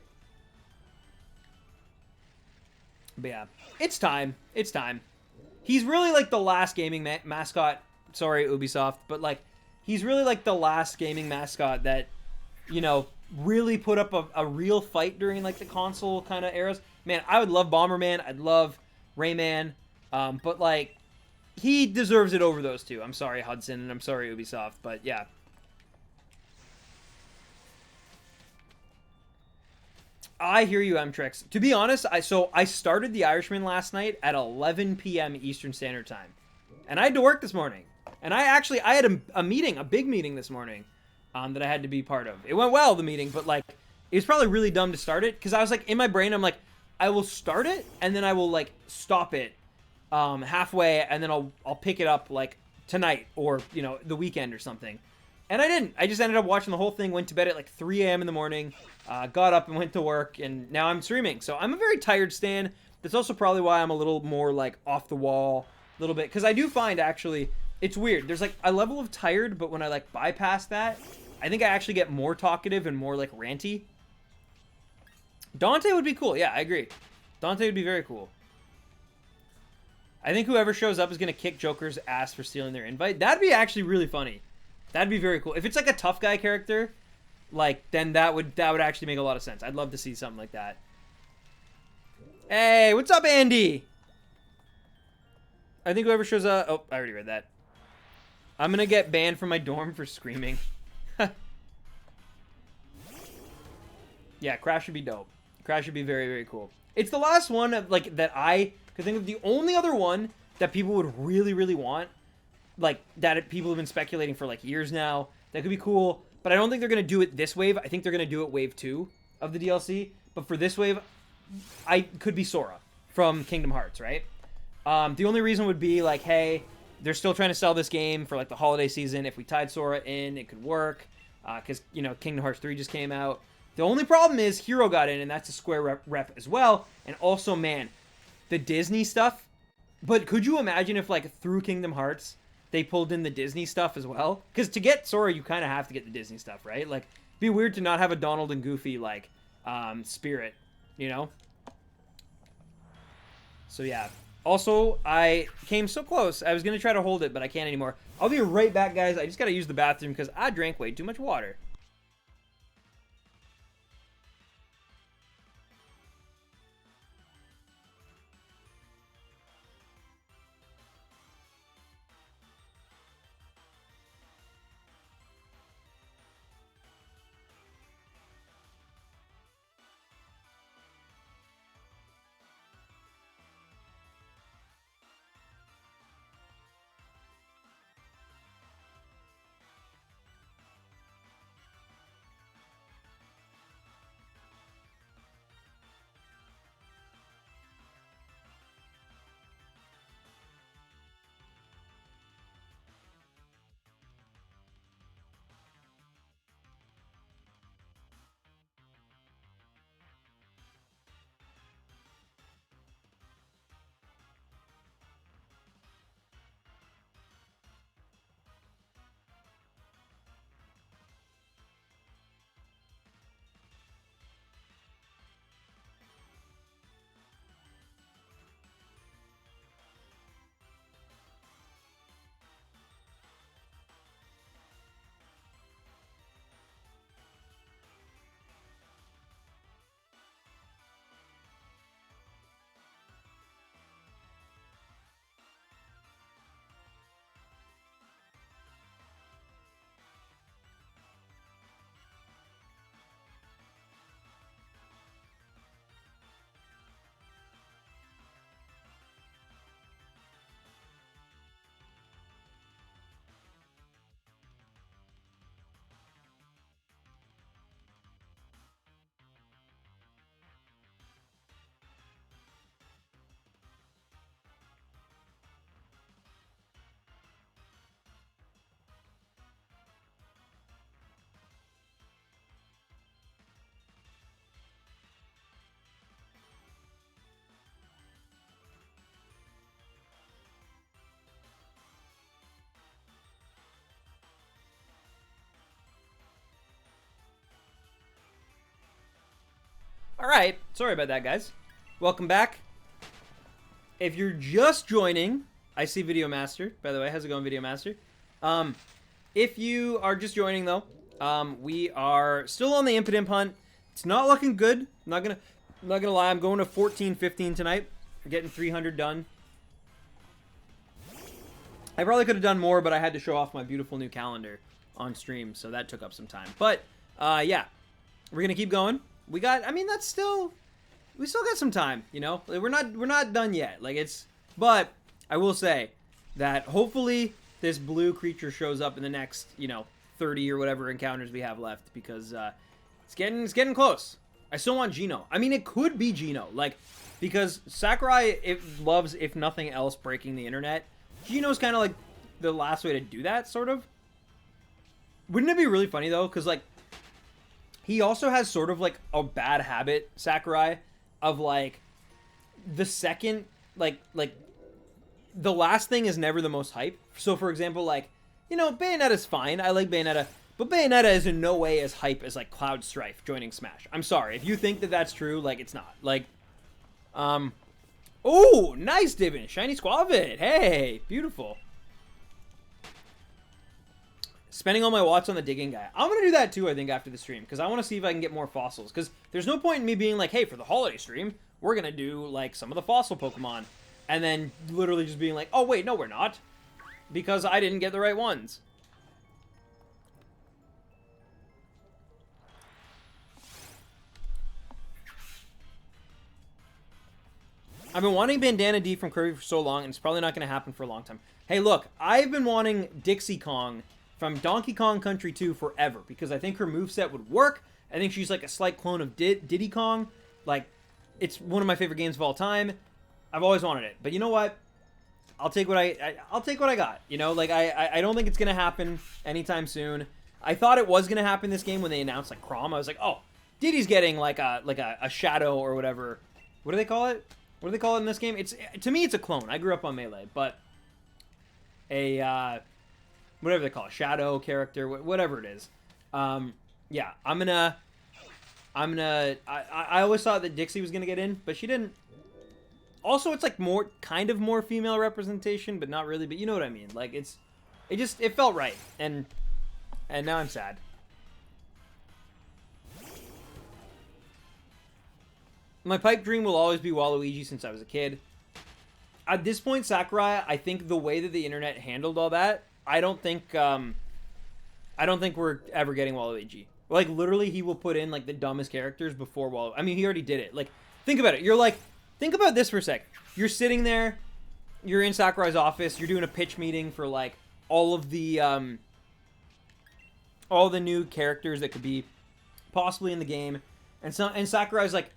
But yeah, it's time. He's really like the last gaming mascot. Sorry, Ubisoft, but like he's really like the last gaming mascot that, you know, really put up a real fight during like the console kind of eras. Man, I would love Bomberman. I'd love Rayman. But like he deserves it over those two. I'm sorry, Hudson, and I'm sorry, Ubisoft, but yeah. I hear you, Mtrex. To be honest, I started The Irishman last night at 11 p.m. Eastern Standard Time, and I had to work this morning. And I had a meeting, a big meeting this morning, that I had to be part of. It went well, the meeting, but like it was probably really dumb to start it because I was like in my brain, I'm like, I will start it and then I will like stop it halfway, and then I'll pick it up like tonight or, you know, the weekend or something. And I didn't. I just ended up watching the whole thing, went to bed at like 3 a.m. in the morning, got up and went to work, and now I'm streaming. So I'm a very tired Stan. That's also probably why I'm a little more like off the wall a little bit, because I do find actually it's weird. There's like a level of tired, but when I like bypass that, I think I actually get more talkative and more like ranty. Dante would be cool. Yeah, I agree. Dante would be very cool. I think whoever shows up is going to kick Joker's ass for stealing their invite. That'd be actually really funny. That'd be very cool. If it's like a tough guy character, like, then that would actually make a lot of sense. I'd love to see something like that. Hey, what's up, Andy? I think whoever shows up... Oh, I already read that. I'm going to get banned from my dorm for screaming. Yeah, Crash would be dope. Crash would be very, very cool. It's the last one of, like, that I could think of. The only other one that people would really, really want, like, that people have been speculating for, like, years now, that could be cool, but I don't think they're going to do it this wave. I think they're going to do it wave 2 of the DLC, but for this wave, I could be Sora from Kingdom Hearts, right? The only reason would be, like, hey, they're still trying to sell this game for, like, the holiday season. If we tied Sora in, it could work, because, you know, Kingdom Hearts 3 just came out. The only problem is Hero got in, and that's a Square rep as well, and also, man, the Disney stuff. But could you imagine if, like, through Kingdom Hearts, they pulled in the Disney stuff as well? Because to get Sora, you kind of have to get the Disney stuff, right? Like, it'd be weird to not have a Donald and Goofy, like, spirit, you know? So, yeah. Also, I came so close. I was going to try to hold it, but I can't anymore. I'll be right back, guys. I just got to use the bathroom because I drank way too much water. All right. Sorry about that, guys. Welcome back. If you're just joining, I see Video Master. By the way, how's it going, Video Master? If you are just joining, though, we are still on the Impidimp hunt. It's not looking good. I'm not gonna lie. I'm going to 14-15 tonight. We're getting 300 done. I probably could have done more, but I had to show off my beautiful new calendar on stream, so that took up some time. But yeah, we're gonna keep going. We got. I mean, we still got some time. You know, we're not done yet. Like but I will say that hopefully this blue creature shows up in the next 30 or whatever encounters we have left, because it's getting close. I still want Geno. I mean, it could be Geno, because Sakurai loves, if nothing else, breaking the internet. Geno's kind of like the last way to do that, sort of. Wouldn't it be really funny though? Because he also has sort of like a bad habit, Sakurai, of the second the last thing is never the most hype. So for example, Bayonetta's fine. I like Bayonetta. But Bayonetta is in no way as hype as Cloud Strife joining Smash. I'm sorry. If you think that that's true, it's not. Oh, nice Divin. Shiny Squavid. Hey, beautiful. Spending all my watts on the digging guy. I'm going to do that too, I think, after the stream, because I want to see if I can get more fossils. Because there's no point in me being like, hey, for the holiday stream, we're going to do, some of the fossil Pokemon. And then literally just being like, oh, wait, no, we're not. Because I didn't get the right ones. I've been wanting Bandana D from Kirby for so long, and it's probably not going to happen for a long time. Hey, look, I've been wanting Dixie Kong from Donkey Kong Country 2 forever, because I think her moveset would work. I think she's a slight clone of Diddy Kong. It's one of my favorite games of all time. I've always wanted it. But you know what? I'll take what I'll take what I got. I don't think it's going to happen anytime soon. I thought it was going to happen this game when they announced, Chrom. I was like, oh, Diddy's getting, a shadow or whatever. What do they call it? What do they call it in this game? To me, it's a clone. I grew up on Melee, but whatever they call it, shadow character, whatever it is. Yeah, I always thought that Dixie was gonna get in, but she didn't. Also, it's kind of more female representation, but not really. But you know what I mean? It felt right, and now I'm sad. My pipe dream will always be Waluigi since I was a kid. At this point, Sakurai, I think the way that the internet handled all that, I don't think we're ever getting Waluigi. Literally, he will put in, the dumbest characters before Waluigi. I mean, he already did it. Think about it. Think about this for a sec. You're sitting there, you're in Sakurai's office, you're doing a pitch meeting for, all the new characters that could be possibly in the game. And Sakurai's like,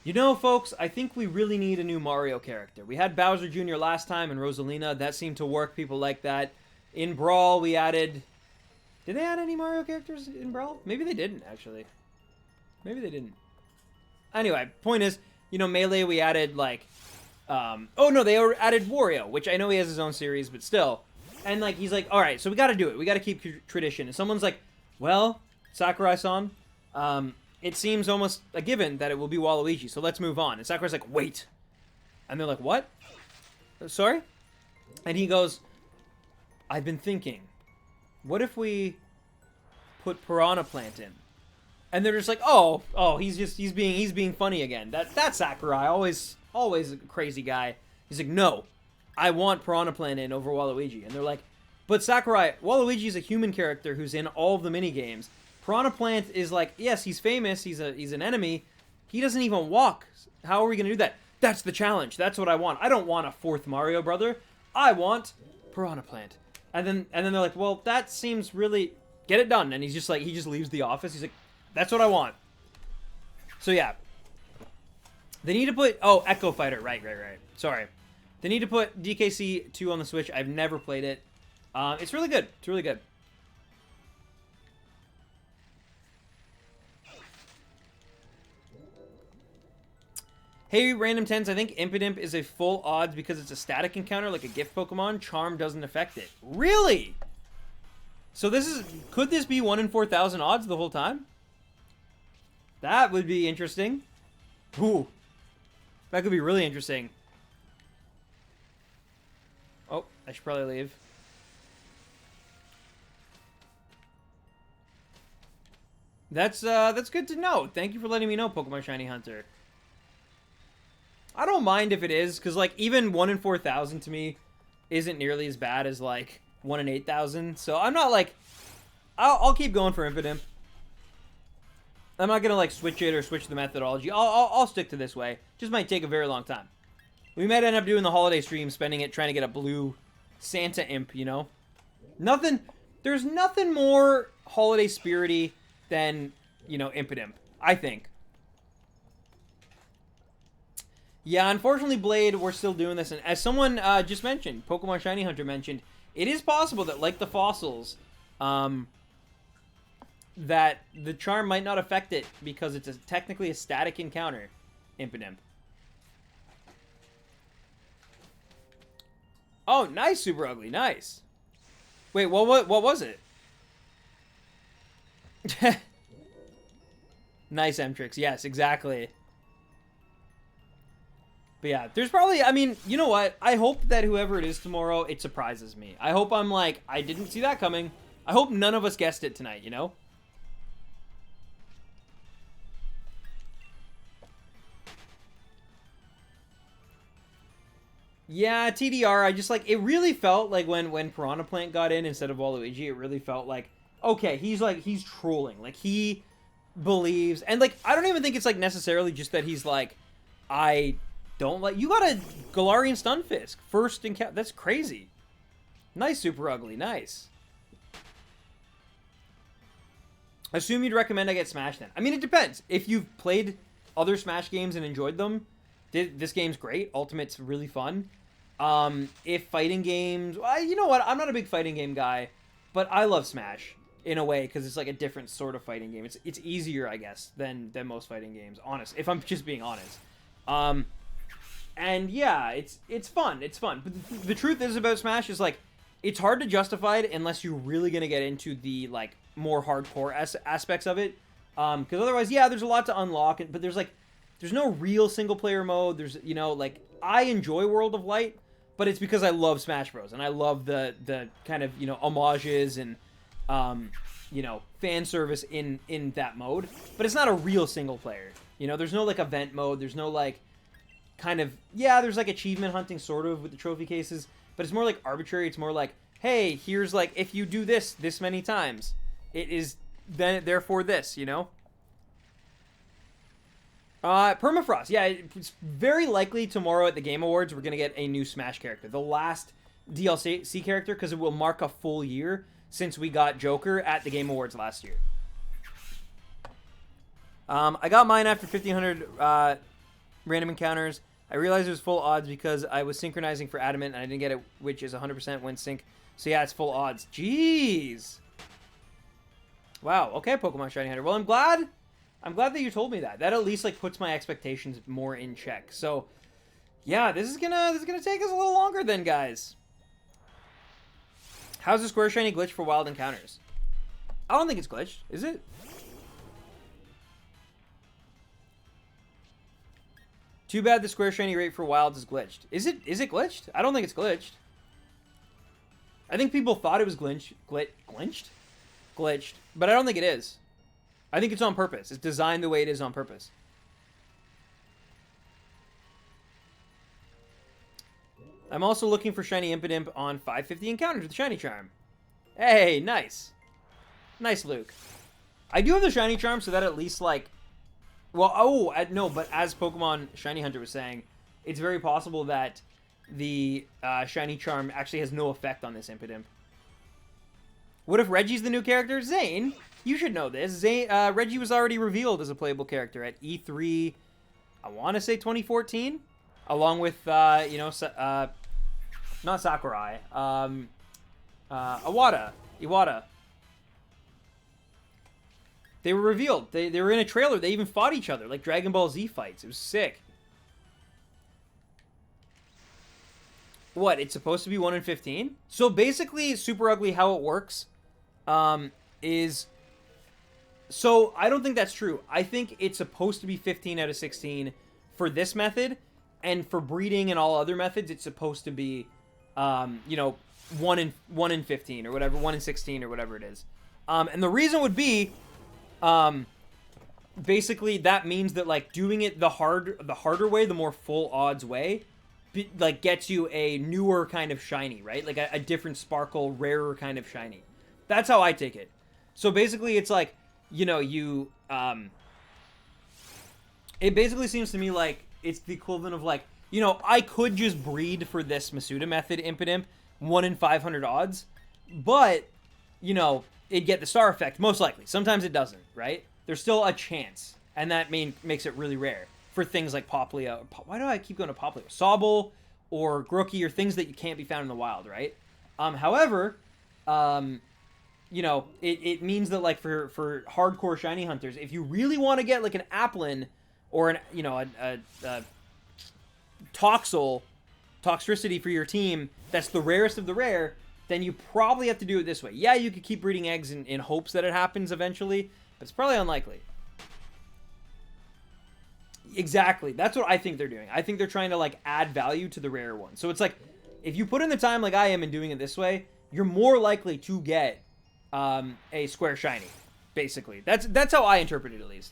you know, folks, I think we really need a new Mario character. We had Bowser Jr. last time and Rosalina. That seemed to work. People like that. In Brawl, we added... Did they add any Mario characters in Brawl? Maybe they didn't, actually. Maybe they didn't. Anyway, point is, Melee, we added, oh, no, they added Wario, which I know he has his own series, but still. And, he's like, all right, so we got to do it. We got to keep tradition. And someone's like, well, Sakurai-san, it seems almost a given that it will be Waluigi, so let's move on. And Sakurai's like, wait. And they're like, what? Sorry? And he goes, I've been thinking, what if we put Piranha Plant in? And they're just like, oh, he's being funny again. That's Sakurai, always a crazy guy. He's like, no, I want Piranha Plant in over Waluigi. And they're like, but Sakurai, Waluigi is a human character who's in all of the minigames. Piranha Plant is yes, he's famous, he's an enemy. He doesn't even walk. How are we gonna do that? That's the challenge. That's what I want. I don't want a fourth Mario brother. I want Piranha Plant. And then they're like, well, that seems really... Get it done. And he's just he just leaves the office. He's like, that's what I want. So yeah. They need to put... Oh, Echo Fighter. Right. Sorry. They need to put DKC 2 on the Switch. I've never played it. It's really good. It's really good. Hey, Random Tens, I think Impidimp is a full odds because it's a static encounter like a gift Pokemon. Charm doesn't affect it. Really? So could this be 1 in 4,000 odds the whole time? That would be interesting. Ooh. That could be really interesting. Oh, I should probably leave. That's good to know. Thank you for letting me know, Pokemon Shiny Hunter. I don't mind if it is, because, like, even 1 in 4,000 to me isn't nearly as bad as, like, 1 in 8,000. So I'm not, like... I'll keep going for Impidimp. I'm not going to, like, switch it or switch the methodology. I'll stick to this way. Just might take a very long time. We might end up doing the holiday stream, spending it trying to get a blue Santa imp, you know? There's nothing more holiday spirity than, you know, Impidimp, I think. Yeah, unfortunately, Blade, we're still doing this. And as someone just mentioned, Pokemon Shiny Hunter mentioned, it is possible that, like the fossils, that the charm might not affect it because it's technically a static encounter, Impidimp. Oh, nice, Super Ugly, nice. Wait, what was it? Nice, Mtrix. Yes, exactly. But yeah, there's probably, I mean, you know what? I hope that whoever it is tomorrow, it surprises me. I hope I'm like, I didn't see that coming. I hope none of us guessed it tonight, you know? Yeah, TDR, I just, like, it really felt like when Piranha Plant got in instead of Waluigi, it really felt like, okay, he's trolling. Like, he believes, and, like, I don't even think it's, like, necessarily just that he's, like, I don't like, you got a Galarian Stunfisk. First encounter, that's crazy. Nice, Super Ugly, nice. Assume you'd recommend I get Smash then. I mean, it depends. If you've played other Smash games and enjoyed them, this game's great. Ultimate's really fun. If fighting games... you know what? I'm not a big fighting game guy, but I love Smash in a way because it's like a different sort of fighting game. It's easier, I guess, than most fighting games, honest. If I'm just being honest. And yeah, it's fun. It's fun. But the truth is about Smash is, like, it's hard to justify it unless you're really going to get into the, like, more hardcore aspects of it. Because otherwise, yeah, there's a lot to unlock, but there's no real single-player mode. There's, you know, like, I enjoy World of Light, but it's because I love Smash Bros. And I love the kind of, you know, homages and, you know, fan service in that mode. But it's not a real single-player. You know, there's no, like, event mode. There's no, like, kind of, yeah, there's, like, achievement hunting sort of with the trophy cases. But it's more, like, arbitrary. It's more like, hey, here's, like, if you do this many times, it is then therefore this, you know? Permafrost. Yeah, it's very likely tomorrow at the Game Awards we're going to get a new Smash character. The last DLC character, because it will mark a full year since we got Joker at the Game Awards last year. I got mine after 1,500 random encounters. I realized it was full odds because I was synchronizing for Adamant and I didn't get it, which is 100% when sync. So yeah, it's full odds. Jeez. Wow. Okay, Pokemon Shiny Hunter. Well, I'm glad that you told me that. That at least, like, puts my expectations more in check. So, yeah, this is gonna take us a little longer then, guys. How's the Square Shiny glitch for wild encounters? I don't think it's glitched. Is it? Too bad the Square Shiny rate for wilds is glitched. Is it glitched? I don't think it's glitched. I think people thought it was glitched, but I don't think it is. I think it's on purpose. It's designed the way it is on purpose. I'm also looking for Shiny Impidimp on 550 encounters with the Shiny Charm. Hey, nice. Nice, Luke. I do have the Shiny Charm, so that at least, like... Well, no, but as Pokemon Shiny Hunter was saying, it's very possible that the Shiny Charm actually has no effect on this Impidimp. What if Reggie's the new character? Zane, you should know this. Reggie was already revealed as a playable character at E3, I want to say 2014, along with, you know, not Sakurai, Iwata. They were revealed. They were in a trailer. They even fought each other, like Dragon Ball Z fights. It was sick. What? It's supposed to be 1 in 15? So basically, Super Ugly, how it works, is So I don't think that's true. I think it's supposed to be 15 out of 16 for this method, and for breeding and all other methods, it's supposed to be, you know, 1 in 15 or whatever, 1 in 16 or whatever it is. And the reason would be, basically that means that like doing it the harder way, the more full odds way, like gets you a newer kind of shiny, right? Like a different sparkle, rarer kind of shiny. That's how I take it. So basically, it's like, you know, it basically seems to me like it's the equivalent of like, you know, I could just breed for this Masuda method Impidimp 1 in 500 odds, but, you know, it'd get the star effect, most likely. Sometimes it doesn't, right? There's still a chance, and that makes it really rare for things like Popplio. Why do I keep going to Popplio? Sobble or Grookey or things that you can't be found in the wild, right? However, you know, it means that like for hardcore shiny hunters, if you really want to get like an Applin or an, you know, a Toxtricity for your team, that's the rarest of the rare, then you probably have to do it this way. Yeah, you could keep breeding eggs in hopes that it happens eventually, but it's probably unlikely. Exactly. That's what I think they're doing. I think they're trying to like add value to the rare one. So it's like, if you put in the time like I am in doing it this way, you're more likely to get a square shiny, basically. That's how I interpret it, at least.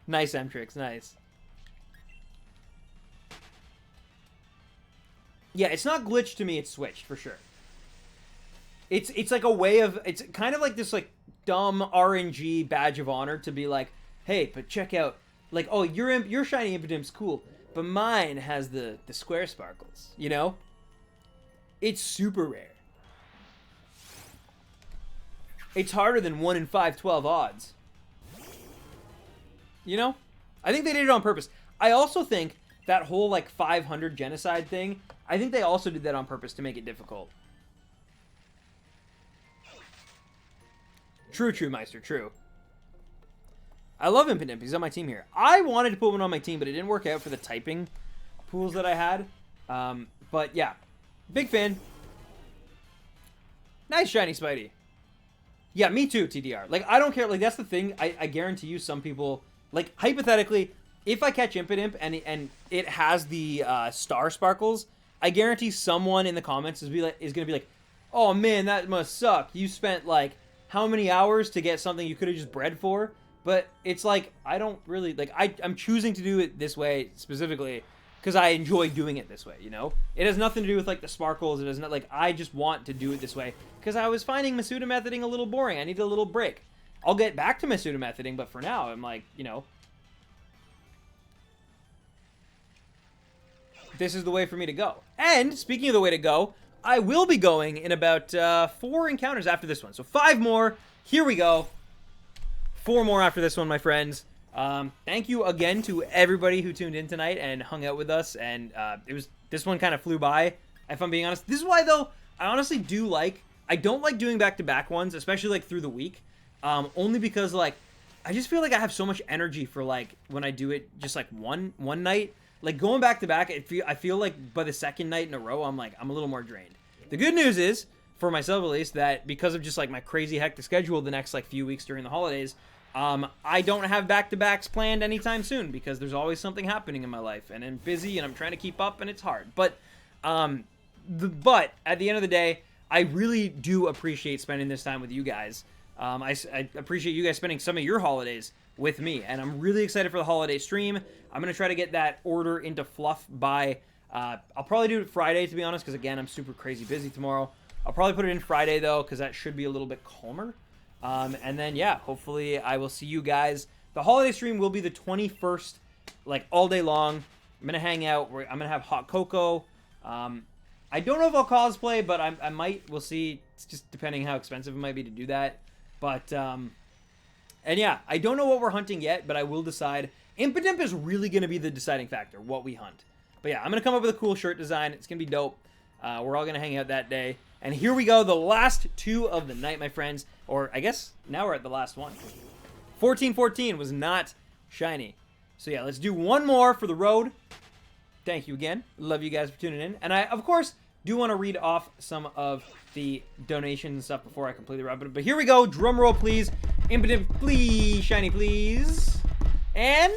Nice, Mtrix, nice. Yeah, it's not glitched to me, it's switched, for sure. It's like a way of, it's kind of like this like dumb RNG badge of honor to be like, hey, but check out, like, oh, your shiny Impidimp's cool, but mine has the square sparkles, you know? It's super rare. It's harder than 1 in 512 odds. You know? I think they did it on purpose. I also think that whole like 500 genocide thing, I think they also did that on purpose to make it difficult. True, Meister, true. I love Impidimp. He's on my team here. I wanted to put one on my team, but it didn't work out for the typing pools that I had. But yeah, big fan. Nice shiny Spidey. Yeah, me too, TDR. Like, I don't care. Like, that's the thing. I guarantee you some people, like, hypothetically, if I catch Impidimp and it has the star sparkles, I guarantee someone in the comments is going to be like, oh man, that must suck. You spent, like, how many hours to get something you could have just bred for? But it's like, I don't really, like, I'm choosing to do it this way specifically because I enjoy doing it this way, you know? It has nothing to do with, like, the sparkles. It has not, like, I just want to do it this way because I was finding Masuda methoding a little boring. I need a little break. I'll get back to Masuda methoding, but for now, I'm like, you know, this is the way for me to go. And speaking of the way to go, I will be going in about 4 encounters after this one. So 5 more. Here we go. 4 more after this one, my friends. Thank you again to everybody who tuned in tonight and hung out with us. And this one kind of flew by, if I'm being honest. This is why, though, I honestly I don't like doing back-to-back ones, especially, like, through the week. Only because, like, I just feel like I have so much energy for, like, when I do it just, like, one night. Like, going back-to-back, I feel like by the second night in a row, I'm a little more drained. The good news is, for myself at least, that because of just, like, my crazy hectic schedule the next, like, few weeks during the holidays, I don't have back-to-backs planned anytime soon because there's always something happening in my life, and I'm busy, and I'm trying to keep up, and it's hard. But at the end of the day, I really do appreciate spending this time with you guys. I appreciate you guys spending some of your holidays with me, and I'm really excited for the holiday stream. I'm going to try to get that order into fluff by, I'll probably do it Friday, to be honest, because, again, I'm super crazy busy tomorrow. I'll probably put it in Friday, though, because that should be a little bit calmer. And then, yeah, hopefully I will see you guys. The holiday stream will be the 21st, like, all day long. I'm going to hang out. I'm going to have hot cocoa. I don't know if I'll cosplay, but I might. We'll see. It's just depending how expensive it might be to do that. But, and yeah, I don't know what we're hunting yet, but I will decide. Impidimp is really going to be the deciding factor, what we hunt. But yeah, I'm going to come up with a cool shirt design. It's going to be dope. We're all going to hang out that day. And here we go, the last 2 of the night, my friends. Or I guess now we're at the last one. 1414 was not shiny. So yeah, let's do one more for the road. Thank you again. Love you guys for tuning in. And I, of course, Do want to read off some of the donations and stuff before I completely wrap it up. But here we go. Drum roll, please. Impidimp, please. Shiny, please. And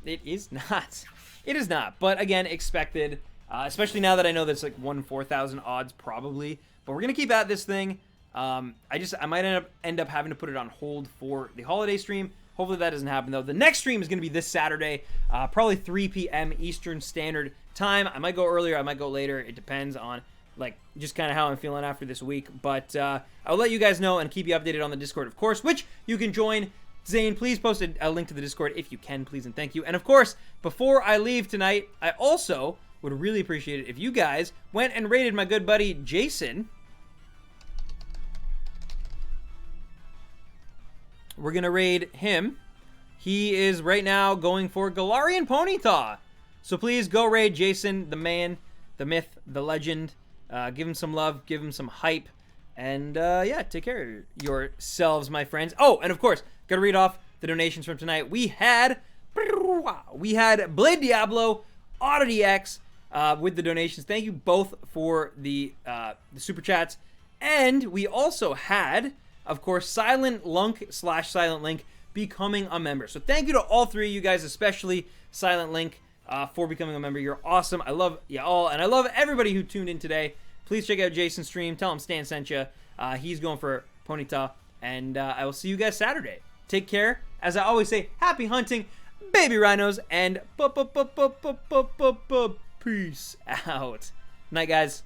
it is not. It is not. But again, expected. Especially now that I know that's like 1 in 4,000 odds, probably. But we're gonna keep at this thing. I might end up having to put it on hold for the holiday stream. Hopefully that doesn't happen though. The next stream is gonna be this Saturday, probably 3 p.m. Eastern Standard Time. I might go earlier, I might go later. It depends on like just kind of how I'm feeling after this week. But I'll let you guys know and keep you updated on the Discord, of course, which you can join. Zane, please post a link to the Discord if you can, please, and thank you. And of course, before I leave tonight, I also would really appreciate it if you guys went and rated my good buddy Jason. We're going to raid him. He is right now going for Galarian Ponyta. So please go raid Jason, the man, the myth, the legend. Give him some love, give him some hype. And yeah, take care of yourselves, my friends. Oh, and of course, got to read off the donations from tonight. We had Blade Diablo, Oddity X with the donations. Thank you both for the super chats. And we also had, of course, Silent Lunk / Silent Link becoming a member. So thank you to all three of you guys, especially Silent Link, for becoming a member. You're awesome. I love you all, and I love everybody who tuned in today. Please check out Jason's stream. Tell him Stan sent you. He's going for Ponyta, and I will see you guys Saturday. Take care. As I always say, happy hunting, baby rhinos, and peace out. Night, guys.